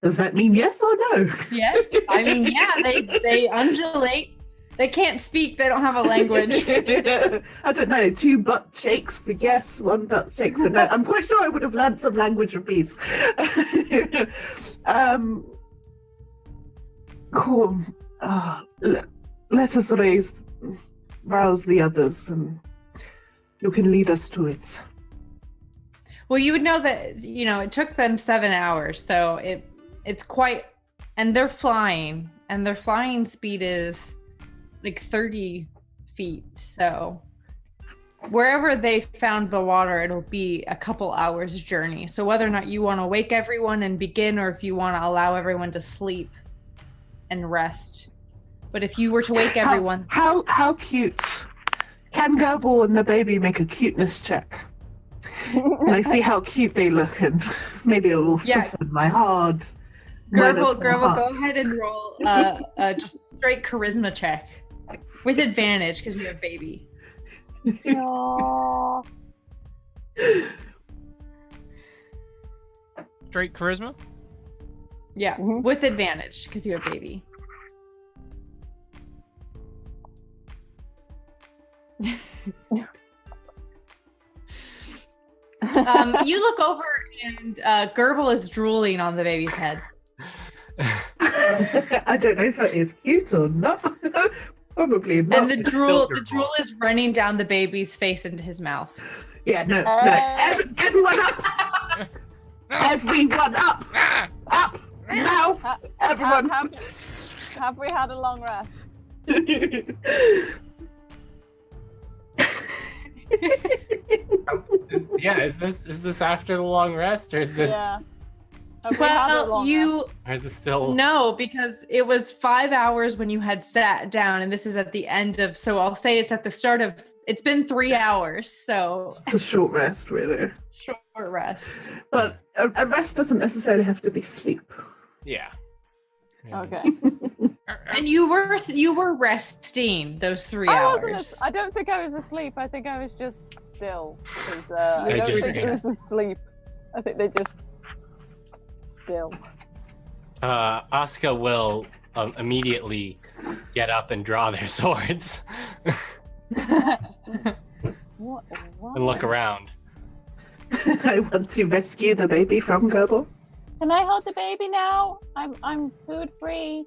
F: Does that mean yes or no?
B: yes, I mean, yeah, they undulate. They can't speak. They don't have a language.
F: I don't know. 2 butt shakes for yes, 1 butt shake for no. I'm quite sure I would have learned some language of bees. Cool. Let us rouse the others, and you can lead us to it.
B: Well, you would know that, it took them 7 hours, so it's quite, and they're flying, and their flying speed is like 30 feet. So wherever they found the water, it'll be a couple hours journey. So whether or not you want to wake everyone and begin, or if you want to allow everyone to sleep and rest. But if you were to wake everyone...
F: How cute. Can Gerbil and the baby make a cuteness check? And I see how cute they look, and maybe it will soften my heart.
B: Gerbil, go ahead and roll just straight charisma check. With advantage, because you're a baby.
C: Aww.
A: Straight charisma?
B: Yeah, with advantage, because you're a baby. You look over and Gerbil is drooling on the baby's head.
F: I don't know if that is cute or not. Probably not.
B: And the drool is running down the baby's face into his mouth.
F: Yeah, no. Everyone up! Everyone up! Up! Now! Everyone!
C: Have we had a long rest?
E: Is this after the long rest, or is this?
C: Yeah. Have we had a
B: Well,
C: long
B: you
C: rest?
E: Or is it still?
B: no, because it was 5 hours when you had sat down, and this is at the end of. So I'll say it's at the start of. It's been 3 hours, so
F: It's a short rest, really.
B: short rest.
F: But a rest doesn't necessarily have to be sleep.
E: Yeah.
C: Okay.
B: And you were resting those 3
C: I
B: hours.
C: wasn't. I don't think I was asleep. I think I was just still. 'Cause,
B: You
C: I
B: don't
C: don't
E: just-
C: think it was asleep. I think they just still.
E: Asuka will immediately get up and draw their swords
C: What?
E: and look around.
F: I want to rescue the baby from Gerbil.
H: Can I hold the baby now? I'm food free.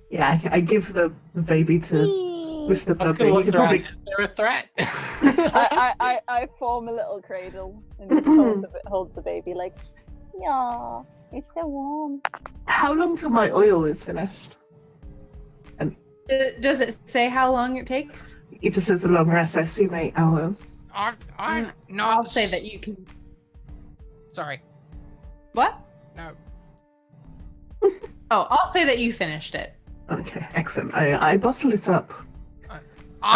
F: Yeah, I give the baby to Mr.
E: Asuka
F: Blubby. He
E: looks
F: could
E: around.
F: probably...
E: Is there a threat?
C: I form a little cradle and just hold the baby like,
H: Yeah, it's so warm.
F: How long till my oil is finished?
B: Does it say how long it takes?
F: It just says a long rest, I assume 8 hours.
G: I'm not.
B: I'll say that you can.
G: Sorry.
B: What?
G: No.
B: Oh, I'll say that you finished it.
F: Okay, excellent. I bottle it up. I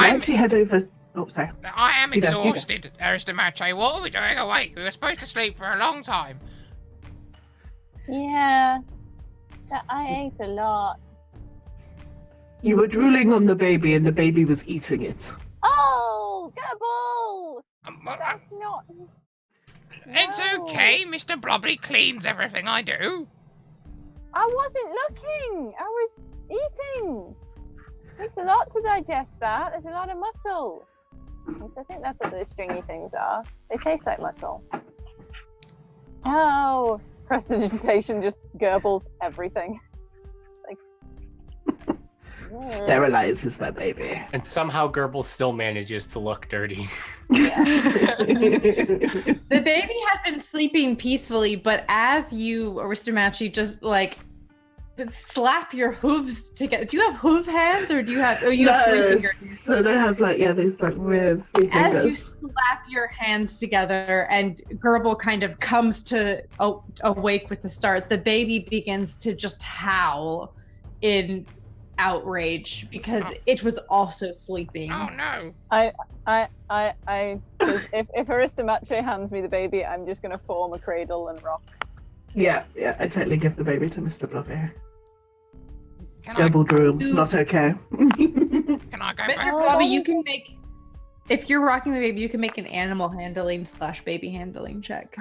G: I'm.
F: actually head over... Oh, sorry.
G: I am
F: You go.
G: exhausted, Aristomache. What are we doing awake? We were supposed to sleep for a long time.
H: Yeah, I ate a lot.
F: You were drooling on the baby and the baby was eating it.
H: Oh, Gobble!
G: Well,
H: That's not.
G: it's
H: No.
G: okay. Mr. Blobby cleans everything I do.
H: I wasn't looking. I was eating. It's a lot to digest. There's a lot of muscle. I think that's what those stringy things are. They taste like muscle. Oh,
C: prestidigitation just gerbles everything. Like
F: Sterilizes that baby.
E: And somehow Gerbil still manages to look dirty.
B: The baby had been sleeping peacefully, but as you, Aristomache, just like slap your hooves together. Do you have hoof hands or do you have? Oh, you have 3 fingers.
F: So they have like these like weird 3 fingers.
B: As you slap your hands together and Gerbil kind of comes to awake with the start, the baby begins to just howl in outrage because it was also sleeping.
G: Oh no!
C: If Aristomache hands me the baby, I'm just gonna form a cradle and rock.
F: Yeah, I totally give the baby to Mr. Blobby.
G: Can
F: Gerbil drools,
B: do-
F: not okay.
G: can I go
B: Mr.
G: back?
B: Blobby, you can make, if you're rocking the baby, you can make an animal handling / baby handling check.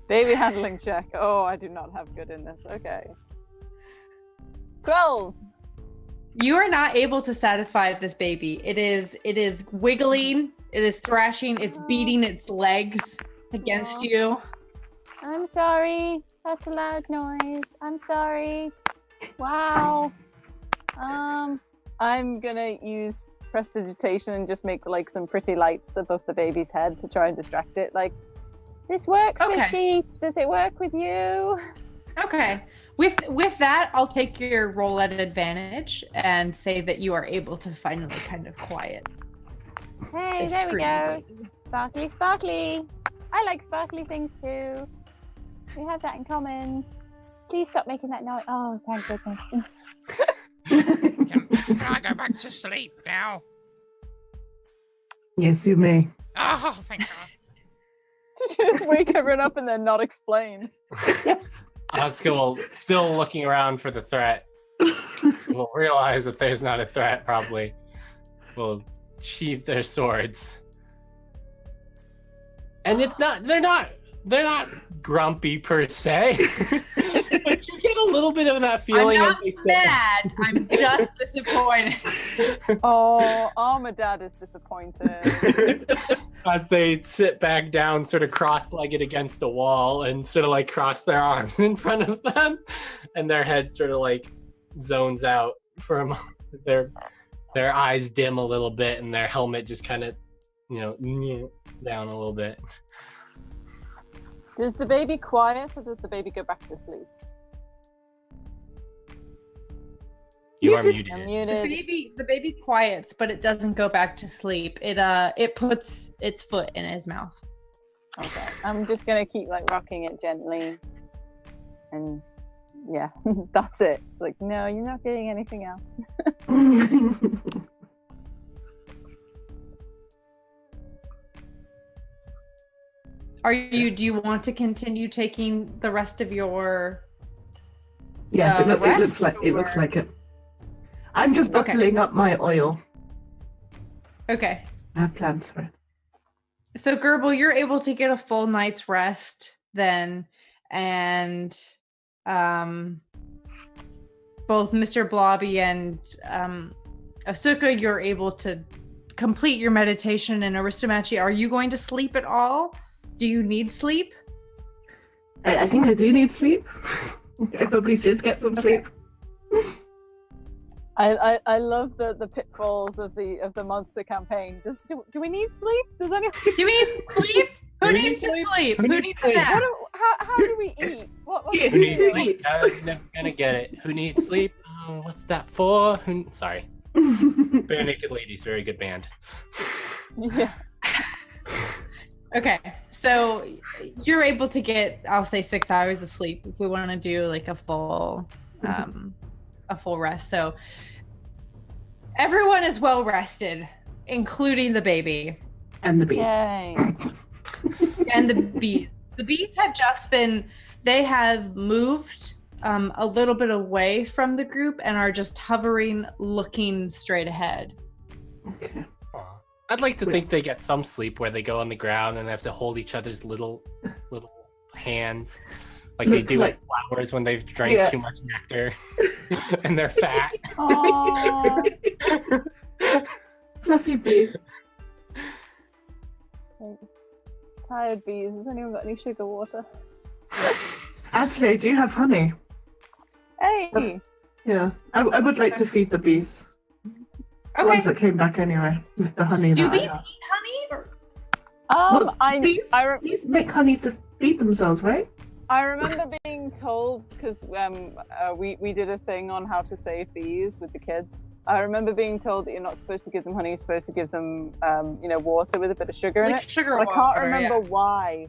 C: Baby handling check. Oh, I do not have good in this. Okay. 12.
B: You are not able to satisfy this baby. It is wiggling, it is thrashing, it's beating its legs against
H: Aw.
B: you.
H: I'm sorry. That's a loud noise. I'm sorry. Wow.
C: I'm gonna use prestidigitation and just make like some pretty lights above the baby's head to try and distract it. Like,
H: This works
B: Okay.
H: for sheep. Does it work with you?
B: Okay. With that, I'll take your roll at advantage and say that you are able to finally kind of quiet.
H: Hey,
B: the
H: there we
B: screaming
H: go.
B: baby.
H: Sparkly, sparkly. I like sparkly things too. We have that in common. Please stop making that noise. Oh, thank goodness.
G: Can I go back to sleep now?
F: Yes, you may.
G: Oh, thank God.
C: Did you just wake everyone up and then not explain?
F: Yes.
E: Asuka will, still looking around for the threat, will realize that there's not a threat, probably. Will sheathe their swords. And they're not grumpy per se. But you get a little bit of that feeling
B: I'm
E: as
B: not
E: they sit.
B: mad. I'm just disappointed.
C: Oh, Armadad is disappointed.
E: As they sit back down, sort of cross-legged against the wall, and sort of like cross their arms in front of them, and their head sort of like zones out for a moment. Their eyes dim a little bit, and their helmet just kind of, down a little bit.
C: Does the baby quiet or does the baby go back to sleep?
E: You are
F: Muted.
E: muted.
C: I'm
B: The
C: muted.
B: baby quiets, but it doesn't go back to sleep. It puts its foot in his mouth.
C: Okay. I'm just gonna keep like rocking it gently, and yeah, that's it. Like, no, you're not getting anything else.
B: Do you want to continue taking the rest of your
F: Yes, it looks
B: rest,
F: like it. I'm just
B: Okay.
F: bottling up my oil.
B: Okay.
F: I have plans for it.
B: So Gerbil, you're able to get a full night's rest then, and both Mr. Blobby and Asuka, you're able to complete your meditation. And Aristomachi, are you going to sleep at all? Do you need sleep?
F: I think I do need sleep. I probably should get some sleep.
C: I love the pitfalls of the monster campaign. Do we need sleep? Does anyone?
B: Do we need sleep? Who
E: Who
B: needs
E: needs
B: to
E: sleep?
B: sleep?
E: Who
B: Who
E: needs
B: needs
E: sleep?
B: a nap?
C: How do we eat? What
F: Yeah,
E: Who needs
F: Who
E: sleep?
F: needs-
E: I was never gonna get it. Who needs sleep? Oh, what's that for? Sorry. Bare Naked Ladies, very good band.
C: Yeah.
B: Okay, so you're able to get, I'll say, 6 hours of sleep if we want to do like a full rest. So everyone is well rested, including the baby
F: And the bees.
C: Yay.
B: and the bees. The bees have just been, they have moved a little bit away from the group and are just hovering, looking straight ahead.
F: Okay.
E: Aw. I'd like to think they get some sleep where they go on the ground and they have to hold each other's little hands, like they
F: Look
E: do
F: like-
E: with flowers when they've drank
F: Yeah.
E: too much nectar and they're fat.
C: Aww.
F: Fluffy bee.
C: Tired bees. Has anyone got any sugar water?
F: Actually, I do have honey.
C: Hey.
F: Yeah. I would like to feed the bees. The
B: Okay.
F: ones that came back anyway, with the honey
B: Do
F: that I
B: bees
F: have.
B: eat honey? Or-
F: Well,
C: I
F: Bees make honey to feed themselves, right?
C: I remember being told, because we did a thing on how to save bees with the kids. I remember being told that you're not supposed to give them honey, you're supposed to give them water with a bit of sugar in
B: like
C: it.
B: sugar
C: But I can't
B: water,
C: remember
B: yeah.
C: why.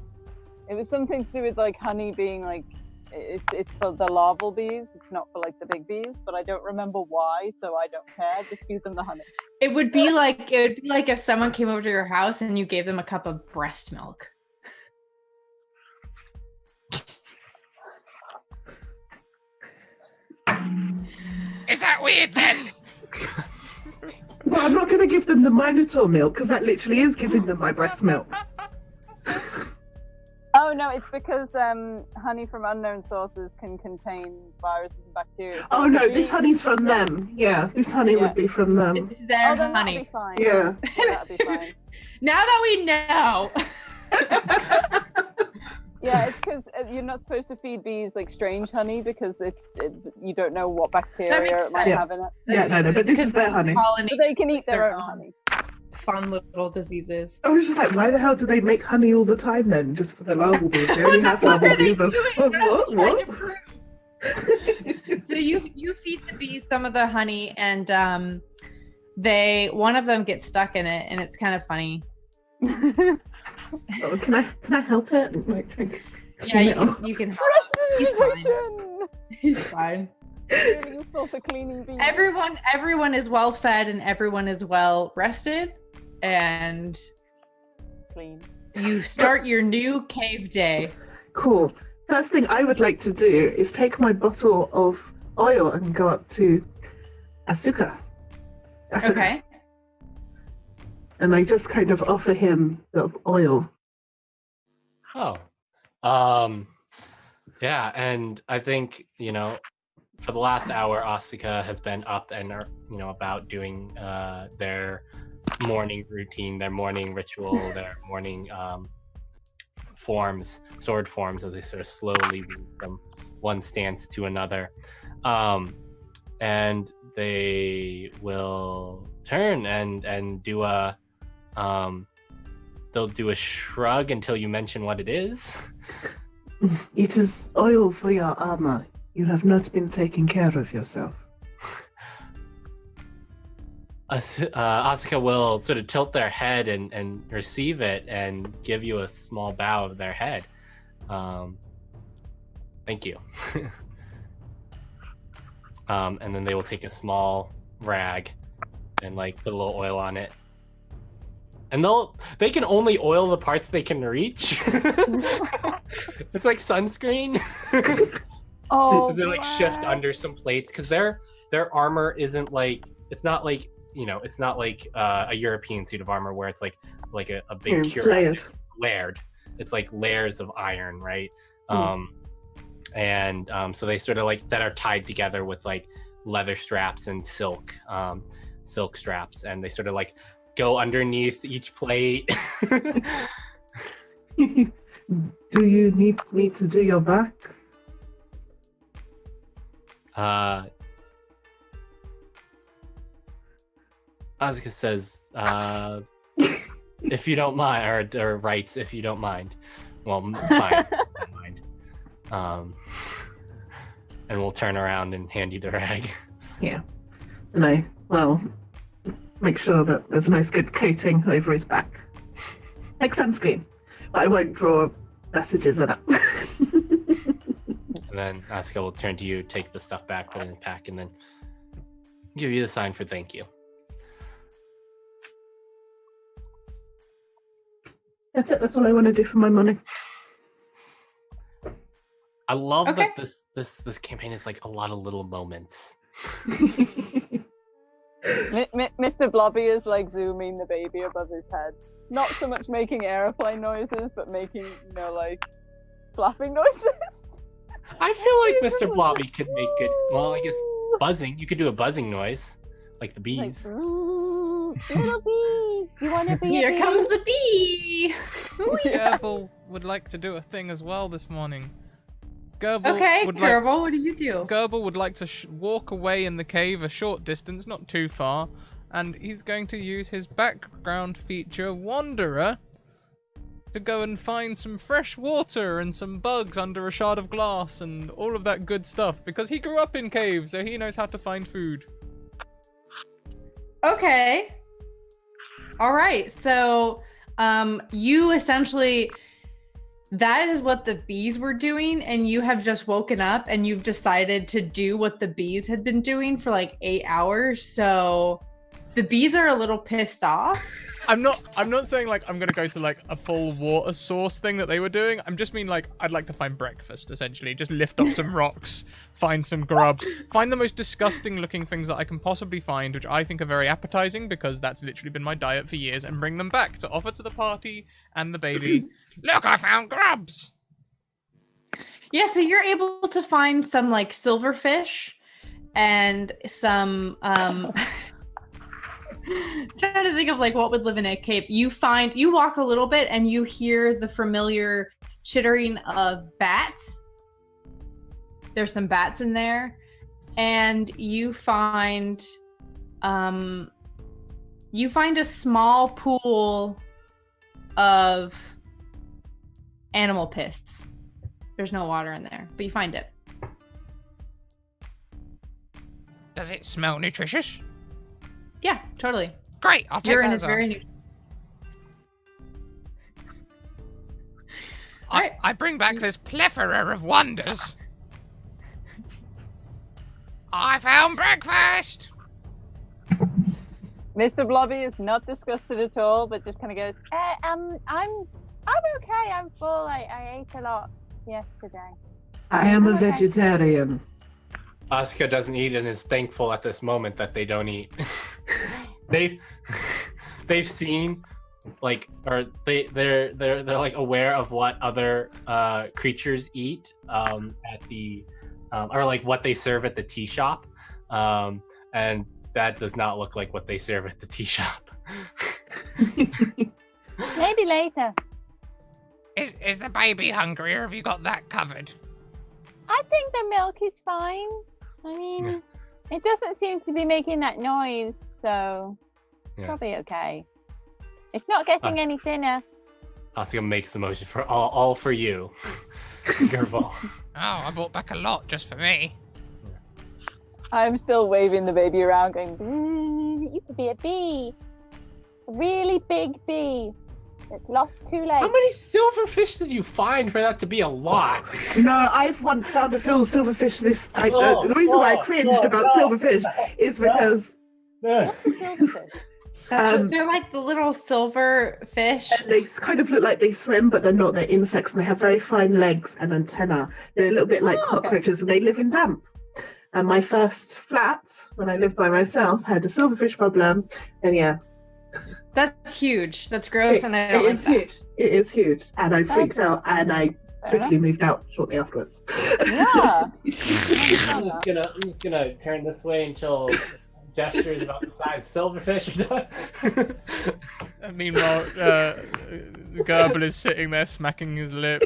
C: It was something to do with like honey being like it's for the larval bees, it's not for like the big bees, but I don't remember why, so I don't care. Just feed them the honey.
B: It would be like if someone came over to your house and you gave them a cup of breast milk.
G: Is that weird then?
F: Well, I'm not going to give them the Minotaur milk because that literally is giving them my breast milk.
C: Oh no, it's because honey from unknown sources can contain viruses and bacteria. So
F: Oh
C: if
F: no,
C: the
F: this
C: bee-
F: honey's from them. Yeah, this honey
C: Yeah.
F: would be from them.
B: It's their
C: Oh, then that'll be
B: honey.
C: fine.
F: Yeah.
C: That'll be fine.
B: Now that we know.
C: Yeah, it's because you're not supposed to feed bees like strange honey because you don't know what bacteria it might
F: sense.
C: have in it.
F: Yeah, no, but this is their honey.
C: But they can eat their
B: Their
C: own
B: own.
C: honey.
B: Fun little diseases.
F: I was just like, why the hell do they make honey all the time then? Just for the larval bees? They only have larval bees. What?
B: So you feed the bees some of the honey, and one of them gets stuck in it, and it's kind of funny.
F: Oh, can I help it? Like,
B: Yeah, you can help. He's fine.
C: Prestidigitation!
B: He's fine.
C: Really useful for cleaning bees.
B: Everyone is well fed and everyone is well rested, and
C: Clean.
B: you start your new cave day.
F: Cool. First thing I would like to do is take my bottle of oil and go up to Asuka.
B: Okay.
F: And I just kind of offer him the oil.
E: Oh. Yeah, and I think, for the last hour, Asuka has been up and, about doing their morning routine, their morning ritual, their morning sword forms, as they sort of slowly move from one stance to another. And they will turn and do they'll do a shrug until you mention what it is.
F: It is oil for your armor. You have not been taking care of yourself.
E: Asuka will sort of tilt their head and receive it and give you a small bow of their head. Thank you. And then they will take a small rag and like put a little oil on it. And they can only oil the parts they can reach. It's like sunscreen.
C: Oh,
E: They like shift under some plates because their armor isn't like, it's not like, it's not like a European suit of armor where it's like a big
F: It's layered.
E: layered. It's like layers of iron, right? So they sort of like that are tied together with like leather straps and silk straps, and they sort of like go underneath each plate.
F: Do you need me to do your back?
E: Asuka says, if you don't mind, or writes, if you don't mind. Well, fine, I don't mind. And we'll turn around and hand you the rag.
F: Yeah. And I, make sure that there's a nice good coating over his back. Like sunscreen. But I won't draw messages in it.
E: And then Asuka will turn to you, take the stuff back, put it in the pack, and then give you the sign for thank you.
F: That's it. That's all I want to do for my money.
E: I love
B: Okay.
E: that this campaign is like a lot of little moments.
C: Mr. Blobby is like zooming the baby above his head. Not so much making airplane noises, but making, like, flapping noises.
E: I feel like Mr. Blobby could make good. Well, I guess buzzing. You could do a buzzing noise, like the bees.
H: Like, ooh, little bee, you want to be
B: Here
H: a bee?
B: comes the bee.
A: Gerbil would like to do a thing as well this morning. Gerbil
B: Okay,
A: would like
B: Gerbil, what do you do?
A: Gerbil would like to walk away in the cave a short distance, not too far, and he's going to use his background feature, Wanderer, to go and find some fresh water and some bugs under a shard of glass and all of that good stuff, because he grew up in caves, so he knows how to find food.
B: Okay. All right. So, you essentially, that is what the bees were doing, and you have just woken up and you've decided to do what the bees had been doing for like 8 hours. So the bees are a little pissed off.
A: I'm not saying like I'm gonna go to like a full water source thing that they were doing. I'm just mean like I'd like to find breakfast essentially. Just lift up some rocks, find some grubs, find the most disgusting looking things that I can possibly find, which I think are very appetizing because that's literally been my diet for years, and bring them back to offer to the party and the baby.
G: Look, I found grubs.
B: Yeah, so you're able to find some like silverfish and some trying to think of like what would live in a cave. You walk a little bit and you hear the familiar chittering of bats. There's some bats in there, and you find a small pool of animal piss. There's no water in there, but you find it.
G: Does it smell nutritious?
B: Yeah, totally.
G: Great, I'll take
B: Urine
G: that
B: is
G: as
B: very
G: well.
B: new.
G: I bring back this plethora of wonders. I found breakfast.
C: Mr. Blobby is not disgusted at all, but just kind of goes, I'm okay. I'm full. I ate a lot yesterday.
F: I am a
C: Okay.
F: vegetarian.
E: Asuka doesn't eat and is thankful at this moment that they don't eat. They've seen like, or they're like aware of what other creatures eat at the or like what they serve at the tea shop, and that does not look like what they serve at the tea shop.
H: Maybe later.
G: Is the baby hungry, or have you got that covered?
H: I think the milk is fine. I mean, it doesn't seem to be making that noise, so
E: Yeah.
H: probably okay. It's not getting any thinner.
E: Asuka makes the motion for all for you. Gerbil.
G: Oh, I brought back a lot just for me.
C: I'm still waving the baby around, going.
H: It used to be a bee. A really big bee. It's lost 2 legs.
E: How many silverfish did you find for that to be a lot?
F: No, I've once found a silverfish. The reason why I cringed about silverfish is because
H: What's a silverfish?
B: They're like the little silver fish.
F: they kind of look like they swim, but they're not. They're insects, and they have very fine legs and antennae. They're a little bit like cockroaches, and they live in damp. And my first flat, when I lived by myself, had a silverfish problem, and yeah.
B: That's huge. That's gross, and I don't
F: It
B: like
F: is
B: that.
F: huge. It is huge, and I freaked out, and I swiftly moved out shortly afterwards.
C: Yeah.
E: I'm just gonna turn this way until gestures about the size of silverfish are done.
A: Meanwhile, Gerbil is sitting there smacking his lip.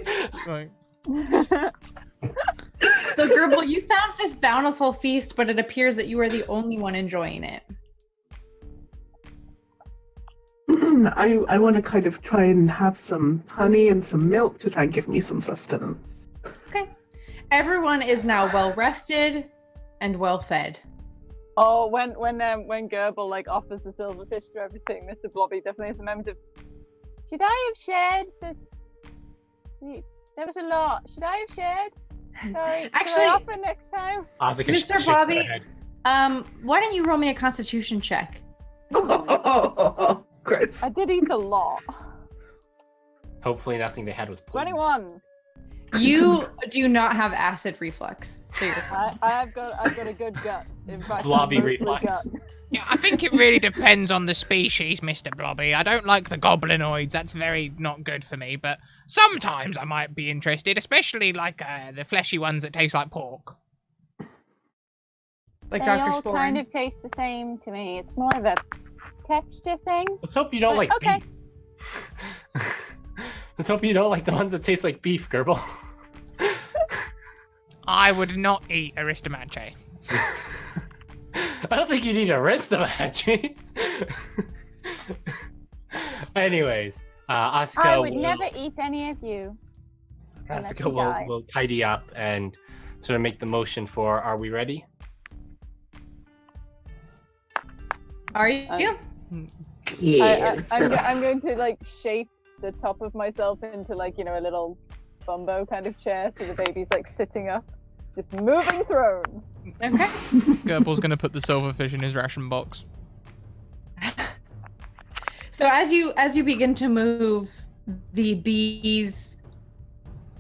A: Like,
B: So, Gerbil, you found this bountiful feast, but it appears that you are the only one enjoying it.
F: I want to kind of try and have some honey and some milk to try and give me some sustenance.
B: Okay. Everyone is now well rested and well fed.
C: Oh, when Gerbil like offers the silverfish to everything, Mr. Blobby definitely has a moment of, should I have shared the? There was a lot. Should I have shared? Sorry.
B: Actually-
C: should I offer next time?
E: Asuka
B: Mr.
E: shakes
B: Bobby-
E: their head.
B: Why don't you roll me a Constitution check?
F: Gross.
C: I did eat a lot.
E: Hopefully nothing they had was poison.
C: 21.
B: You do not have acid reflux, so you're fine.
C: I've got a good gut. In fact,
E: Blobby
C: mostly
E: reflex.
C: gut.
G: Yeah, I think it really depends on the species, Mr. Blobby. I don't like the goblinoids. That's very not good for me. But sometimes I might be interested, especially like the fleshy ones that taste like pork.
B: Like
H: They
B: Dr.
H: all
B: Sporen.
H: kind of taste the same to me. It's more of a texture thing.
E: Let's hope you don't like
H: Okay.
E: beef. Let's hope you don't like the ones that taste like beef, Gerbil.
G: I would not eat Aristomache.
E: I don't think you need a Aristomache. Anyways, Asuka
H: I would
E: will,
H: never eat any of you. unless
E: Asuka
H: you die.
E: will tidy up and sort of make the motion for, are we ready?
B: Are you?
F: Yes.
C: I'm going to like shape the top of myself into like, a little bumbo kind of chair, so the baby's like sitting up, just moving throne.
B: Okay.
A: Gerbil's gonna put the silverfish in his ration box.
B: So as you begin to move, the bees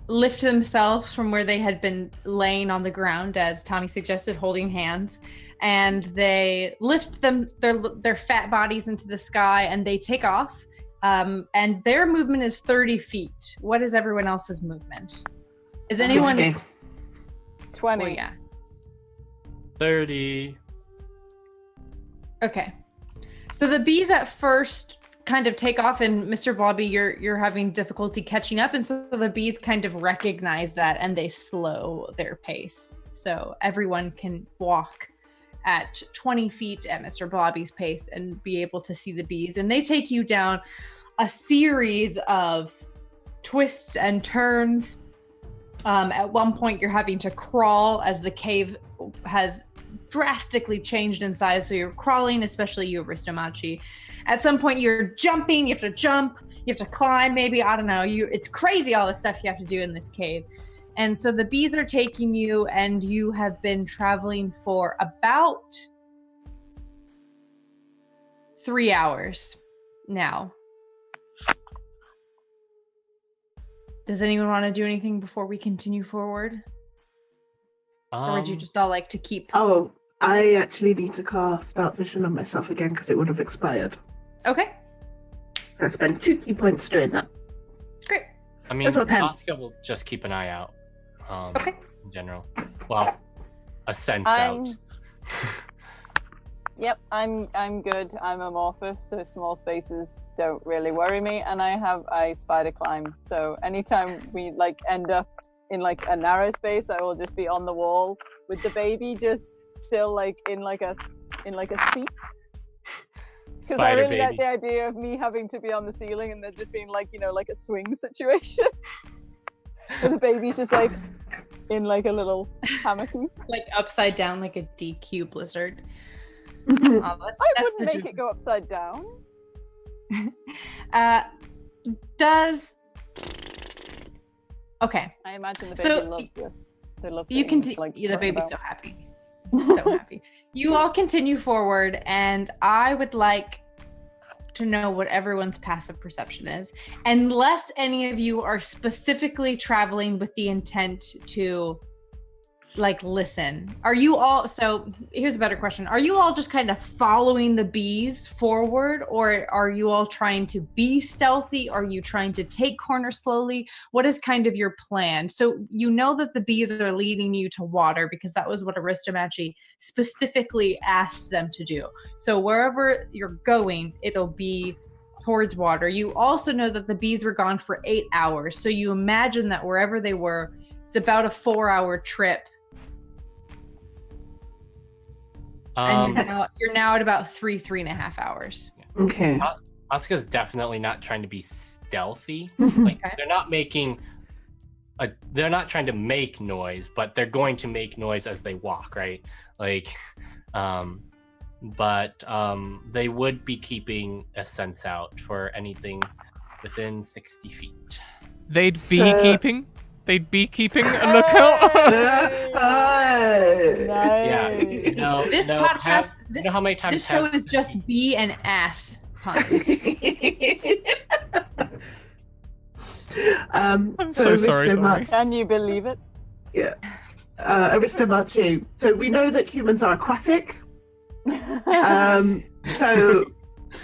B: lift themselves from where they had been laying on the ground, as Tommy suggested, holding hands, and they lift their fat bodies into the sky, and they take off. And their movement is 30 feet. What is everyone else's movement? Is anyone?
F: 50.
C: 20.
B: Oh yeah.
E: 30.
B: Okay. So the bees at first kind of take off, and Mr. Blobby, you're having difficulty catching up, and so the bees kind of recognize that and they slow their pace. So everyone can walk at 20 feet at Mr. Blobby's pace and be able to see the bees. And they take you down a series of twists and turns. At one point, you're having to crawl as the cave has drastically changed in size. So you're crawling, especially you, Aristomachi. At some point, you're jumping. You have to jump. You have to climb. Maybe, I don't know. It's crazy all the stuff you have to do in this cave. And so the bees are taking you, and you have been traveling for about 3 hours now. Does anyone want to do anything before we continue forward? Or would you just all like to keep?
F: Oh, I actually need to cast Dark Vision on myself again because it would have expired.
B: Okay,
F: So I spent 2 key points doing that.
B: great.
E: I mean,
F: That's what pen.
E: Asuka will just keep an eye out.
B: Okay.
E: In general. Well, a sense
C: I'm-
E: out.
C: Yep, I'm good. I'm amorphous, so small spaces don't really worry me, and I spider climb. So anytime we like end up in like a narrow space, I will just be on the wall with the baby just still like in like a seat. Because I
E: Spider
C: really like
E: baby.
C: the idea of me having to be on the ceiling and there just being like, like a swing situation. So the baby's just like in like a little hammocky.
B: Like upside down, like a DQ blizzard. Oh,
C: I wouldn't make it go upside down.
B: Does okay.
C: I imagine the baby
B: So,
C: loves this. They love
B: You
C: getting,
B: can.
C: like,
B: The
C: thrown
B: baby's
C: about.
B: so happy. So happy. You all continue forward, and I would like to know what everyone's passive perception is, unless any of you are specifically traveling with the intent to like listen. Are you all, so here's a better question, are you all just kind of following the bees forward, or are you all trying to be stealthy? Are you trying to take corners slowly? What is kind of your plan? So you know that the bees are leading you to water because that was what Aristomachi specifically asked them to do. So wherever you're going, it'll be towards water. You also know that the bees were gone for 8 hours, so you imagine that wherever they were, it's about a 4-hour trip. And you're now at about 3.5 hours.
F: Okay.
E: Asuka's definitely not trying to be stealthy. Like they're not trying to make noise, but they're going to make noise as they walk, right? Like, but they would be keeping a sense out for anything within 60 feet.
A: They'd be keeping a lookout.
E: Yeah.
B: This podcast,
E: you know how many times
B: this show is just bee and ass puns.
A: I'm so sorry, Tommy.
C: Can you believe it?
F: Yeah. Aristomachi. So we know that humans are aquatic. So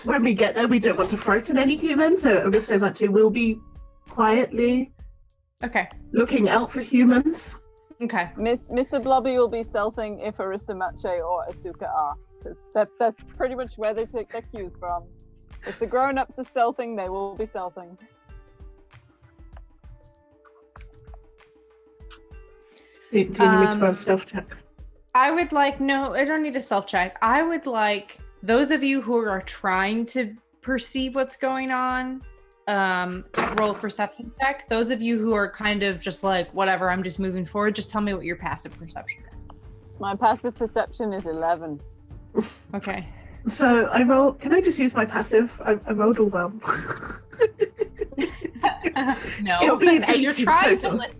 F: when we get there, we don't want to frighten any humans. So Aristomachi will be quietly looking out for humans.
B: Okay.
C: Mr. Blobby will be stealthing if Aristomache or Asuka are. That's pretty much where they take their cues from. If the grown-ups are stealthing, they will be stealthing.
F: Do you need me to run a stealth check?
B: I would like, no, I don't need a self check. I would like those of you who are trying to perceive what's going on, roll a perception check. Those of you who are kind of just like, whatever, I'm just moving forward, just tell me what your passive perception is.
C: My passive perception is 11.
B: Okay.
F: So I roll. Can I just use my passive? I rolled all well.
B: No,
F: It'll be an 8
B: you're
F: in
B: trying
F: total.
B: to listen.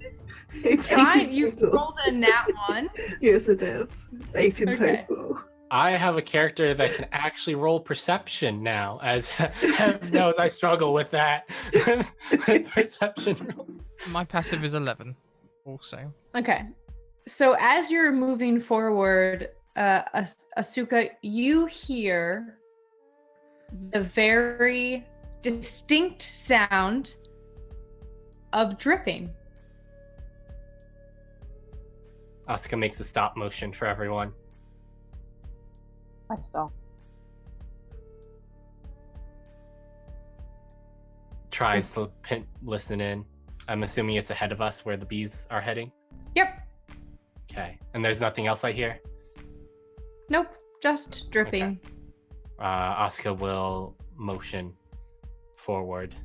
F: It's
B: You rolled a nat 1.
F: Yes, it is. It's 8 in total.
E: I have a character that can actually roll perception now, as Heaven knows I struggle with that. With perception rolls.
A: My passive is 11 also.
B: Okay. So as you're moving forward, Asuka, you hear the very distinct sound of dripping.
E: Asuka makes a stop motion for everyone.
C: I stop.
E: Tries to listen in. I'm assuming it's ahead of us where the bees are heading.
B: Yep.
E: Okay. And there's nothing else I hear?
B: Nope. Just dripping.
E: Okay. Asuka will motion forward.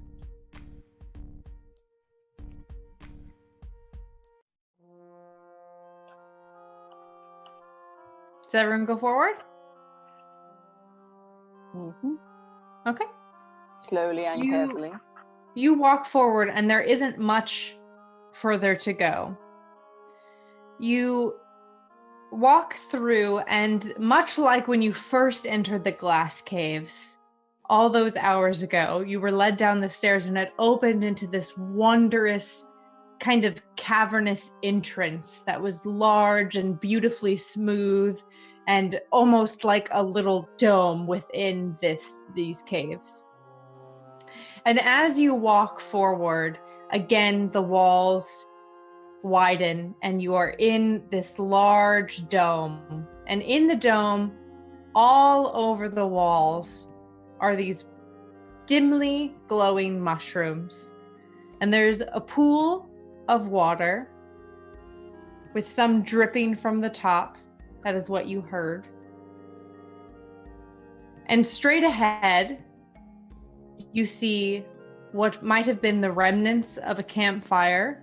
B: Does everyone go forward?
C: Mm-hmm.
B: Okay.
C: Slowly and carefully.
B: You walk forward and there isn't much further to go. You walk through, and much like when you first entered the glass caves all those hours ago, you were led down the stairs and it opened into this wondrous kind of cavernous entrance that was large and beautifully smooth and almost like a little dome within these caves. And as you walk forward, again, the walls widen and you are in this large dome. And in the dome, all over the walls are these dimly glowing mushrooms. And there's a pool of water with some dripping from the top. That is what you heard. And straight ahead, you see what might have been the remnants of a campfire,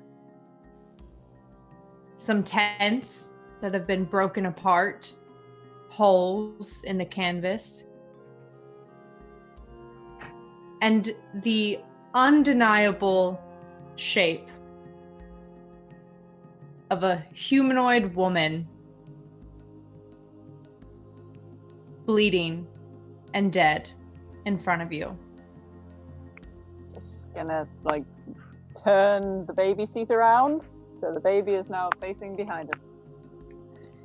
B: some tents that have been broken apart, holes in the canvas. And the undeniable shape of a humanoid woman bleeding and dead in front of you.
C: Just gonna like turn the baby seat around so the baby is now facing behind us.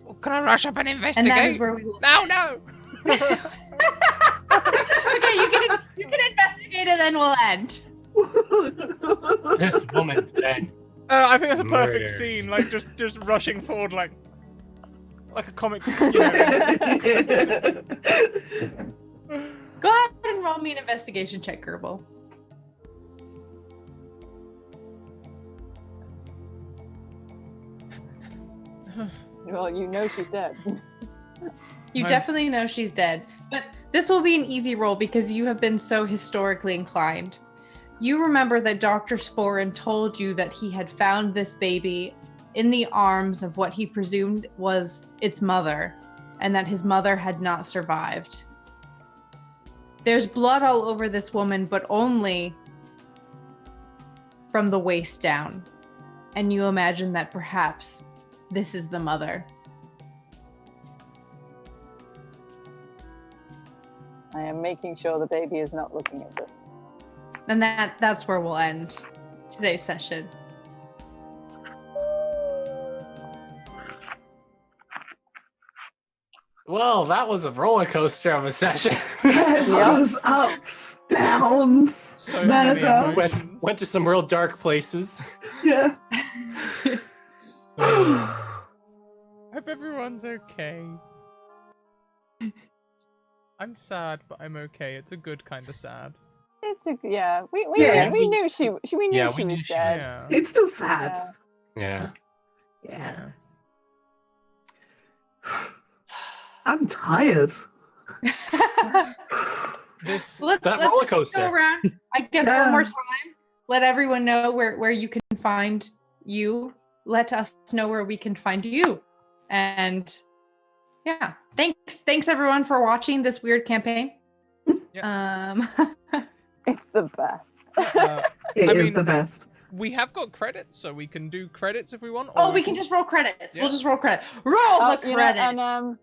G: Well, can I rush up and
B: And
G: investigate?
B: that is where we will.
G: No!
B: Okay, you can investigate it, then we'll end.
E: This woman's been
A: I think that's a perfect
E: Murder.
A: scene, like just rushing forward like a comic. You know.
B: Go ahead and roll me an investigation check, Kerbal.
C: Well, you know she's dead.
B: You
A: Right.
B: definitely know she's dead, but this will be an easy roll because you have been so historically inclined. You remember that Dr. Sporin told you that he had found this baby in the arms of what he presumed was its mother, and that his mother had not survived. There's blood all over this woman, but only from the waist down. And you imagine that perhaps this is the mother.
C: I am making sure the baby is not looking at this.
B: And that's where we'll end today's session.
E: well, that was a roller coaster of a session.
F: It was ups, downs,
A: So many
F: murder.
A: emotions.
E: went to some real dark places.
F: Yeah.
A: Hope everyone's okay. I'm sad, but I'm okay. It's a good kind of sad.
C: It's a, yeah, we
F: Yeah.
C: we knew she we knew
E: Yeah,
C: she
E: we
C: was
E: knew she
C: dead.
A: Yeah.
F: It's still sad.
C: Yeah.
E: Yeah.
F: Yeah. I'm tired.
A: This
B: let's
E: That
B: let's
E: roller
B: just
E: coaster.
B: go around, I guess,
F: Yeah.
B: one more time. Let everyone know where you can find you. Let us know where we can find you. And yeah, thanks everyone for watching this weird campaign.
C: It's the best.
F: It
A: I
F: is
A: mean-
F: the best.
A: we have got credits, so we can do credits if we want.
B: Oh,
A: or
B: we can just roll credits.
A: Yeah.
B: We'll just roll credit. Roll
C: Oh,
B: the
C: you know,
B: credit.
C: and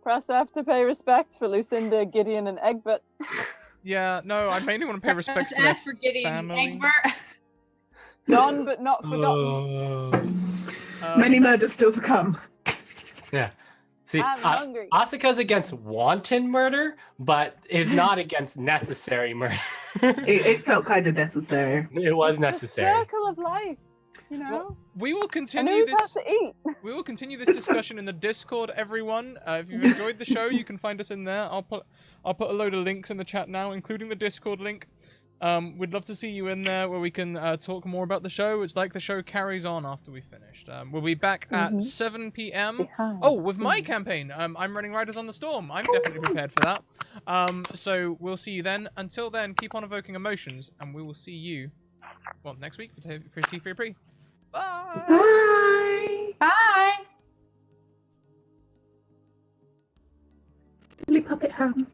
C: press F to pay respects for Lucinda, Gideon, and Egbert.
A: Yeah, no, I mainly want to pay respects to their
B: F for getting
A: family.
B: Egbert.
C: Gone but not forgotten.
F: Many murders still to come.
E: Yeah. See,
C: I'm hungry.
E: Asuka's against wanton murder, but is not against necessary murder.
F: It felt kind of necessary.
E: It was
C: The
E: necessary.
C: circle of life, you know.
A: Well, we will
C: and
A: continue
C: who's
A: this.
C: has to eat?
A: We will continue this discussion in the Discord, everyone. If you've enjoyed the show, you can find us in there. I'll put a load of links in the chat now, including the Discord link. We'd love to see you in there where we can talk more about the show. It's like the show carries on after we finished. We'll be back at 7 p.m.
C: Behind.
A: Oh, with my campaign. I'm running Riders on the Storm. I'm definitely prepared for that. So we'll see you then. Until then, keep on evoking emotions, and we will see you, well, next week for T3 Pre. Bye!
F: Bye.
B: Bye.
F: Silly puppet hand.